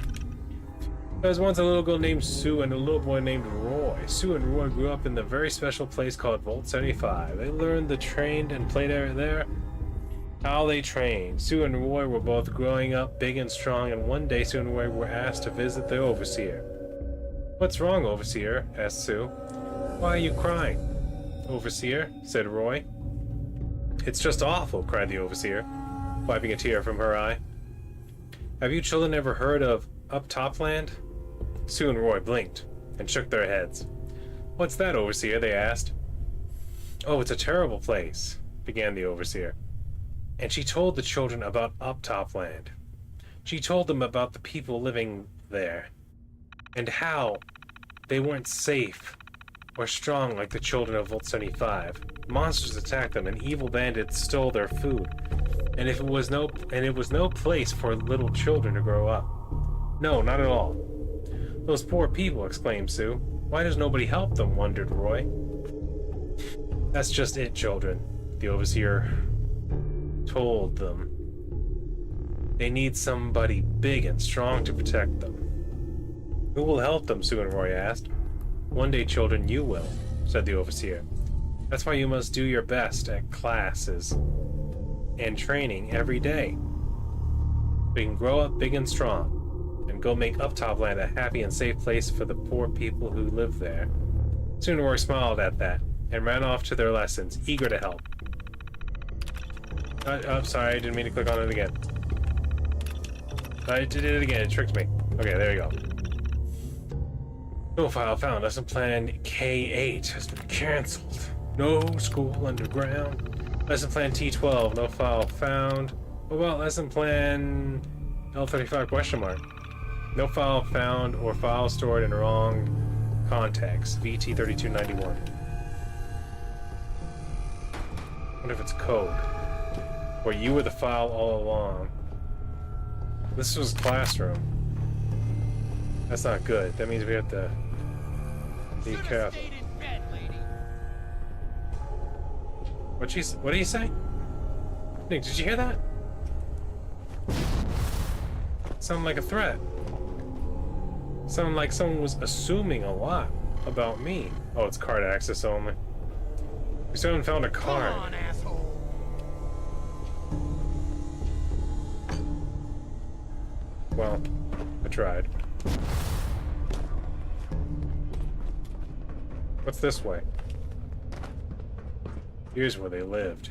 There was once a little girl named Sue and a little boy named Roy. Sue and Roy grew up in the very special place called Vault 75. They learned, trained, and played there. How they trained. Sue and Roy were both growing up big and strong, and one day Sue and Roy were asked to visit the Overseer. What's wrong, Overseer? Asked Sue. Why are you crying? Overseer, said Roy. It's just awful, cried the Overseer, wiping a tear from her eye. Have you children ever heard of Up Topland? Sue and Roy blinked and shook their heads. What's that, Overseer? They asked. Oh, it's a terrible place, began the Overseer. And she told the children about Up Topland. She told them about the people living there, and how they weren't safe or strong like the children of Vault 75. Monsters attacked them, and evil bandits stole their food. And it was no place for little children to grow up. No, not at all. Those poor people, exclaimed Sue. Why does nobody help them? Wondered Roy. That's just it, children, the Overseer told them. They need somebody big and strong to protect them. Who will help them? Suinroy asked. One day, children, you will, said the overseer. That's why you must do your best at classes and training every day. We can grow up big and strong and go make Uptopland a happy and safe place for the poor people who live there. Suinroy smiled at that and ran off to their lessons, eager to help. I'm sorry, I didn't mean to click on it again. I did it again, it tricked me. Okay, there you go. No file found. Lesson plan K8 has been cancelled. No school underground. Lesson plan T12, no file found. What about lesson plan L35 question mark? No file found or file stored in wrong context. VT3291. What if it's code? Or you were the file all along. This was classroom. That's not good. That means we have to be careful. What did he say? Nick, did you hear that? Sounded like a threat. Sounded like someone was assuming a lot about me. Oh, it's card access only. We still haven't found a card. Come on, asshole. Well, I tried. What's this way? Here's where they lived.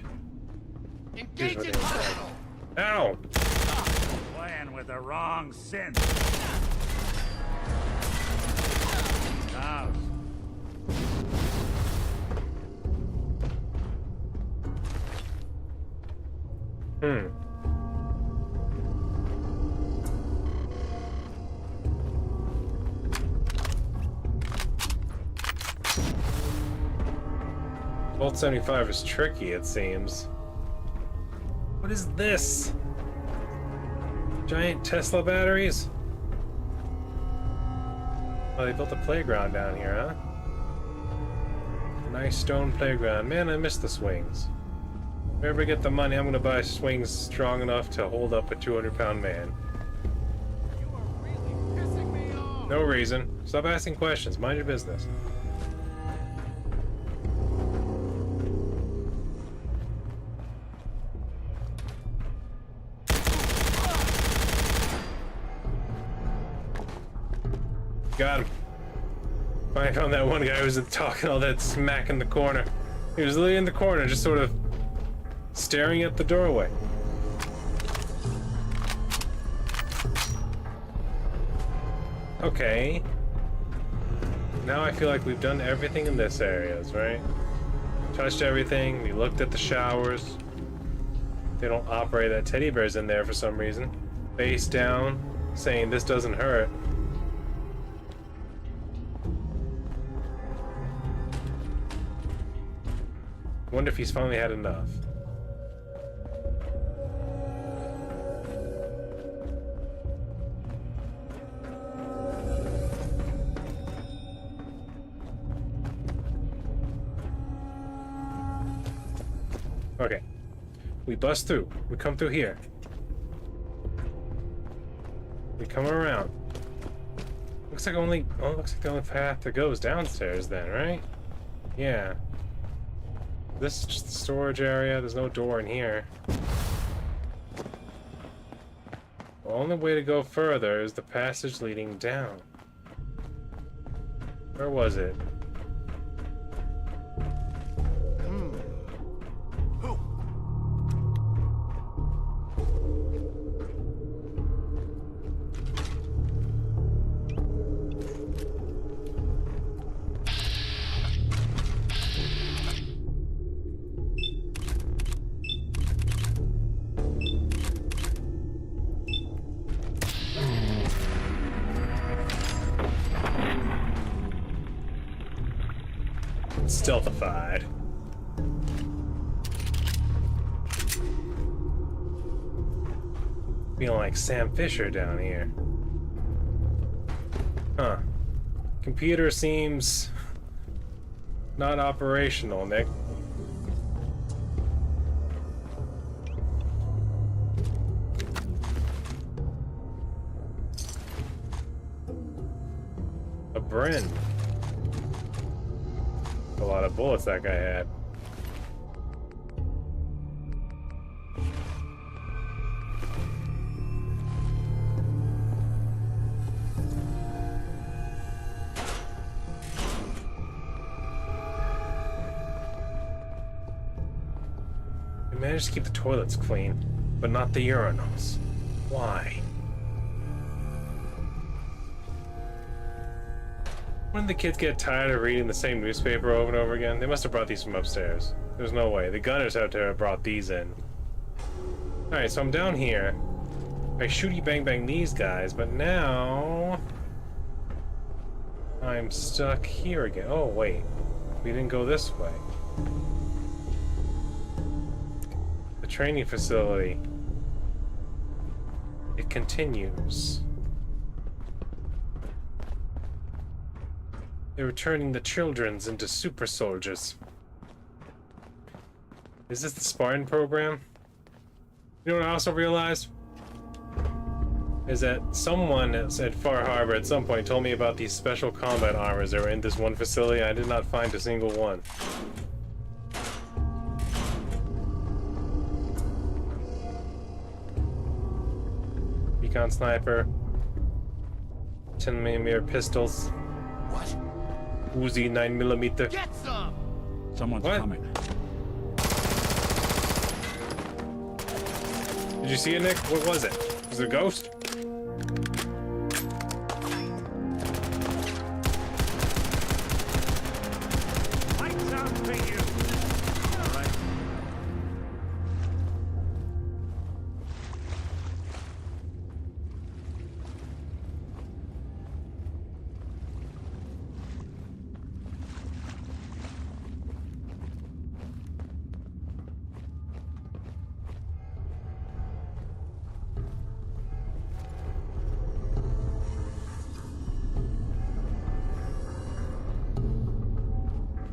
Here's where they lived. Ow! Playing with the wrong synth. House. Volt 75 is tricky, it seems. What is this? Giant Tesla batteries? Oh, they built a playground down here, huh? Nice stone playground. Man, I miss the swings. If I ever get the money, I'm gonna buy swings strong enough to hold up a 200-pound man. You are really pissing me off. No reason. Stop asking questions. Mind your business. Got him. I found that one guy who was talking all that smack in the corner. He was literally in the corner, just sort of staring at the doorway. Okay. Now I feel like we've done everything in this areas, right? Touched everything, we looked at the showers. They don't operate that teddy bear's in there for some reason. Face down, saying this doesn't hurt. Wonder if he's finally had enough. Okay. We bust through. We come through here. We come around. Looks like looks like the only path that goes downstairs then, right? Yeah. This is just the storage area. There's no door in here. The only way to go further is the passage leading down. Where was it? Stealthified. Feeling like Sam Fisher down here. Huh. Computer seems not operational, Nick. A Bren. A lot of bullets that guy had. We managed to keep the toilets clean, but not the urinals. Why? When did the kids get tired of reading the same newspaper over and over again? They must have brought these from upstairs. There's no way. The gunners had to have brought these in. Alright, so I'm down here. I shooty bang bang these guys, but now I'm stuck here again. Oh wait, we didn't go this way. The training facility. It continues. They're turning the childrens into super soldiers. Is this the Spartan program? You know what I also realized? Is that someone at Far Harbor at some point told me about these special combat armors that were in this one facility. I did not find a single one. Recon sniper. 10mm pistols. What? Uzi 9mm. Get some! Someone's coming. Did you see it, Nick? What was it? Was it a ghost? Lights out for you! All right.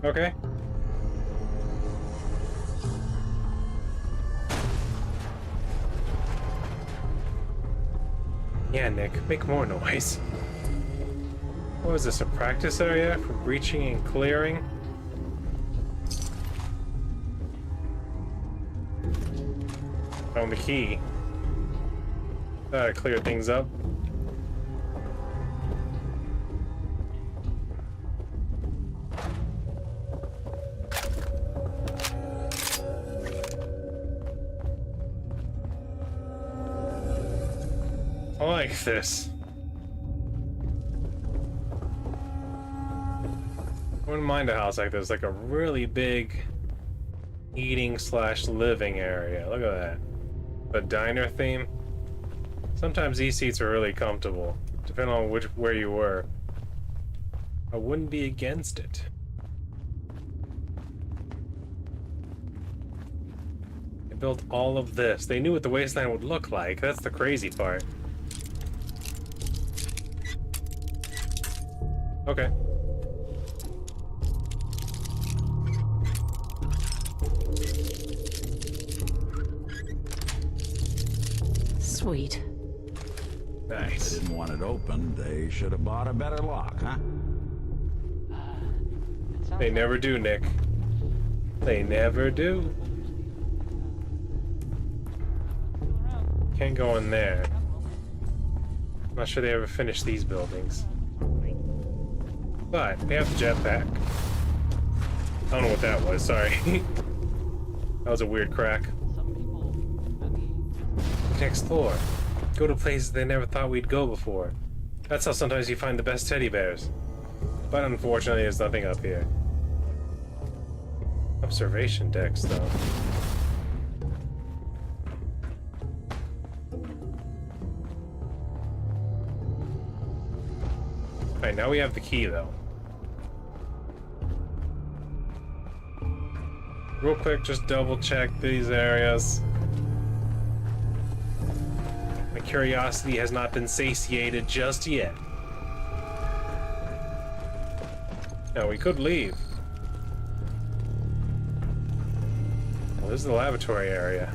Okay. Yeah, Nick, make more noise. What was this, a practice area for breaching and clearing? Found the key. Thought I cleared things up. I like this. I wouldn't mind a house like this, like a really big eating / living area. Look at that. The diner theme. Sometimes these seats are really comfortable, depending on where you were. I wouldn't be against it. They built all of this. They knew what the wasteland would look like. That's the crazy part. Okay. Sweet. Nice. They didn't want it open. They should have bought a better lock, huh? They never do, Nick. They never do. Can't go in there. I'm not sure they ever finished these buildings. But they have the jetpack. I don't know what that was, sorry. That was a weird crack. We can explore. Go to places they never thought we'd go before. That's how sometimes you find the best teddy bears. But unfortunately, there's nothing up here. Observation decks, though. Alright, now we have the key, though. Real quick, just double check these areas. My curiosity has not been satiated just yet. Now, we could leave. Well, this is the lavatory area.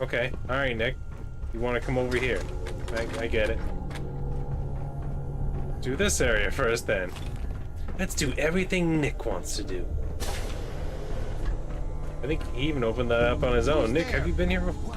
Okay, alright, Nick. You want to come over here. I get it. Do this area first, then. Let's do everything Nick wants to do. I think he even opened that up on his own. Nick, have you been here before?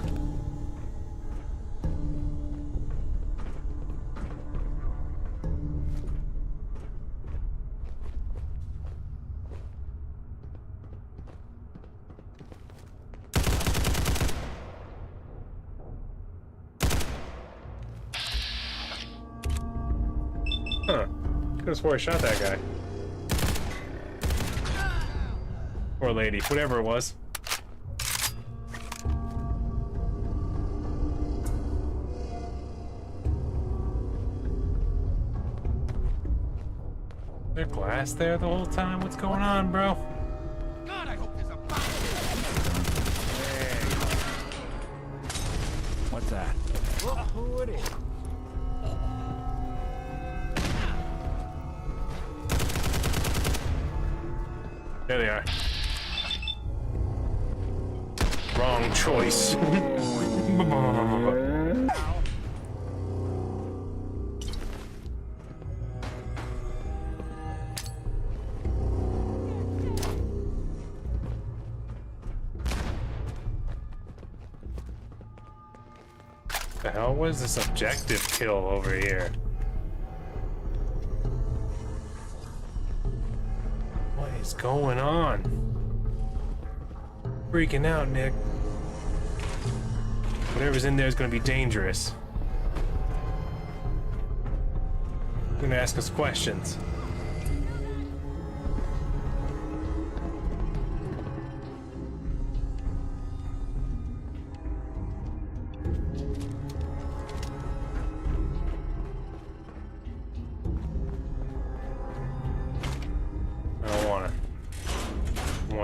Huh. Could've swore I shot that guy. Or lady, whatever it was. Is there glass there the whole time? What's going on, bro? God, I hope there's a bomb. What's that? Who it is? There they are. Wrong choice. The hell was this objective kill over here? What is going on? Freaking out, Nick. Whatever's in there is gonna be dangerous. Gonna ask us questions.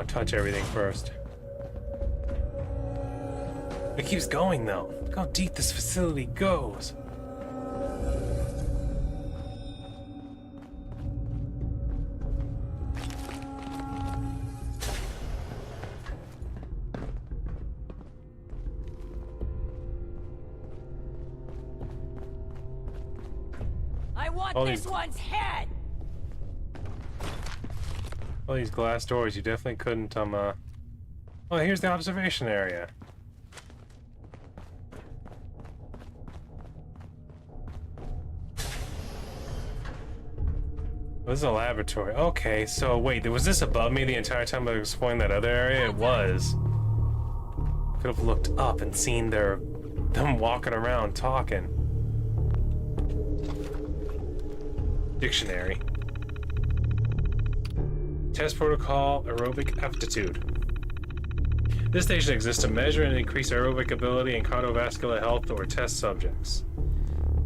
Touch everything first. It keeps going though. Look how deep this facility goes. I want All this these- one's head! All these glass doors, you definitely couldn't, Oh, here's the observation area. This is a laboratory. Okay, so wait, was this above me the entire time I was exploring that other area? It was. Could have looked up and seen them walking around talking. Dictionary. Test protocol, aerobic aptitude. This station exists to measure and increase aerobic ability in cardiovascular health or test subjects.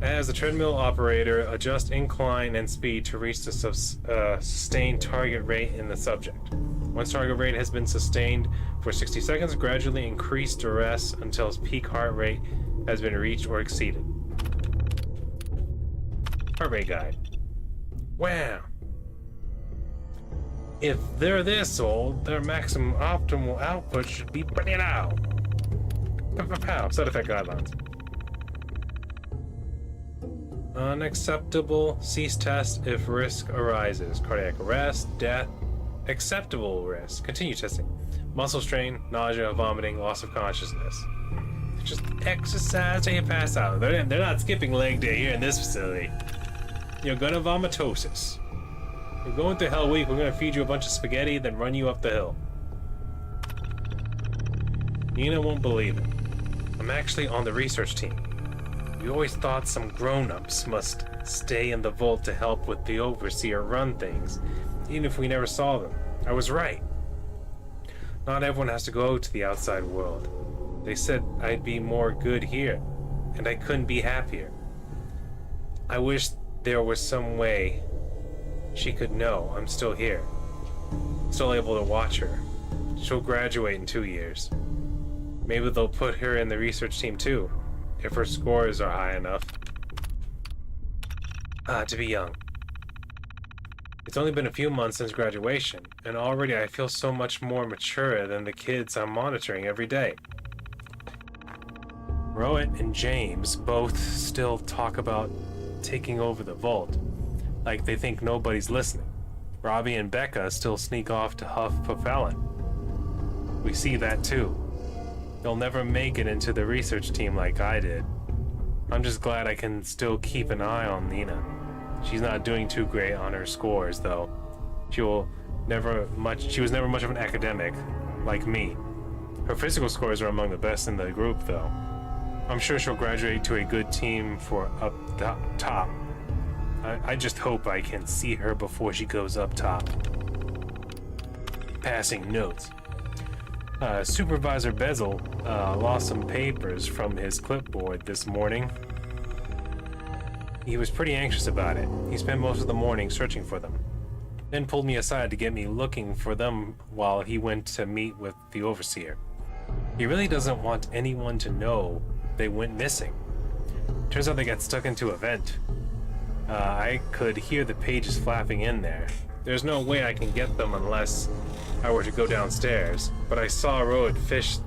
As the treadmill operator, adjust incline and speed to reach the sustained target rate in the subject. Once target rate has been sustained for 60 seconds, gradually increase duress until its peak heart rate has been reached or exceeded. Heart rate guide. Wow. If they're this old, their maximum optimal output should be pretty now. Pow. Side effect guidelines. Unacceptable. Cease test if risk arises. Cardiac arrest, death. Acceptable risk. Continue testing. Muscle strain, nausea, vomiting, loss of consciousness. Just exercise till you pass out. They're not skipping leg day here in this facility. You're gonna vomitosis. We're going through Hell Week. We're gonna feed you a bunch of spaghetti, then run you up the hill. Nina won't believe it. I'm actually on the research team. We always thought some grown-ups must stay in the vault to help with the overseer run things, even if we never saw them. I was right. Not everyone has to go to the outside world. They said I'd be more good here, and I couldn't be happier. I wish there was some way she could know I'm still here. Still able to watch her. She'll graduate in 2 years. Maybe they'll put her in the research team too, if her scores are high enough. To be young. It's only been a few months since graduation, and already I feel so much more mature than the kids I'm monitoring every day. Rohit and James both still talk about taking over the vault, like they think nobody's listening. Robbie and Becca still sneak off to huff Fallon. We see that too. They'll never make it into the research team like I did. I'm just glad I can still keep an eye on Nina. She's not doing too great on her scores, though. She was never much of an academic, like me. Her physical scores are among the best in the group, though. I'm sure she'll graduate to a good team for up top. I just hope I can see her before she goes up top. Passing notes. Supervisor Bezel lost some papers from his clipboard this morning. He was pretty anxious about it. He spent most of the morning searching for them, then pulled me aside to get me looking for them while he went to meet with the overseer. He really doesn't want anyone to know they went missing. Turns out they got stuck into a vent. I could hear the pages flapping in there. There's no way I can get them unless I were to go downstairs, but I saw Rohit fish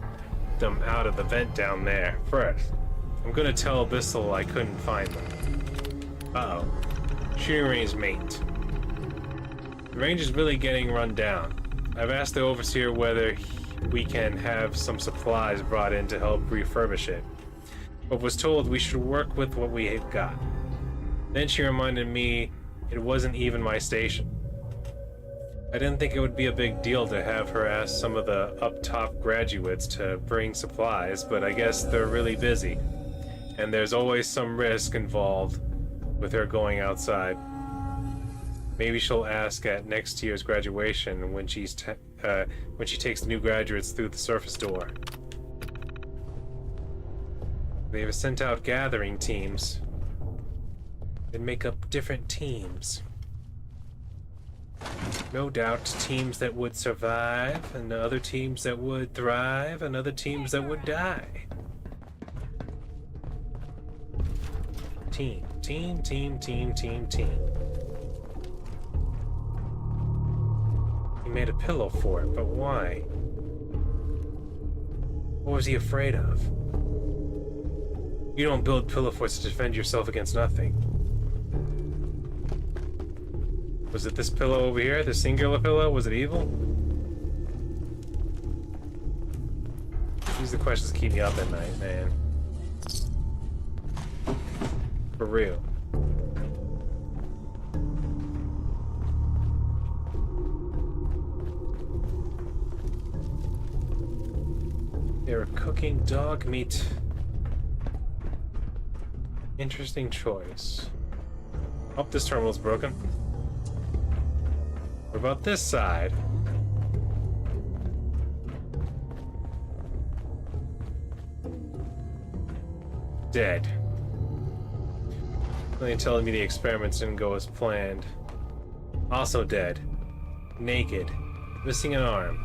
them out of the vent down there first. I'm gonna tell Bissell I couldn't find them. Uh-oh. Shooting range mate. The range is really getting run down. I've asked the overseer whether we can have some supplies brought in to help refurbish it, but was told we should work with what we have got. Then she reminded me it wasn't even my station. I didn't think it would be a big deal to have her ask some of the up-top graduates to bring supplies, but I guess they're really busy, and there's always some risk involved with her going outside. Maybe she'll ask at next year's graduation when she takes the new graduates through the surface door. They've sent out gathering teams. They make up different teams. No doubt teams that would survive, and other teams that would thrive, and other teams that would die. Team. He made a pillow for it, but why? What was he afraid of? You don't build pillow forts to defend yourself against nothing. Was it this pillow over here? The singular pillow? Was it evil? These are the questions that keep me up at night, man. For real. They're cooking dog meat. Interesting choice. Oh, this terminal's broken. What about this side? Dead. Something telling me the experiments didn't go as planned. Also dead. Naked. Missing an arm.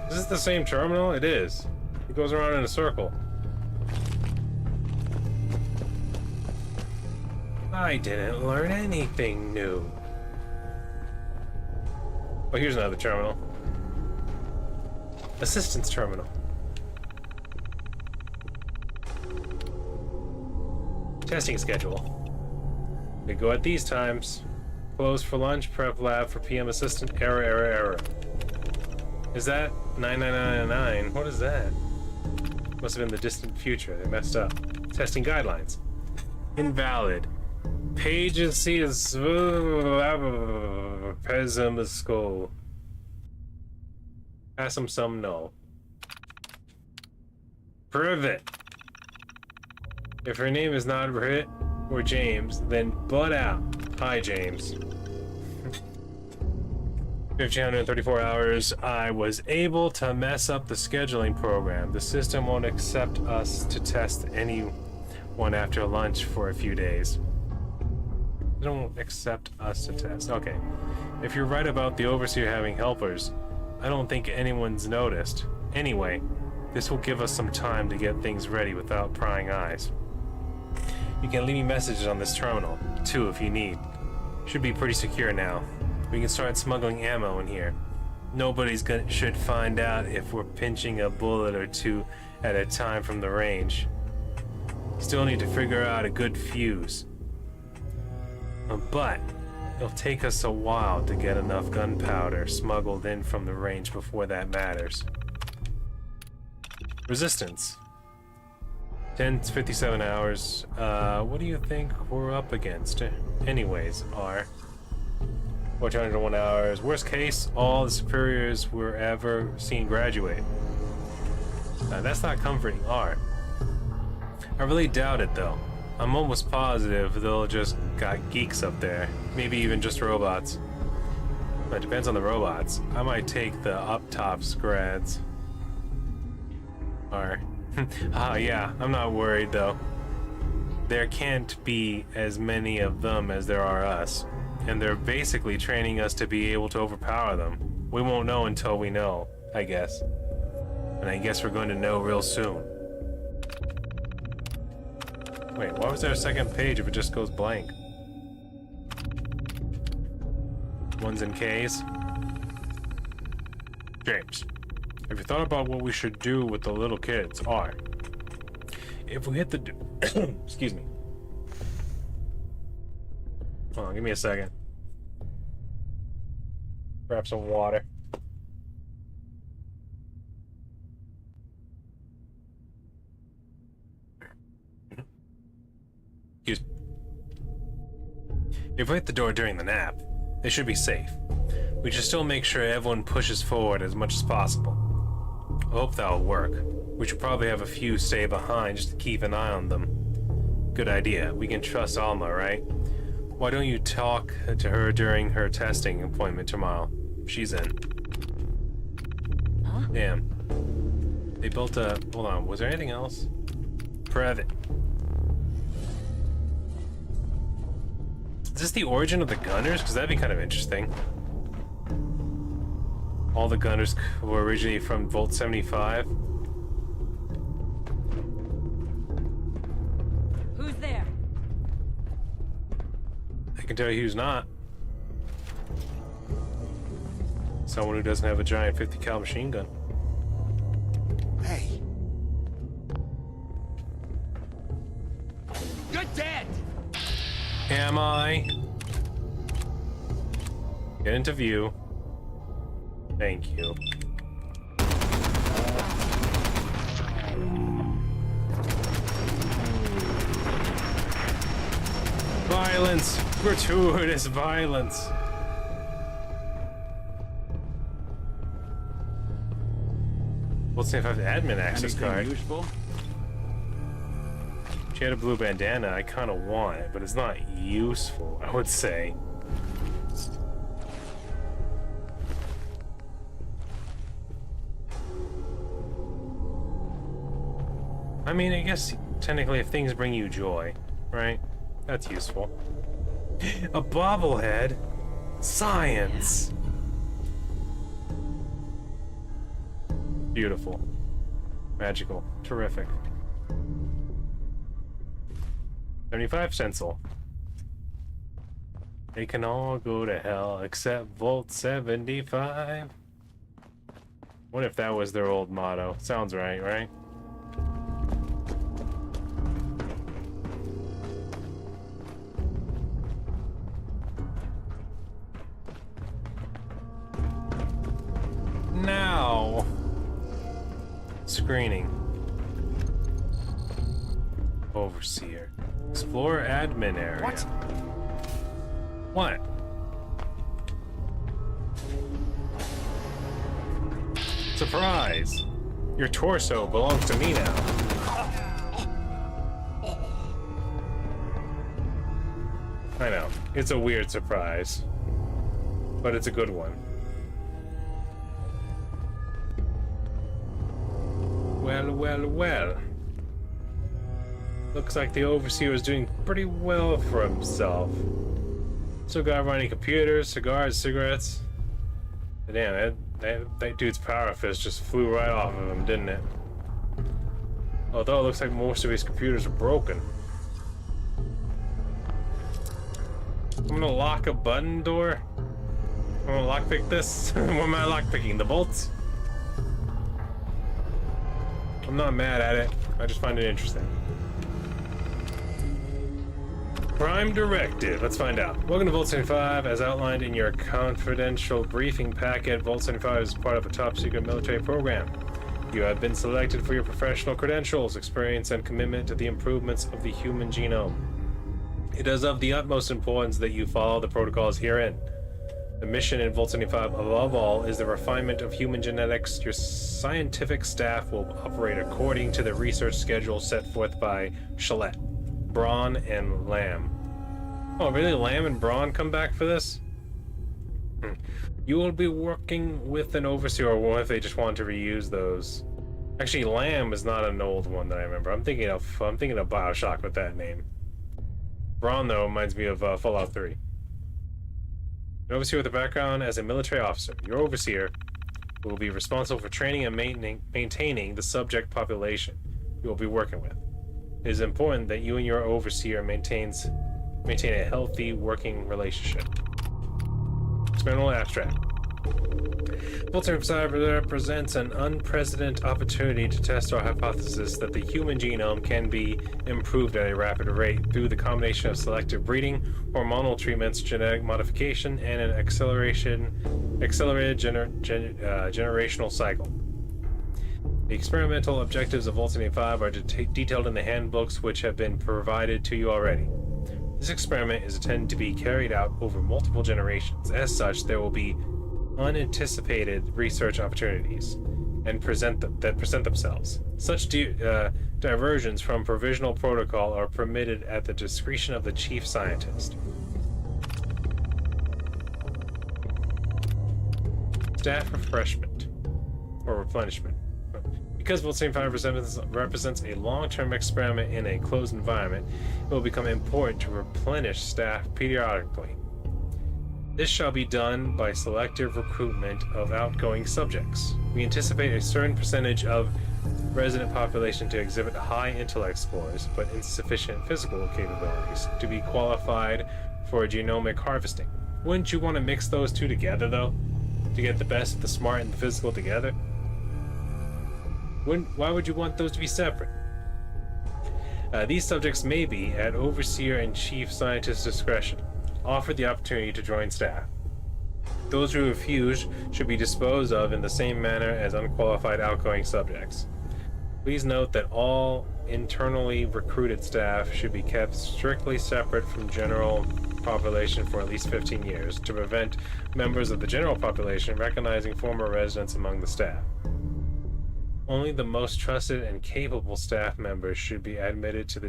Is this the same terminal? It is. It goes around in a circle. I didn't learn anything new. Oh, here's another terminal. Assistance terminal. Testing schedule. We go at these times. Closed for lunch, prep lab for PM assistant, error. Is that 99999? What is that? Must have been the distant future. They messed up. Testing guidelines. Invalid. Pages see is Pesum skull. Pass him some no. Privet. If her name is not Brit or James, then butt out. Hi, James. 1,534 hours. I was able to mess up the scheduling program. The system won't accept us to test anyone after lunch for a few days. They don't accept us to test. Okay. If you're right about the overseer having helpers, I don't think anyone's noticed. Anyway, this will give us some time to get things ready without prying eyes. You can leave me messages on this terminal, too, if you need. Should be pretty secure now. We can start smuggling ammo in here. Should find out if we're pinching a bullet or two at a time from the range. Still need to figure out a good fuse. But it'll take us a while to get enough gunpowder smuggled in from the range before that matters. Resistance. 10 to 57 hours. What do you think we're up against? Anyways, R. 401 hours. Worst case, all the superiors we're ever seen graduate. That's not comforting, R. I really doubt it, though. I'm almost positive they'll just got geeks up there. Maybe even just robots. It depends on the robots. I might take the up-tops grads. R. Yeah, I'm not worried, though. There can't be as many of them as there are us. And they're basically training us to be able to overpower them. We won't know until we know, I guess. And I guess we're going to know real soon. Wait, why was there a second page if it just goes blank? Ones and K's. James, have you thought about what we should do with the little kids? R. If we hit the... Excuse me. Hold on, give me a second. Grab some water. Excuse me. If we hit the door during the nap, they should be safe. We should still make sure everyone pushes forward as much as possible. I hope that'll work. We should probably have a few stay behind just to keep an eye on them. Good idea. We can trust Alma, right? Why don't you talk to her during her testing appointment tomorrow? She's in. Huh? Damn. They built a... Hold on, was there anything else? Private. Is this the origin of the Gunners? Because that'd be kind of interesting. All the Gunners were originally from Vault 75. Who's there? I can tell you who's not. Someone who doesn't have a giant 50 cal machine gun. Hey. You're dead! Am I? Get into view. Thank you. Violence! Gratuitous violence! We'll see if I have the admin access card. Useful? She had a blue bandana. I kind of want it, but it's not useful, I would say. I mean, I guess technically if things bring you joy, right? That's useful. A bobblehead? Science! Beautiful. Magical. Terrific. 75 stencil. They can all go to hell except Vault 75. What if that was their old motto? Sounds right, right? Now. Screening. Overseer. Explore admin area. What? Surprise! Your torso belongs to me now. I know. It's a weird surprise. But it's a good one. Well, well, well. Looks like the Overseer is doing pretty well for himself. Still got running computers, cigars, cigarettes. Damn, that dude's power fist just flew right off of him, didn't it? Although it looks like most of his computers are broken. I'm gonna lock a button door? I'm gonna lockpick this. What am I lockpicking? The bolts? I'm not mad at it. I just find it interesting. Prime Directive. Let's find out. Welcome to Vault 75. As outlined in your confidential briefing packet, Vault 75 is part of a top-secret military program. You have been selected for your professional credentials, experience, and commitment to the improvements of the human genome. It is of the utmost importance that you follow the protocols herein. The mission in Vault 75, above all, is the refinement of human genetics. Your scientific staff will operate according to the research schedule set forth by Shalette, Braun, and Lamb. Oh, really? Lamb and Braun come back for this? You will be working with an overseer, or what if they just want to reuse those? Actually, Lamb is not an old one that I remember. I'm thinking of BioShock with that name. Braun, though, reminds me of Fallout 3. An overseer with a background as a military officer. Your overseer will be responsible for training and maintaining the subject population you will be working with. It is important that you and your overseer maintain a healthy working relationship. Experimental abstract. Vault 75 represents an unprecedented opportunity to test our hypothesis that the human genome can be improved at a rapid rate through the combination of selective breeding, hormonal treatments, genetic modification, and an accelerated generational cycle. The experimental objectives of Vault 75 are detailed in the handbooks which have been provided to you already. This experiment is intended to be carried out over multiple generations. As such, there will be unanticipated research opportunities and present themselves. Such diversions from provisional protocol are permitted at the discretion of the chief scientist. Staff refreshment or replenishment. Because Vault 75 represents a long-term experiment in a closed environment, it will become important to replenish staff periodically. This shall be done by selective recruitment of outgoing subjects. We anticipate a certain percentage of resident population to exhibit high intellect scores, but insufficient physical capabilities to be qualified for genomic harvesting. Wouldn't you want to mix those two together, though? To get the best of the smart and the physical together? Why would you want those to be separate? These subjects may be, at Overseer and Chief Scientist's discretion, offered the opportunity to join staff. Those who refuse should be disposed of in the same manner as unqualified outgoing subjects. Please note that all internally recruited staff should be kept strictly separate from general population for at least 15 years to prevent members of the general population recognizing former residents among the staff. Only the most trusted and capable staff members should be admitted to the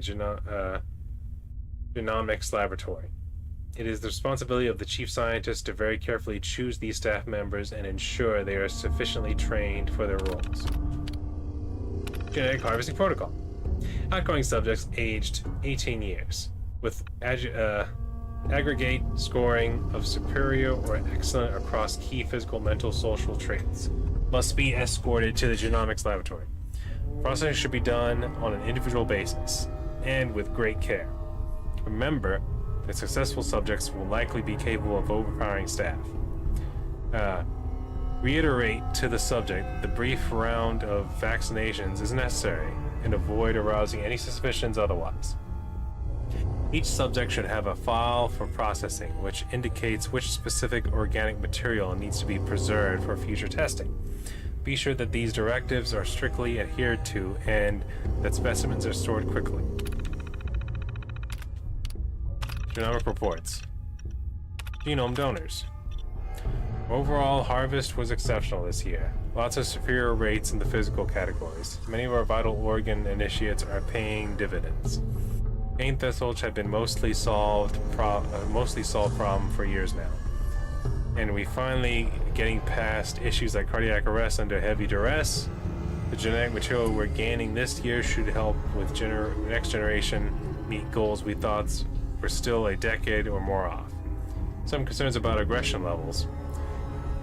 genomics laboratory. It is the responsibility of the chief scientist to very carefully choose these staff members and ensure they are sufficiently trained for their roles. Genetic harvesting protocol. Outgoing subjects aged 18 years with aggregate scoring of superior or excellent across key physical, mental, social traits must be escorted to the genomics laboratory. Processing should be done on an individual basis and with great care. Remember, the successful subjects will likely be capable of overpowering staff. Reiterate to the subject that the brief round of vaccinations is necessary and avoid arousing any suspicions otherwise. Each subject should have a file for processing, which indicates which specific organic material needs to be preserved for future testing. Be sure that these directives are strictly adhered to and that specimens are stored quickly. Genomic reports. Genome donors. Overall, harvest was exceptional this year. Lots of superior rates in the physical categories. Many of our vital organ initiates are paying dividends. Pain thistles have been mostly solved problem for years now. And we finally getting past issues like cardiac arrest under heavy duress. The genetic material we're gaining this year should help with next generation meet goals we thought were still a decade or more off. Some concerns about aggression levels.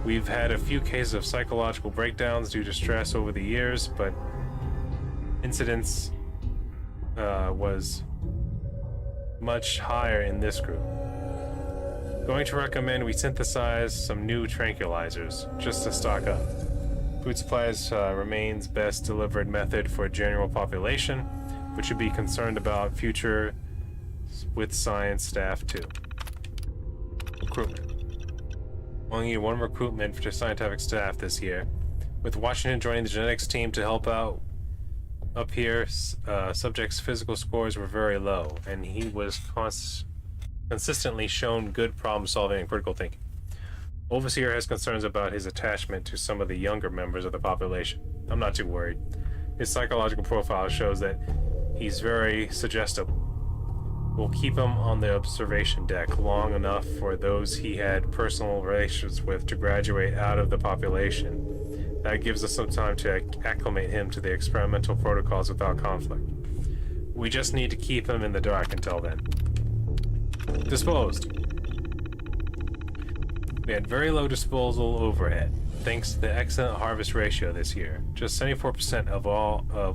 We've had a few cases of psychological breakdowns due to stress over the years, but incidence was much higher in this group. Going to recommend we synthesize some new tranquilizers, just to stock up. Food supplies remains best delivered method for general population, but should be concerned about future with science staff too. Recruitment. Only need one recruitment for scientific staff this year. With Washington joining the genetics team to help out up here, subject's physical scores were very low, and he was consistently shown good problem solving and critical thinking. Overseer has concerns about his attachment to some of the younger members of the population. I'm not too worried. His psychological profile shows that he's very suggestible. We'll keep him on the observation deck long enough for those he had personal relations with to graduate out of the population. That gives us some time to acclimate him to the experimental protocols without conflict. We just need to keep him in the dark until then. Disposed. We had very low disposal overhead, thanks to the excellent harvest ratio this year. Just 74% of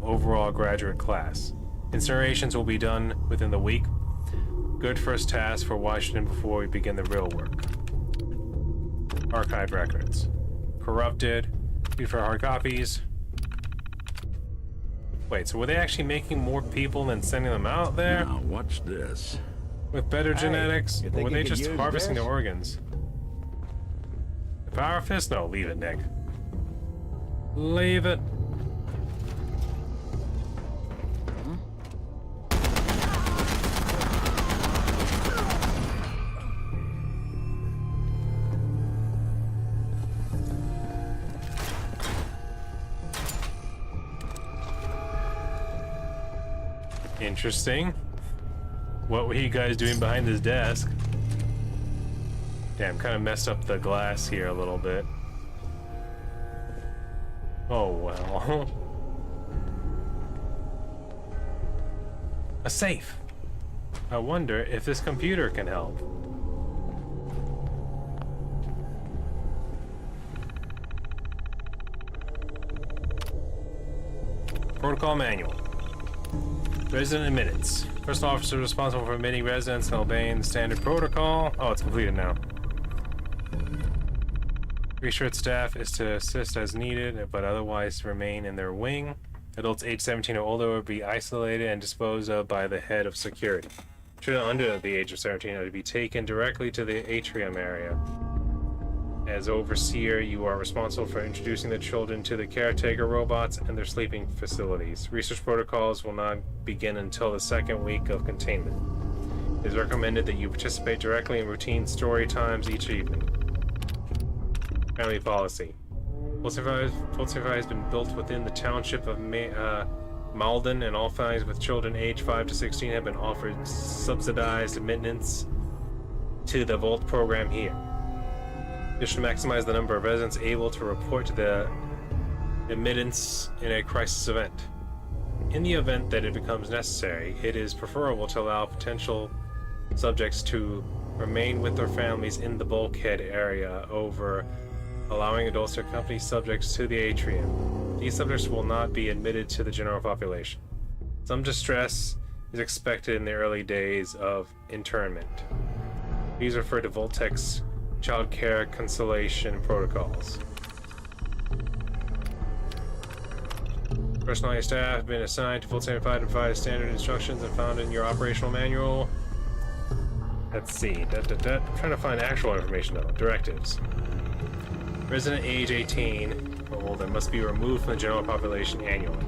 overall graduate class. Incinerations will be done within the week. Good first task for Washington before we begin the real work. Archive records. Corrupted. Need for hard copies. Wait, so were they actually making more people than sending them out there? Now, watch this. With better genetics? you Or think were you they could just use harvesting this? the organs? The power fist? No, leave it, Nick. Leave it. Interesting. What were you guys doing behind this desk? Damn, kind of messed up the glass here a little bit. Oh well. A safe. I wonder if this computer can help. Protocol manual. Resident admittance. First officer responsible for admitting residents and obeying the standard protocol. Oh, it's completed now. Research staff is to assist as needed, but otherwise remain in their wing. Adults age 17 or older will be isolated and disposed of by the head of security. Children under the age of 17 are to be taken directly to the atrium area. As overseer, you are responsible for introducing the children to the caretaker robots and their sleeping facilities. Research protocols will not begin until the second week of containment. It is recommended that you participate directly in routine story times each evening. Family policy. Pulsify has been built within the township of Malden, and all families with children aged 5 to 16 have been offered subsidized admittance to the Vault program here. This should maximize the number of residents able to report to the admittance in a crisis event. In the event that it becomes necessary, it is preferable to allow potential subjects to remain with their families in the bulkhead area over allowing adults to accompany subjects to the atrium. These subjects will not be admitted to the general population. Some distress is expected in the early days of internment. These refer to Voltec's child care consolation protocols. Personnel and staff have been assigned to full 75 and provide standard instructions and found in your operational manual. Let's see. I'm trying to find actual information though. Directives. Resident age 18 or older must be removed from the general population annually.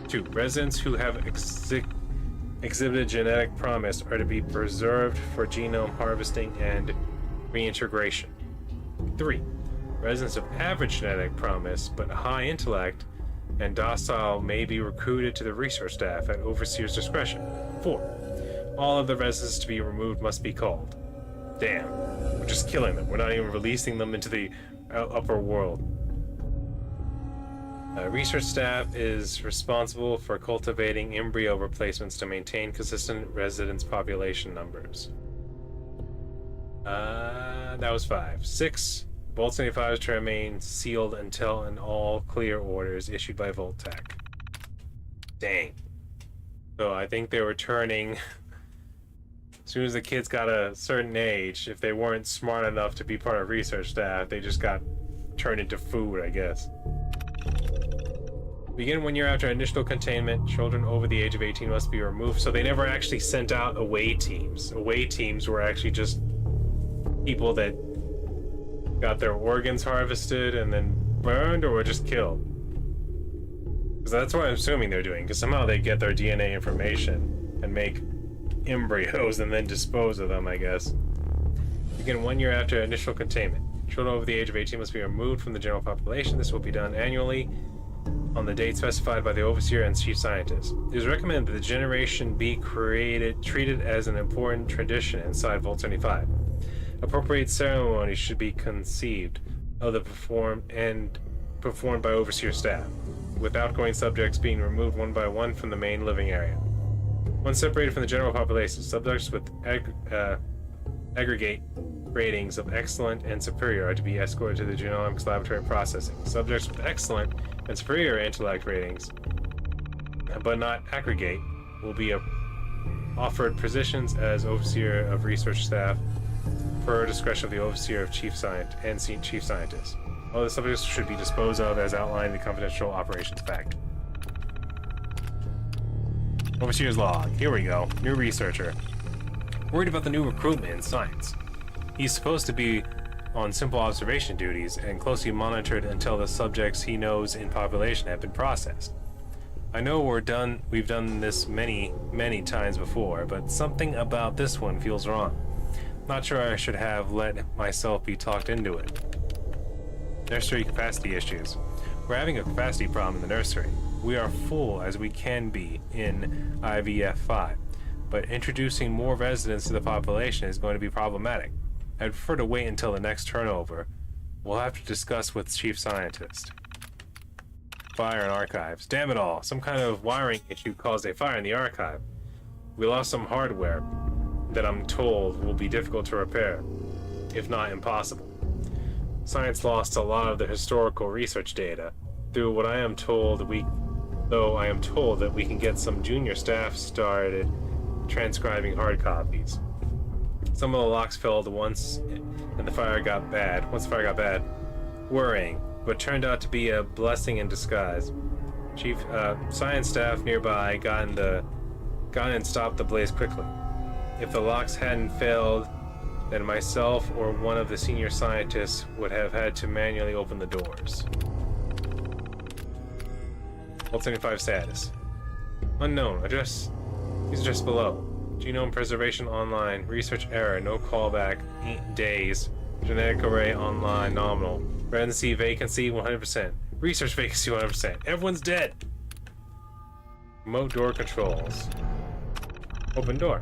2. Residents who have exhibited genetic promise are to be preserved for genome harvesting and reintegration. 3. Residents of average genetic promise but high intellect and docile may be recruited to the research staff at overseer's discretion. 4. All of the residents to be removed must be called. Damn, we're just killing them. We're not even releasing them into the upper world. Research staff is responsible for cultivating embryo replacements to maintain consistent residence population numbers. That was 5. 6. Vault 75 is to remain sealed until an all-clear order is issued by Voltec. Dang. So I think they were turning As soon as the kids got a certain age, if they weren't smart enough to be part of research staff, they just got turned into food, I guess. Begin 1 year after initial containment. Children over the age of 18 must be removed. So they never actually sent out away teams. Away teams were actually just people that got their organs harvested and then burned or were just killed. Because that's what I'm assuming they're doing. Because somehow they get their DNA information and make embryos and then dispose of them, I guess. Begin 1 year after initial containment. Children over the age of 18 must be removed from the general population. This will be done annually on the date specified by the overseer and chief scientist. It is recommended that the generation be treated as an important tradition inside Vault 75. Appropriate ceremonies should be conceived of the performed by overseer staff, with outgoing subjects being removed one by one from the main living area. Once separated from the general population, subjects with aggregate ratings of excellent and superior are to be escorted to the genomics laboratory processing. Subjects with excellent and superior intellect ratings, but not aggregate, will be offered positions as overseer of research staff per discretion of the overseer of chief scientist. All the subjects should be disposed of as outlined in the confidential operations pact. Overseer's log. Here we go. New researcher. Worried about the new recruitment in science. He's supposed to be on simple observation duties and closely monitored until the subjects he knows in population have been processed. I know we've done this many times before, but something about this one feels wrong. Not sure I should have let myself be talked into it. Nursery capacity issues. We're having a capacity problem in the nursery. We are full as we can be in IVF-5, but introducing more residents to the population is going to be problematic. I'd prefer to wait until the next turnover. We'll have to discuss with Chief Scientist. Fire in archives. Damn it all. Some kind of wiring issue caused a fire in the archive. We lost some hardware that I'm told will be difficult to repair, if not impossible. Science lost a lot of the historical research data. Through what I am told, I am told that we can get some junior staff started transcribing hard copies. Some of the locks failed once, and the fire got bad. Once the fire got bad, worrying, but turned out to be a blessing in disguise. Chief science staff nearby got in and stopped the blaze quickly. If the locks hadn't failed, then myself or one of the senior scientists would have had to manually open the doors. Vault 75 status. Unknown. Address. Please address below. Genome preservation online. Research error. No callback. 8 days. Genetic array online. Nominal. Residency vacancy 100%. Research vacancy 100%. Everyone's dead. Remote door controls. Open door.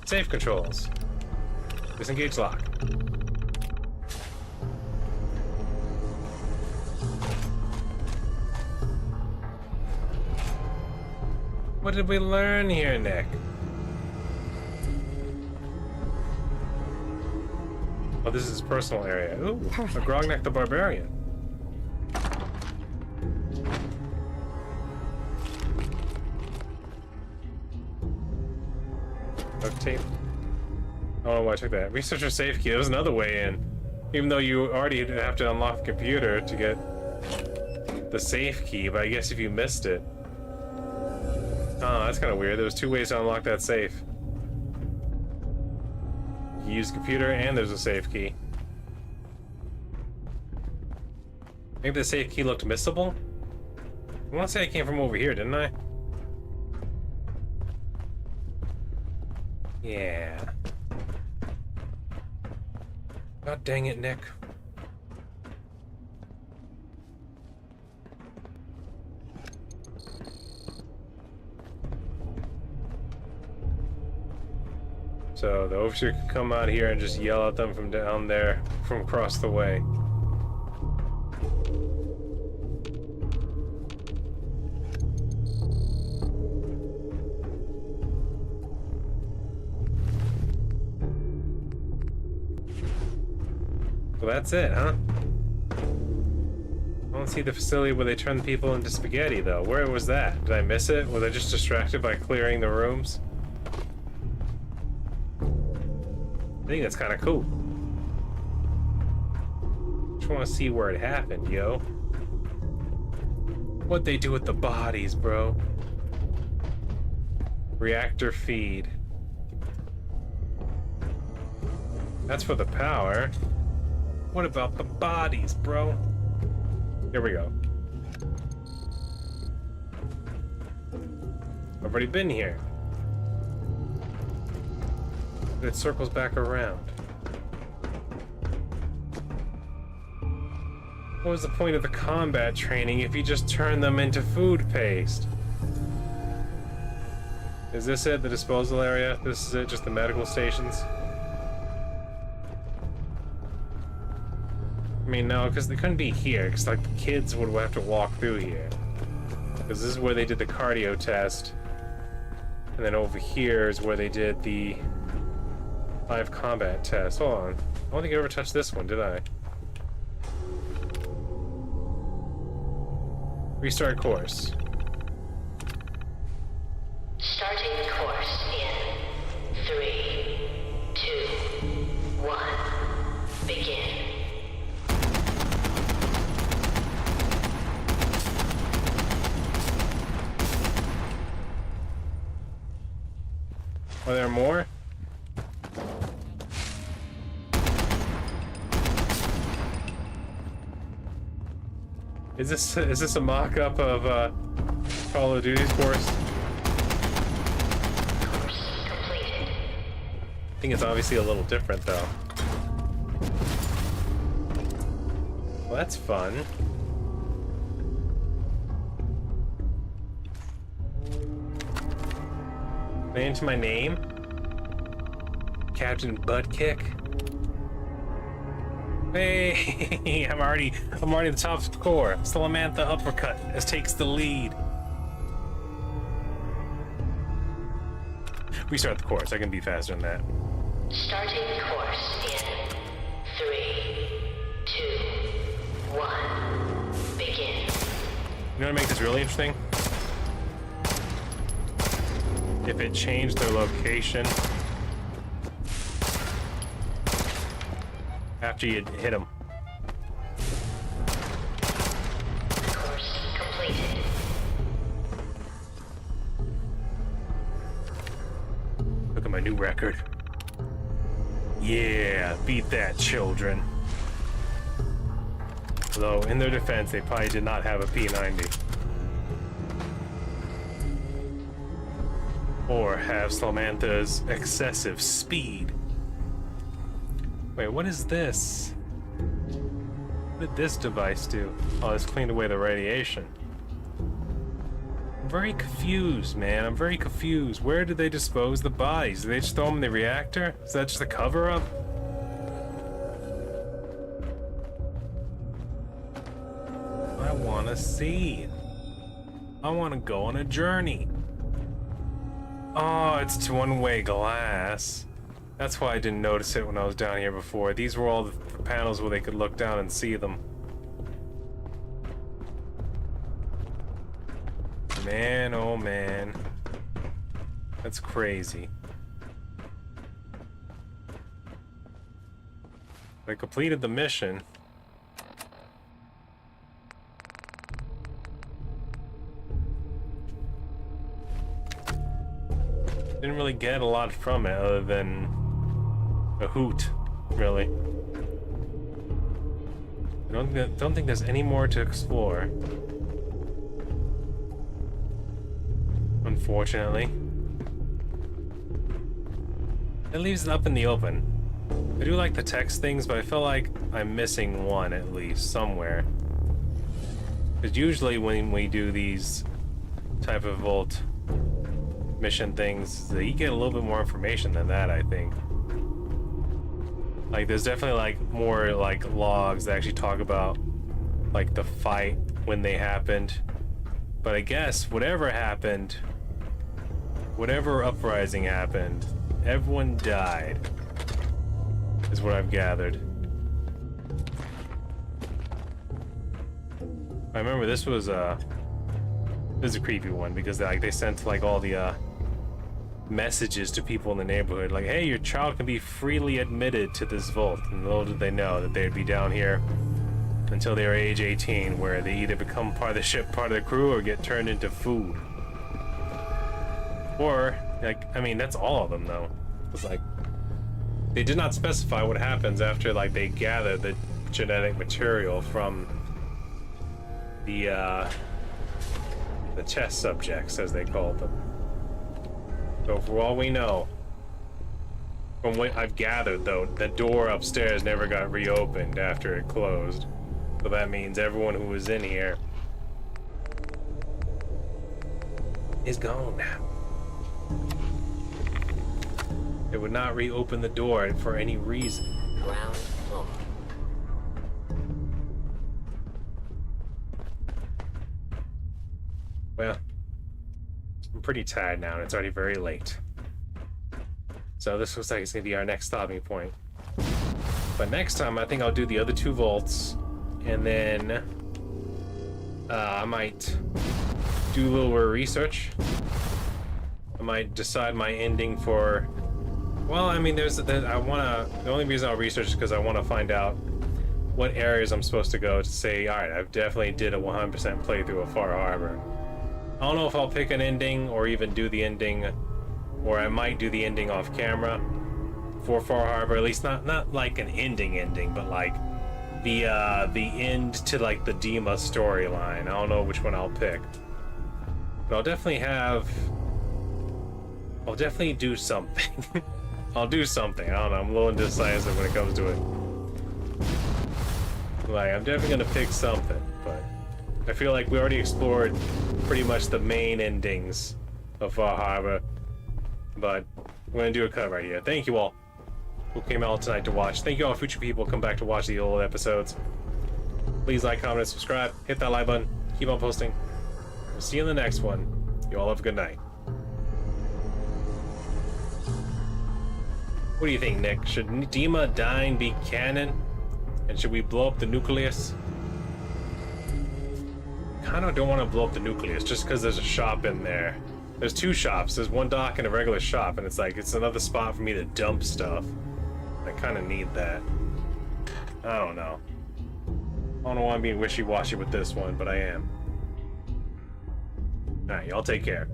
Safe controls. Disengage lock. What did we learn here, Nick? Oh, this is his personal area. Ooh, a Grognak the Barbarian. Duct tape. I don't know why I took that. Researcher safe key. There was another way in. Even though you already have to unlock the computer to get the safe key, but I guess if you missed it. Oh, that's kind of weird. There was 2 ways to unlock that safe. You use the computer and there's a safe key. Maybe the safe key looked missable? I want to say I came from over here, didn't I? Yeah. God dang it, Nick. So the overseer could come out here and just yell at them from down there, from across the way. So that's it, huh? don't see the facility where they turn the people into spaghetti, though. Where was that? Did I miss it? Was I just distracted by clearing the rooms? I think that's kind of cool. Just want to see where it happened, yo. What they do with the bodies, bro. Reactor feed. That's for the power. What about the bodies, bro? Here we go. I've already been here. But it circles back around. What was the point of the combat training if you just turn them into food paste? Is this it, the disposal area? This is it, just the medical stations? I mean, no, because they couldn't be here, because like the kids would have to walk through here. Because this is where they did the cardio test. And then over here is where they did the live combat test. Hold on. I don't think I ever touched this one, did I? Restart course. Starting course in 3, 2, 1. Begin. Are there more? Is this a mock-up of Call of Duty's course? Completed. I think it's obviously a little different though. Well, that's fun. Into my name? Captain Buttkick? Hey, I'm already at the top of the core. Salamantha uppercut as takes the lead. Restart the course. I can be faster than that. Starting course in 3, 2, 1. Begin. You know what make this really interesting? If it changed their location after you hit them. Course completed. Look at my new record. Yeah, beat that, children. Although, in their defense, they probably did not have a P90. Or have Salamantha's excessive speed. Wait, what is this? What did this device do? Oh, it's cleaned away the radiation. I'm very confused, man. I'm very confused. Where did they dispose the bodies? Did they just throw them in the reactor? Is that just a cover-up? I want to see. I want to go on a journey. Oh, it's one-way glass. That's why I didn't notice it when I was down here before. These were all the panels where they could look down and see them. Man, oh man. That's crazy. I completed the mission. Didn't really get a lot from it other than a hoot, really. I don't think there's any more to explore. Unfortunately. It leaves it up in the open. I do like the text things, but I feel like I'm missing one at least somewhere. Because usually when we do these type of Vault mission things, you get a little bit more information than that, I think. Like, there's definitely, like, more, like, logs that actually talk about, like, the fight when they happened. But I guess whatever happened, whatever uprising happened, everyone died, is what I've gathered. I remember this was a creepy one because they sent like all the messages to people in the neighborhood like, hey, your child can be freely admitted to this vault, and little did they know that they'd be down here until they were age 18, where they either become part of the ship, part of the crew, or get turned into food. Or, like, I mean, that's all of them though. It's like, they did not specify what happens after like they gather the genetic material from the test subjects, as they called them. So for all we know, from what I've gathered though, the door upstairs never got reopened after it closed. So that means everyone who was in here is gone now. They would not reopen the door for any reason. Ground floor. Well, I'm pretty tired now, and it's already very late. So this looks like it's gonna be our next stopping point. But next time, I think I'll do the other 2 vaults, and then I might do a little bit of research. I might decide my ending for. Well, I mean, the only reason I'll research is because I want to find out what areas I'm supposed to go to say, all right, I've definitely did a 100% playthrough of Far Harbor. I don't know if I'll pick an ending or even do the ending, or I might do the ending off camera for Far Harbor. At least not like an ending, but like the end to like the Dima storyline. I don't know which one I'll pick, but I'll definitely do something. I'll do something. I don't know. I'm a little indecisive when it comes to it. Like, I'm definitely gonna pick something, but I feel like we already explored pretty much the main endings of Far Harbor. But we're gonna do a cut right here. Thank you all who came out tonight to watch. Thank you all future people who come back to watch the old episodes. Please like, comment, and subscribe. Hit that like button. Keep on posting. We'll see you in the next one. You all have a good night. What do you think, Nick? Should Dima dying be canon? And should we blow up the nucleus? Kinda don't want to blow up the nucleus just because there's a shop in there. There's 2 shops. There's one dock and a regular shop, and it's like, it's another spot for me to dump stuff. I kinda need that. I don't know. I don't know why I'm being wishy-washy with this one, but I am. Alright, y'all take care.